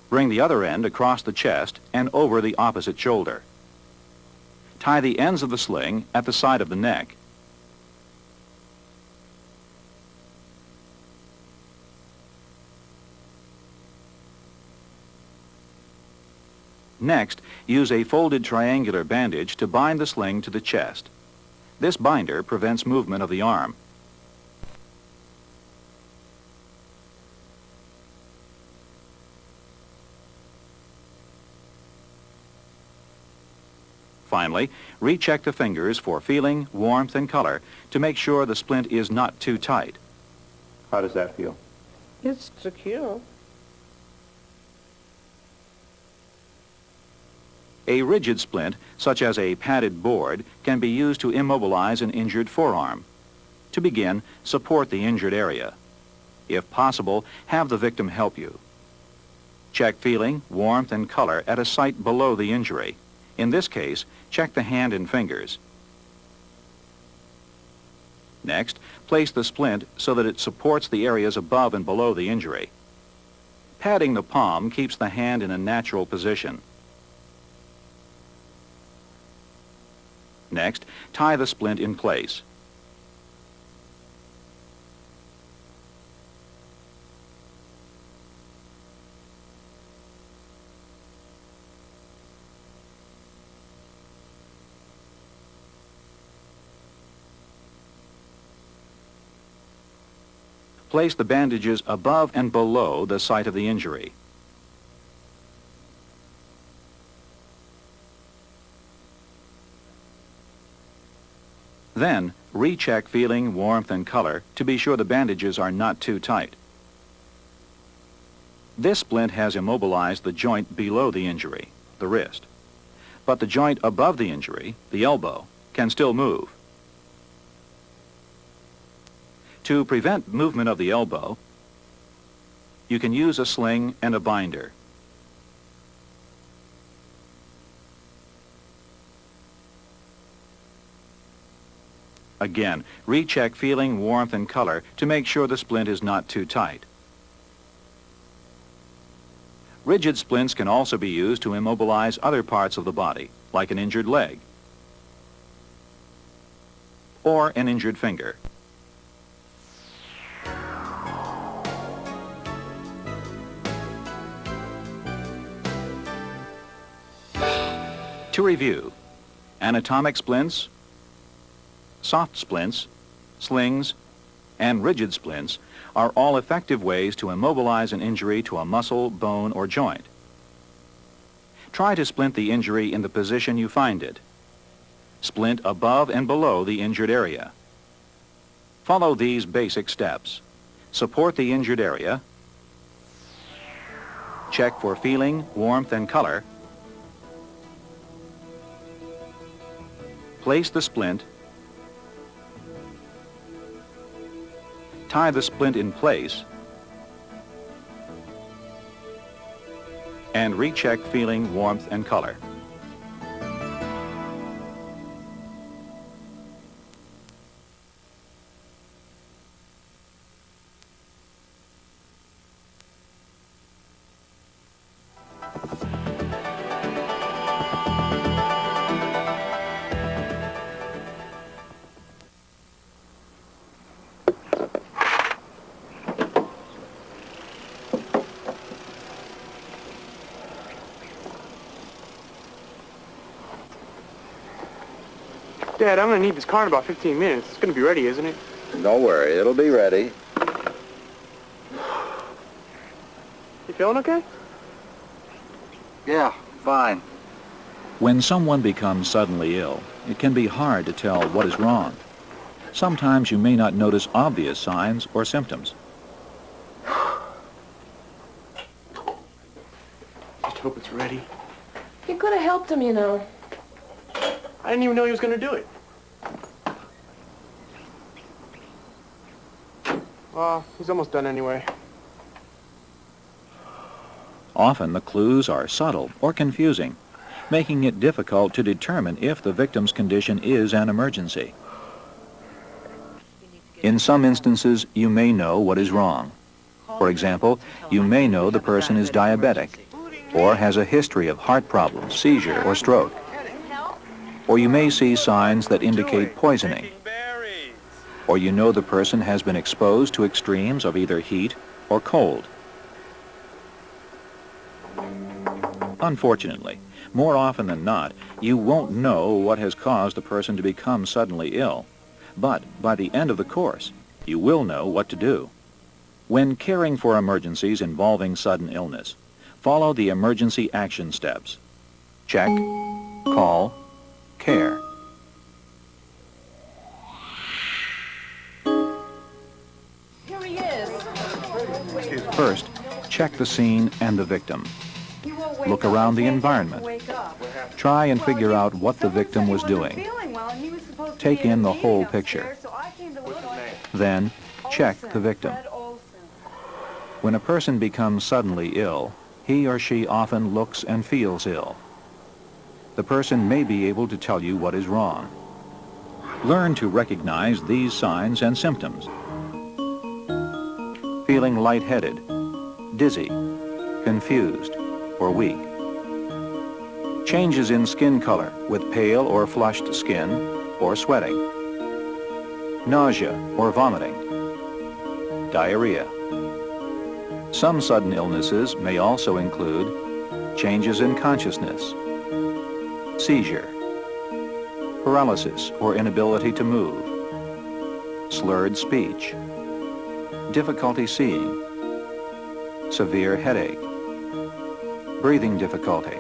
Speaker 9: Bring the other end across the chest and over the opposite shoulder. Tie the ends of the sling at the side of the neck. Next, use a folded triangular bandage to bind the sling to the chest. This binder prevents movement of the arm. Finally, recheck the fingers for feeling, warmth, and color to make sure the splint is not too tight.
Speaker 6: How does that feel?
Speaker 23: It's secure.
Speaker 9: A rigid splint, such as a padded board, can be used to immobilize an injured forearm. To begin, support the injured area. If possible, have the victim help you. Check feeling, warmth, and color at a site below the injury. In this case, check the hand and fingers. Next, place the splint so that it supports the areas above and below the injury. Patting the palm keeps the hand in a natural position. Next, tie the splint in place. Place the bandages above and below the site of the injury. Then, recheck feeling, warmth, and color to be sure the bandages are not too tight. This splint has immobilized the joint below the injury, the wrist. But the joint above the injury, the elbow, can still move. To prevent movement of the elbow, you can use a sling and a binder. Again, recheck feeling, warmth, and color to make sure the splint is not too tight. Rigid splints can also be used to immobilize other parts of the body, like an injured leg or an injured finger. To review, anatomic splints, soft splints, slings, and rigid splints are all effective ways to immobilize an injury to a muscle, bone, or joint. Try to splint the injury in the position you find it. Splint above and below the injured area. Follow these basic steps. Support the injured area. Check for feeling, warmth, and color. Place the splint. Tie the splint in place. And recheck feeling, warmth, and color.
Speaker 2: Dad, I'm gonna need this car in about 15 minutes. It's gonna be ready, isn't it?
Speaker 6: Don't worry, it'll be ready.
Speaker 2: You feeling okay?
Speaker 6: Yeah, fine.
Speaker 9: When someone becomes suddenly ill, it can be hard to tell what is wrong. Sometimes you may not notice obvious signs or symptoms.
Speaker 2: Just hope it's ready.
Speaker 22: You could have helped him, you know.
Speaker 2: I didn't even know he was gonna do it. Well, he's almost done anyway.
Speaker 9: Often the clues are subtle or confusing, making it difficult to determine if the victim's condition is an emergency. In some instances, you may know what is wrong. For example, you may know the person is diabetic or has a history of heart problems, seizure, or stroke. Or you may see signs that indicate poisoning. Or you know the person has been exposed to extremes of either heat or cold. Unfortunately, more often than not, you won't know what has caused the person to become suddenly ill. But by the end of the course, you will know what to do. When caring for emergencies involving sudden illness, follow the emergency action steps. Check, call, care.
Speaker 10: Here he is.
Speaker 9: First, check the scene and the victim. Look around the environment. Try and figure out what the victim was doing. Take in the whole picture. Then, check the victim. When a person becomes suddenly ill, he or she often looks and feels ill. The person may be able to tell you what is wrong. Learn to recognize these signs and symptoms. Feeling lightheaded, dizzy, confused, or weak. Changes in skin color with pale or flushed skin or sweating. Nausea or vomiting. Diarrhea. Some sudden illnesses may also include changes in consciousness, seizure, paralysis or inability to move, slurred speech, difficulty seeing, severe headache, breathing difficulty,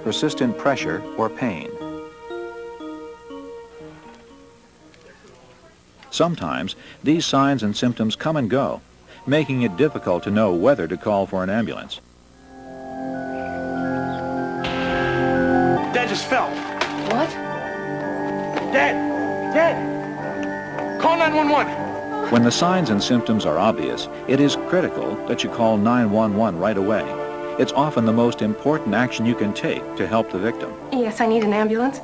Speaker 9: persistent pressure or pain. Sometimes these signs and symptoms come and go, making it difficult to know whether to call for an ambulance.
Speaker 2: Dad just fell.
Speaker 4: What?
Speaker 2: Dad! Dad! Call 911.
Speaker 9: When the signs and symptoms are obvious, it is critical that you call 911 right away. It's often the most important action you can take to help the victim.
Speaker 17: Yes, I need an ambulance.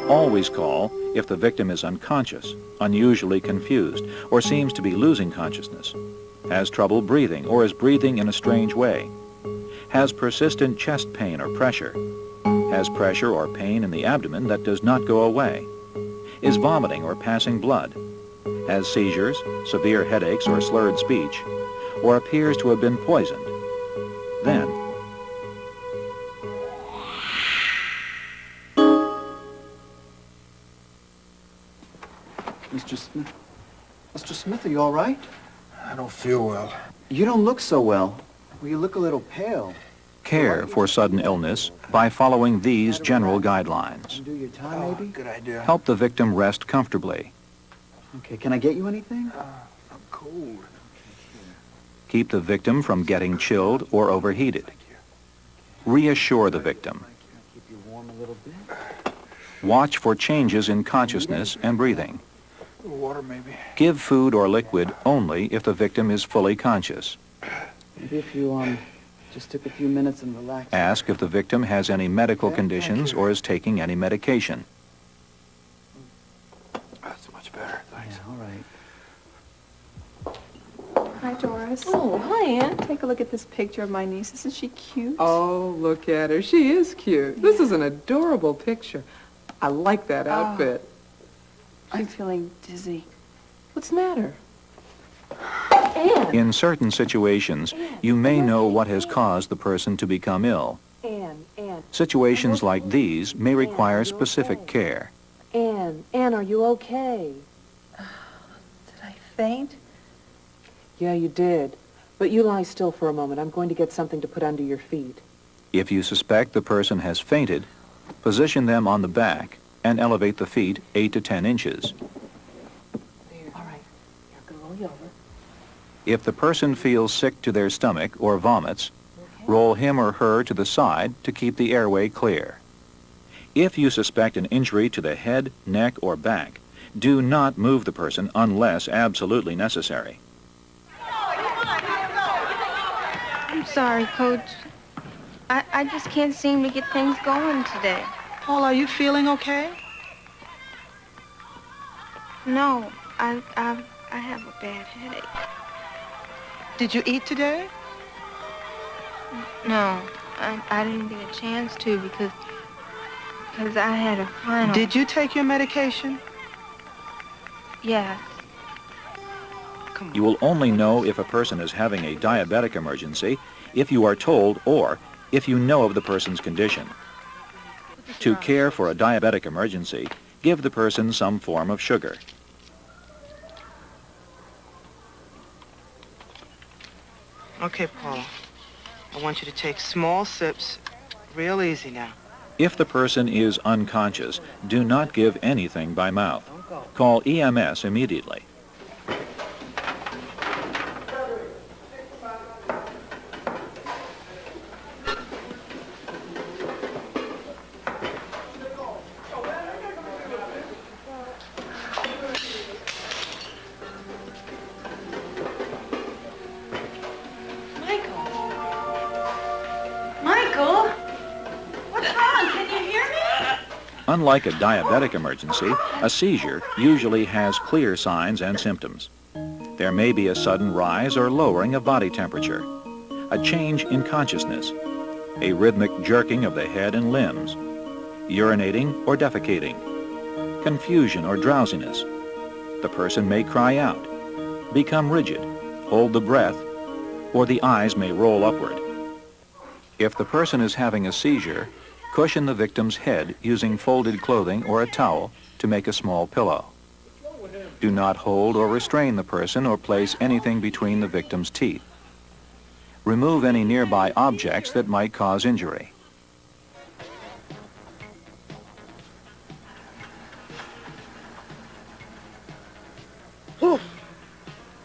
Speaker 9: Always call if the victim is unconscious, unusually confused, or seems to be losing consciousness, has trouble breathing or is breathing in a strange way, has persistent chest pain or pressure, has pressure or pain in the abdomen that does not go away, is vomiting or passing blood, has seizures, severe headaches or slurred speech, or appears to have been poisoned. Then,
Speaker 18: Mr. Smith? Mr. Smith, are you all right?
Speaker 20: I don't feel well.
Speaker 18: You don't look so well. Well, you look a little pale.
Speaker 9: care for sudden illness by following these general guidelines.
Speaker 18: Do your time, maybe?
Speaker 20: Good idea.
Speaker 9: Help the victim rest comfortably.
Speaker 18: Okay, can I get you anything?
Speaker 20: I'm cold.
Speaker 9: Keep the victim from getting chilled or overheated. Reassure the victim.
Speaker 18: Keep you warm a little bit.
Speaker 9: Watch for changes in consciousness and breathing.
Speaker 20: Water, maybe.
Speaker 9: Give food or liquid only if the victim is fully conscious.
Speaker 18: Maybe if you, just took a few minutes and relaxed.
Speaker 9: Ask if the victim has any medical conditions or is taking any medication.
Speaker 20: That's much better, thanks.
Speaker 18: Yeah, all right.
Speaker 19: Hi, Doris.
Speaker 4: Oh, hi, Ann.
Speaker 19: Take a look at this picture of my niece. Isn't she cute?
Speaker 4: Oh, look at her. She is cute. Yeah. This is an adorable picture. I like that outfit.
Speaker 19: I'm feeling dizzy.
Speaker 4: What's the matter?
Speaker 19: Ann!
Speaker 9: In certain situations, you may know what has caused the person to become ill.
Speaker 4: Ann.
Speaker 9: Situations like these may require specific care.
Speaker 4: Ann, are you okay?
Speaker 19: Did I faint?
Speaker 4: Yeah, you did. But you lie still for a moment. I'm going to get something to put under your feet.
Speaker 9: If you suspect the person has fainted, position them on the back and elevate the feet 8 to 10 inches.
Speaker 4: There. All right. Now go roll you over.
Speaker 9: If the person feels sick to their stomach or vomits, roll him or her to the side to keep the airway clear. If you suspect an injury to the head, neck, or back, do not move the person unless absolutely necessary.
Speaker 21: I'm sorry, Coach. I just can't seem to get things going today.
Speaker 19: Paul, are you feeling okay?
Speaker 21: No, I have a bad headache.
Speaker 19: Did you eat today?
Speaker 21: No, I didn't get a chance to because I had a final.
Speaker 19: Did you take your medication?
Speaker 21: Yes.
Speaker 9: You will only know if a person is having a diabetic emergency if you are told or if you know of the person's condition. To care for a diabetic emergency, give the person some form of sugar.
Speaker 19: Okay, Paul. I want you to take small sips, real easy now.
Speaker 9: If the person is unconscious, do not give anything by mouth. Call EMS immediately.
Speaker 21: Michael? What's wrong? Can you hear me?
Speaker 9: Unlike a diabetic emergency, a seizure usually has clear signs and symptoms. There may be a sudden rise or lowering of body temperature, a change in consciousness, a rhythmic jerking of the head and limbs, urinating or defecating, confusion or drowsiness. The person may cry out, become rigid, hold the breath, or the eyes may roll upward. If the person is having a seizure, cushion the victim's head using folded clothing or a towel to make a small pillow. Do not hold or restrain the person or place anything between the victim's teeth. Remove any nearby objects that might cause injury.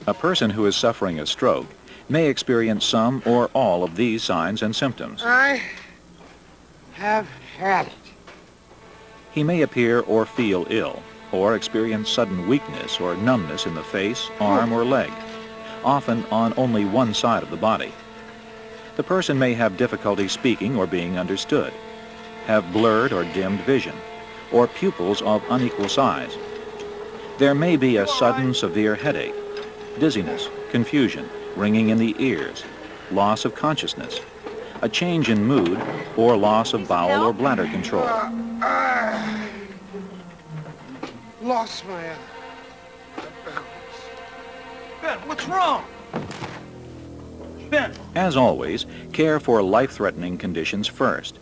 Speaker 9: A person who is suffering a stroke may experience some or all of these signs and symptoms.
Speaker 23: I have had it.
Speaker 9: He may appear or feel ill, or experience sudden weakness or numbness in the face, arm, or leg, often on only one side of the body. The person may have difficulty speaking or being understood, have blurred or dimmed vision, or pupils of unequal size. There may be a sudden severe headache, dizziness, confusion, ringing in the ears, loss of consciousness, a change in mood, or loss of bowel or bladder control.
Speaker 23: Lost my balance. Ben, what's wrong? Ben.
Speaker 9: As always, care for life-threatening conditions first.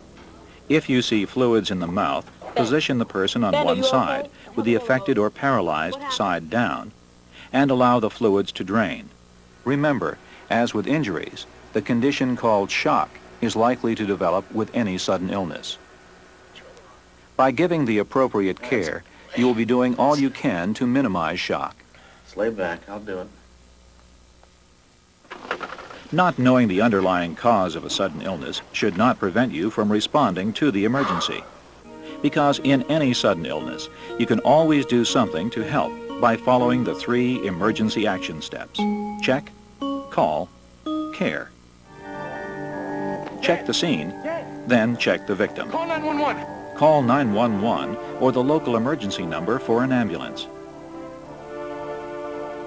Speaker 9: If you see fluids in the mouth, position the person on one side with the affected or paralyzed side down and allow the fluids to drain. Remember, as with injuries, the condition called shock is likely to develop with any sudden illness. By giving the appropriate care, you will be doing all you can to minimize shock.
Speaker 20: Just lay back. I'll do it.
Speaker 9: Not knowing the underlying cause of a sudden illness should not prevent you from responding to the emergency. Because in any sudden illness, you can always do something to help by following the 3 emergency action steps. Check, call, care. Check the scene, then check the victim.
Speaker 23: Call 911.
Speaker 9: Call 911 or the local emergency number for an ambulance.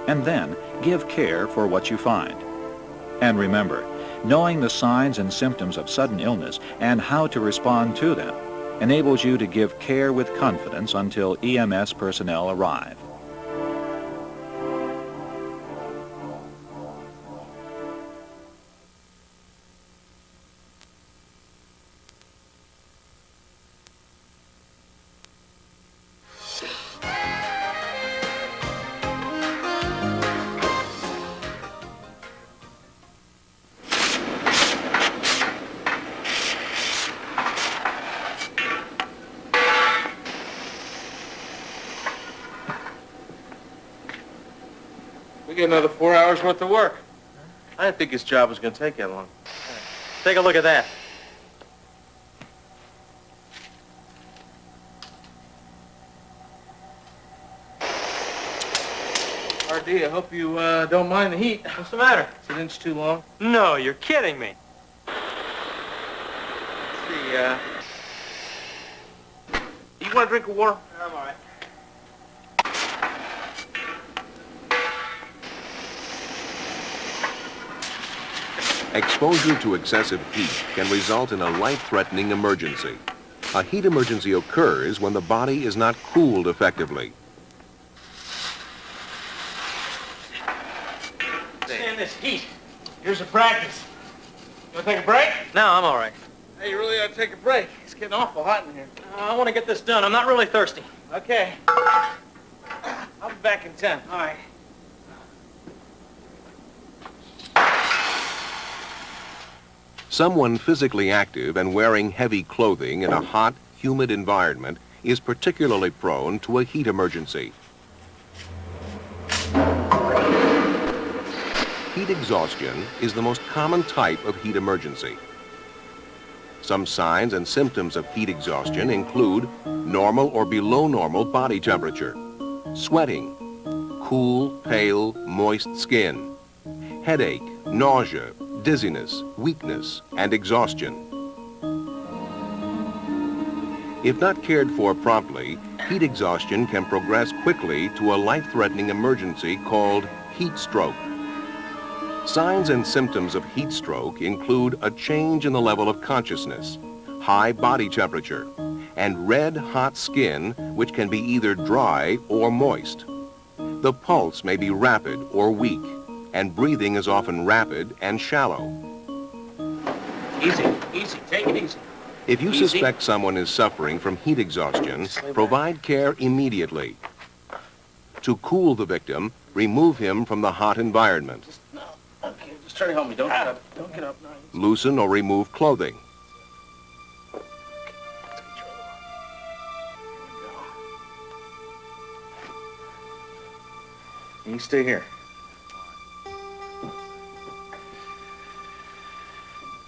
Speaker 9: And then give care for what you find. And remember, knowing the signs and symptoms of sudden illness and how to respond to them enables you to give care with confidence until EMS personnel arrive.
Speaker 2: We get another 4 hours worth of work.
Speaker 7: I didn't think this job was going to take that long. Take a look at that. RD, I hope you don't mind the heat. What's the matter? It's an inch too long.
Speaker 11: No, you're kidding me.
Speaker 7: Let's see, you want a drink of water?
Speaker 2: I'm all right.
Speaker 8: Exposure to excessive heat can result in a life-threatening emergency. A heat emergency occurs when the body is not cooled effectively.
Speaker 7: Stand this heat.
Speaker 23: Here's a practice. You want to take a break?
Speaker 7: No, I'm all right.
Speaker 23: Hey, you really ought to take a break. It's getting awful hot in here.
Speaker 7: I want to get this done. I'm not really thirsty.
Speaker 23: Okay. I'll be back in 10. All right.
Speaker 8: Someone physically active and wearing heavy clothing in a hot, humid environment is particularly prone to a heat emergency. Heat exhaustion is the most common type of heat emergency. Some signs and symptoms of heat exhaustion include normal or below normal body temperature, sweating, cool, pale, moist skin, headache, nausea, dizziness, weakness, and exhaustion. If not cared for promptly, heat exhaustion can progress quickly to a life-threatening emergency called heat stroke. Signs and symptoms of heat stroke include a change in the level of consciousness, high body temperature, and red, hot skin, which can be either dry or moist. The pulse may be rapid or weak, and breathing is often rapid and shallow.
Speaker 7: Easy, easy, take it easy.
Speaker 8: If you
Speaker 7: Easy.
Speaker 8: suspect someone is suffering from heat exhaustion, provide care immediately. To cool the victim, remove him from the hot environment.
Speaker 7: Okay, just try to help me. Don't get up. Don't get up.
Speaker 8: Loosen or remove clothing.
Speaker 7: You stay here.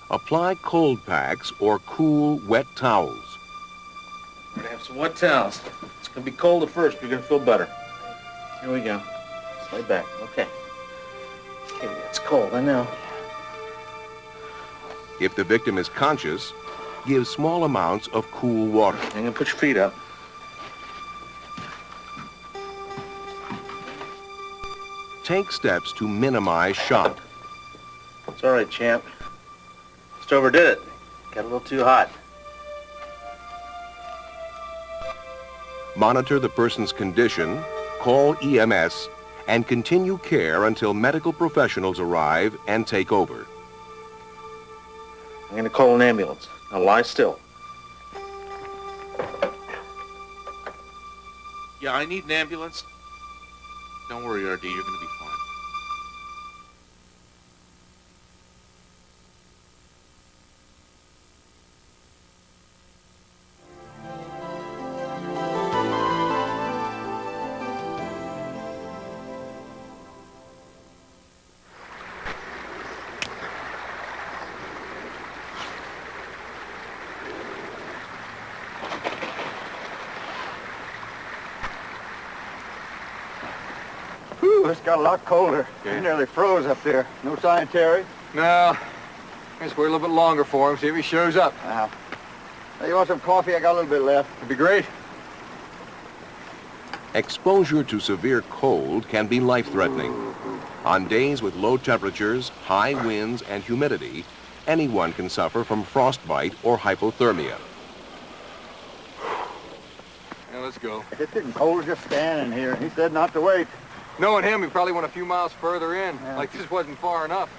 Speaker 8: Apply cold packs or cool, wet towels.
Speaker 7: We're gonna have some wet towels. It's gonna be cold at first, but you're gonna feel better. Here we go. Just lay back. Okay. Okay, it's cold, I know.
Speaker 8: If the victim is conscious, give small amounts of cool water.
Speaker 7: I'm gonna put your feet up.
Speaker 8: Take steps to minimize shock.
Speaker 7: It's all right, champ. Just overdid it. Got a little too hot.
Speaker 8: Monitor the person's condition, call EMS, and continue care until medical professionals arrive and take over.
Speaker 7: I'm gonna call an ambulance. Now lie still. Yeah, I need an ambulance. Don't worry, RD, you're gonna be fine.
Speaker 6: Whew, it's got a lot colder. It nearly froze up there. No sign, Terry?
Speaker 2: No. Let's wait a little bit longer for him, see if he shows up.
Speaker 6: Hey, you want some coffee? I got a little bit left.
Speaker 2: It'd be great.
Speaker 8: Exposure to severe cold can be life-threatening. On days with low temperatures, high winds, and humidity, anyone can suffer from frostbite or hypothermia.
Speaker 2: Yeah, let's go.
Speaker 6: It's getting cold just standing here. He said not to wait.
Speaker 2: Knowing him, he probably went a few miles further in. Like this wasn't far enough.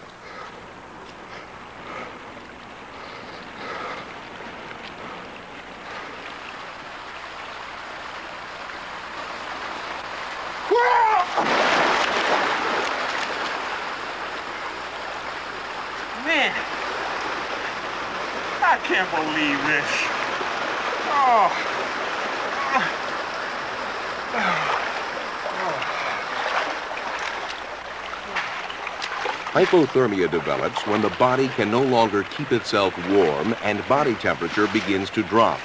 Speaker 7: Man, I can't believe this. Oh.
Speaker 8: Hypothermia develops when the body can no longer keep itself warm and body temperature begins to drop.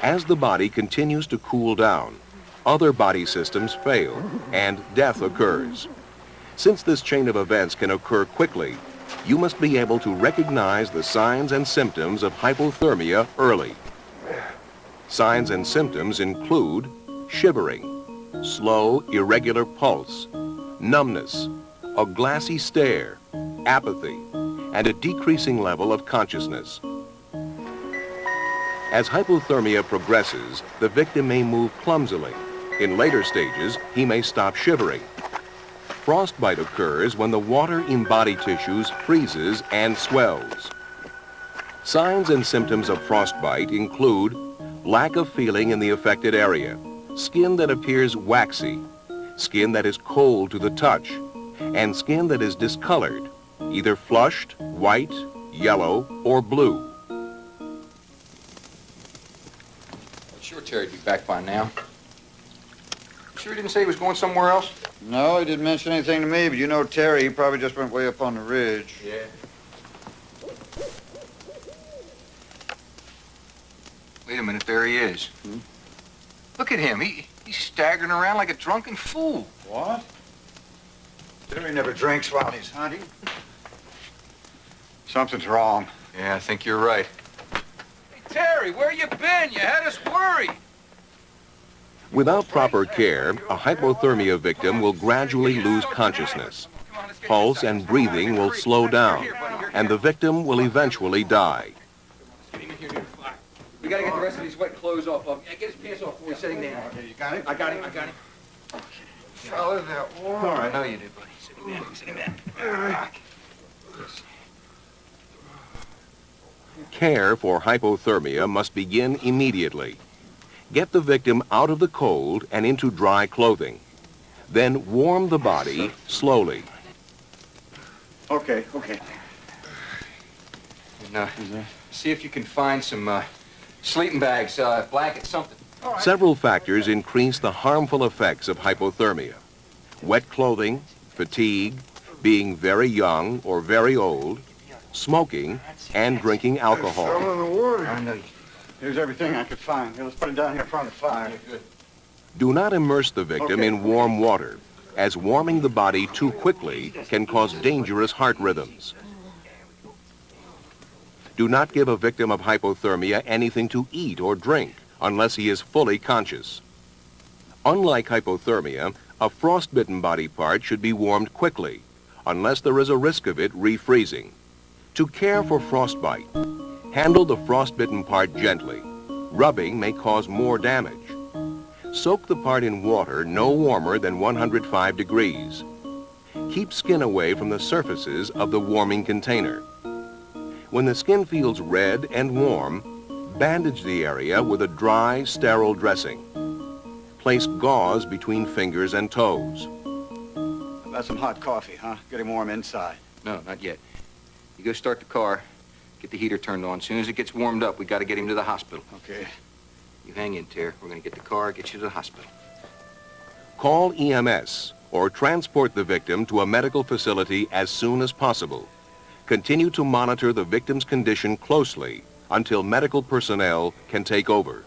Speaker 8: As the body continues to cool down, other body systems fail and death occurs. Since this chain of events can occur quickly, you must be able to recognize the signs and symptoms of hypothermia early. Signs and symptoms include shivering, slow, irregular pulse, numbness, a glassy stare, apathy, and a decreasing level of consciousness. As hypothermia progresses, the victim may move clumsily. In later stages, he may stop shivering. Frostbite occurs when the water in body tissues freezes and swells. Signs and symptoms of frostbite include lack of feeling in the affected area, skin that appears waxy, skin that is cold to the touch, and skin that is discolored, either flushed, white, yellow, or blue.
Speaker 1: Sure Terry'd be back by now. You sure he didn't say he was going somewhere else?
Speaker 6: No, he didn't mention anything to me, but you know Terry, he probably just went way up on the ridge.
Speaker 1: Yeah. Wait a minute, there he is. Look at him. He's staggering around like a drunken fool.
Speaker 6: What? Terry never drinks while he's hunting. Something's wrong.
Speaker 1: Yeah, I think you're right. Hey, Terry, where you been? You had us worried.
Speaker 8: Without proper care, a hypothermia victim will gradually lose consciousness. Pulse and breathing will slow down, and the victim will eventually die.
Speaker 1: We gotta get the rest of these wet clothes off of him. Yeah, get his pants off before he's sitting down.
Speaker 23: Okay, you got it?
Speaker 1: I got him.
Speaker 23: Fellas, that warm.
Speaker 1: All right. I know you did, buddy. Sitting down.
Speaker 8: Care for hypothermia must begin immediately. Get the victim out of the cold and into dry clothing. Then warm the body slowly.
Speaker 23: Okay.
Speaker 1: And, see if you can find some sleeping bags, blankets, something.
Speaker 8: Several factors increase the harmful effects of hypothermia. Wet clothing, fatigue, being very young or very old, smoking, and drinking alcohol.
Speaker 23: I know you. Here's everything I could find. Here, let's put it down here in front of the fire. Good.
Speaker 8: Do not immerse the victim in warm water, as warming the body too quickly can cause dangerous heart rhythms. Do not give a victim of hypothermia anything to eat or drink unless he is fully conscious. Unlike hypothermia, a frostbitten body part should be warmed quickly, unless there is a risk of it refreezing. To care for frostbite, handle the frostbitten part gently. Rubbing may cause more damage. Soak the part in water no warmer than 105 degrees. Keep skin away from the surfaces of the warming container. When the skin feels red and warm, bandage the area with a dry, sterile dressing. Place gauze between fingers and toes.
Speaker 23: About some hot coffee, huh? Get him warm inside.
Speaker 1: No, not yet. You go start the car, get the heater turned on. As soon as it gets warmed up, we got to get him to the hospital.
Speaker 23: Okay.
Speaker 1: You hang in, Ter. We're going to get the car, get you to the hospital.
Speaker 8: Call EMS or transport the victim to a medical facility as soon as possible. Continue to monitor the victim's condition closely until medical personnel can take over.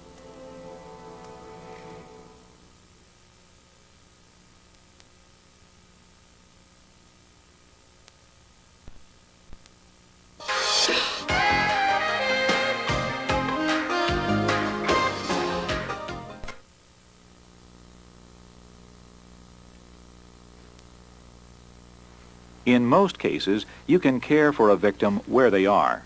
Speaker 9: In most cases, you can care for a victim where they are.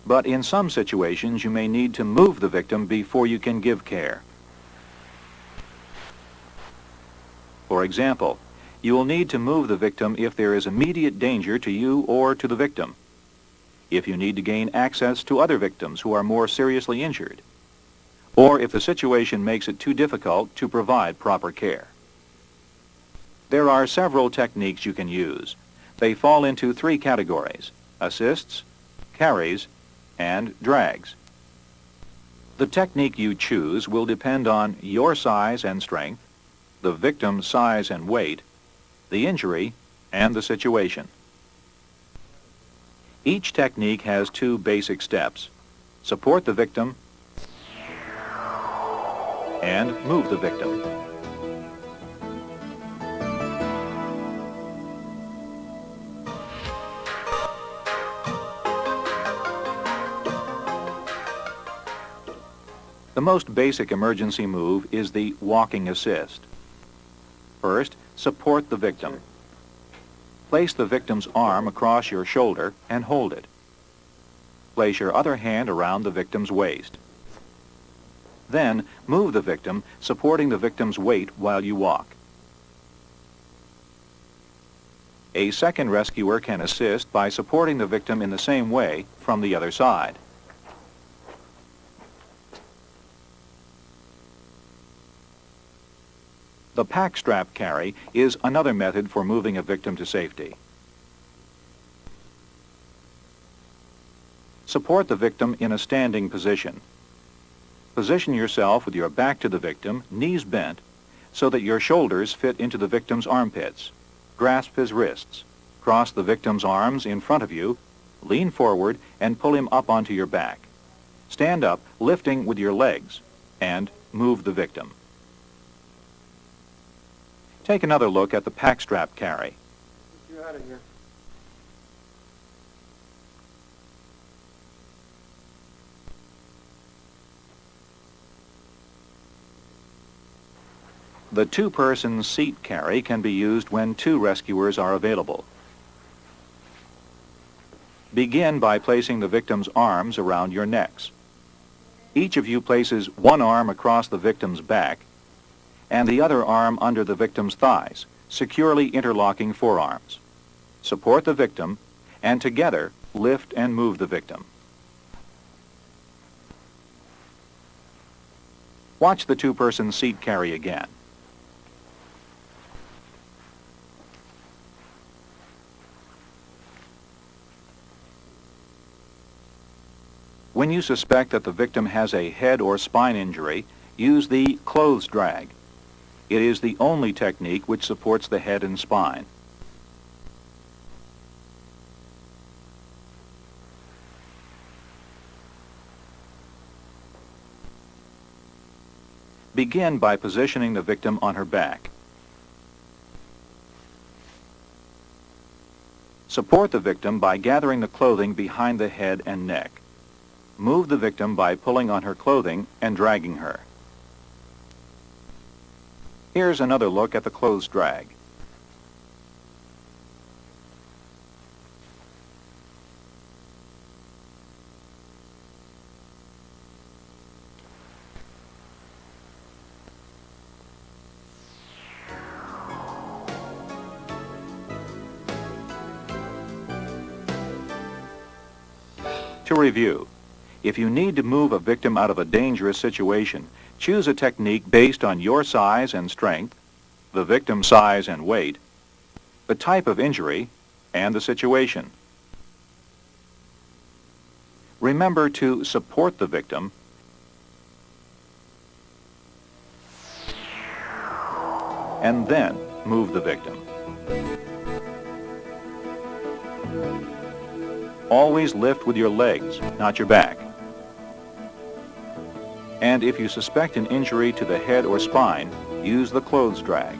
Speaker 9: But in some situations, you may need to move the victim before you can give care. For example, you will need to move the victim if there is immediate danger to you or to the victim, if you need to gain access to other victims who are more seriously injured, or if the situation makes it too difficult to provide proper care. There are several techniques you can use. They fall into three categories: assists, carries, and drags. The technique you choose will depend on your size and strength, the victim's size and weight, the injury, and the situation. Each technique has two basic steps: support the victim and move the victim. The most basic emergency move is the walking assist. First, support the victim. Place the victim's arm across your shoulder and hold it. Place your other hand around the victim's waist. Then, move the victim, supporting the victim's weight while you walk. A second rescuer can assist by supporting the victim in the same way from the other side. The pack strap carry is another method for moving a victim to safety. Support the victim in a standing position. Position yourself with your back to the victim, knees bent, so that your shoulders fit into the victim's armpits. Grasp his wrists. Cross the victim's arms in front of you, lean forward, and pull him up onto your back. Stand up, lifting with your legs, and move the victim. Take another look at the pack strap carry.
Speaker 2: Get you out of here.
Speaker 9: The two-person seat carry can be used when two rescuers are available. Begin by placing the victim's arms around your necks. Each of you places one arm across the victim's back and the other arm under the victim's thighs, securely interlocking forearms. Support the victim and together lift and move the victim. Watch the two-person seat carry again. When you suspect that the victim has a head or spine injury, use the clothes drag. It is the only technique which supports the head and spine. Begin by positioning the victim on her back. Support the victim by gathering the clothing behind the head and neck. Move the victim by pulling on her clothing and dragging her. Here's another look at the clothes drag. To review, if you need to move a victim out of a dangerous situation, choose a technique based on your size and strength, the victim's size and weight, the type of injury, and the situation. Remember to support the victim and then move the victim. Always lift with your legs, not your back. And if you suspect an injury to the head or spine, use the clothes drag.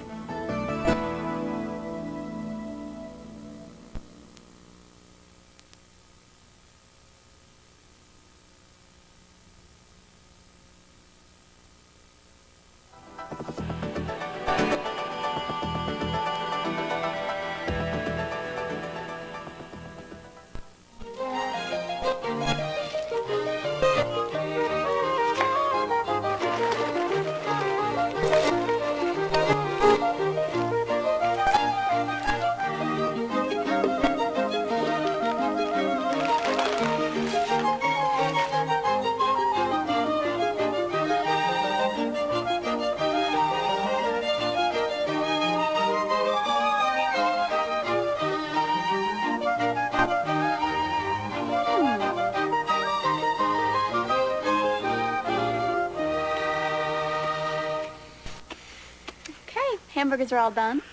Speaker 5: Hamburgers are all done.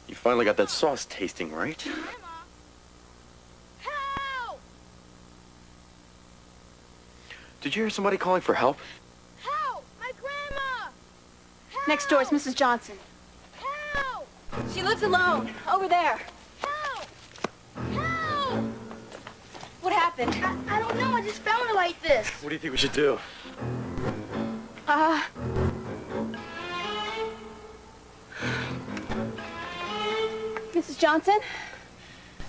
Speaker 12: You finally got that sauce tasting right.
Speaker 5: Help!
Speaker 12: Did you hear somebody calling for help?
Speaker 5: Help! My grandma! Help! Next door is Mrs. Johnson. Help! She lives alone. Over there. Help! Help! What happened? I don't know. I just found her like this.
Speaker 12: What do you think we should do?
Speaker 5: Mrs. Johnson?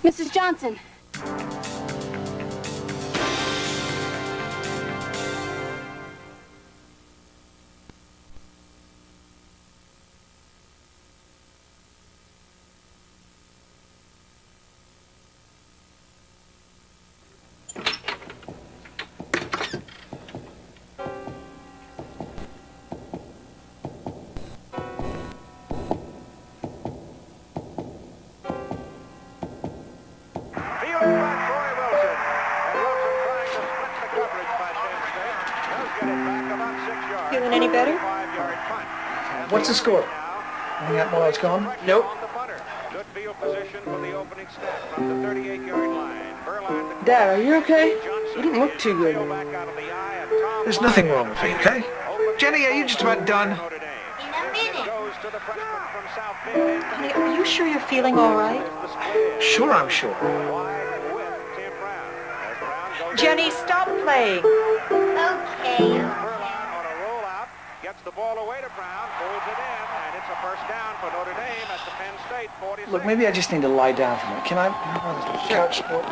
Speaker 5: Mrs. Johnson?
Speaker 10: Feeling any better?
Speaker 13: What's the score? Hang out while I was gone?
Speaker 10: Nope.
Speaker 4: Dad, are you okay? You didn't look too good.
Speaker 13: There's nothing wrong with me, okay? Jenny, are you just about done?
Speaker 10: Honey, are you sure you're feeling all right?
Speaker 13: Sure, I'm sure.
Speaker 10: Jenny, stop playing.
Speaker 16: Okay.
Speaker 15: Gets the ball away to Brown, pulls it in, and
Speaker 3: it's a first down for Notre Dame at the Penn State 46.
Speaker 13: Look, maybe I just need to lie down for a minute. Can I have on this couch sport?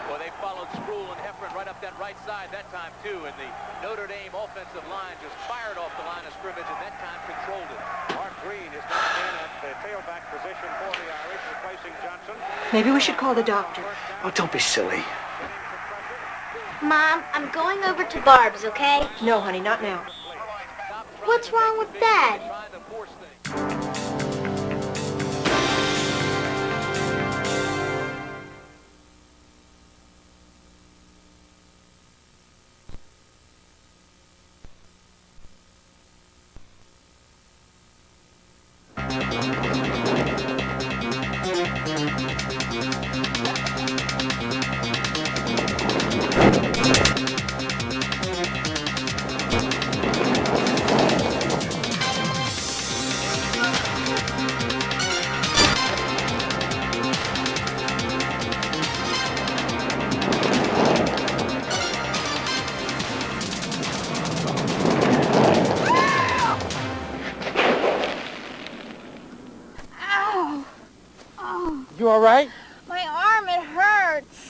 Speaker 14: Well, they followed Sproul and Heffron right up that right side that time, too, and the Notre Dame offensive line just fired off the line of scrimmage and that time controlled it.
Speaker 3: Mark Green is coming in at the tailback position for the Irish, replacing Johnson.
Speaker 17: Maybe we should call the doctor.
Speaker 13: Oh, don't be silly.
Speaker 16: Mom, I'm going over to Barb's, okay?
Speaker 17: No, honey, not now.
Speaker 16: What's wrong with Dad?
Speaker 22: Ow! Oh,
Speaker 2: You all right?
Speaker 22: my arm, it hurts.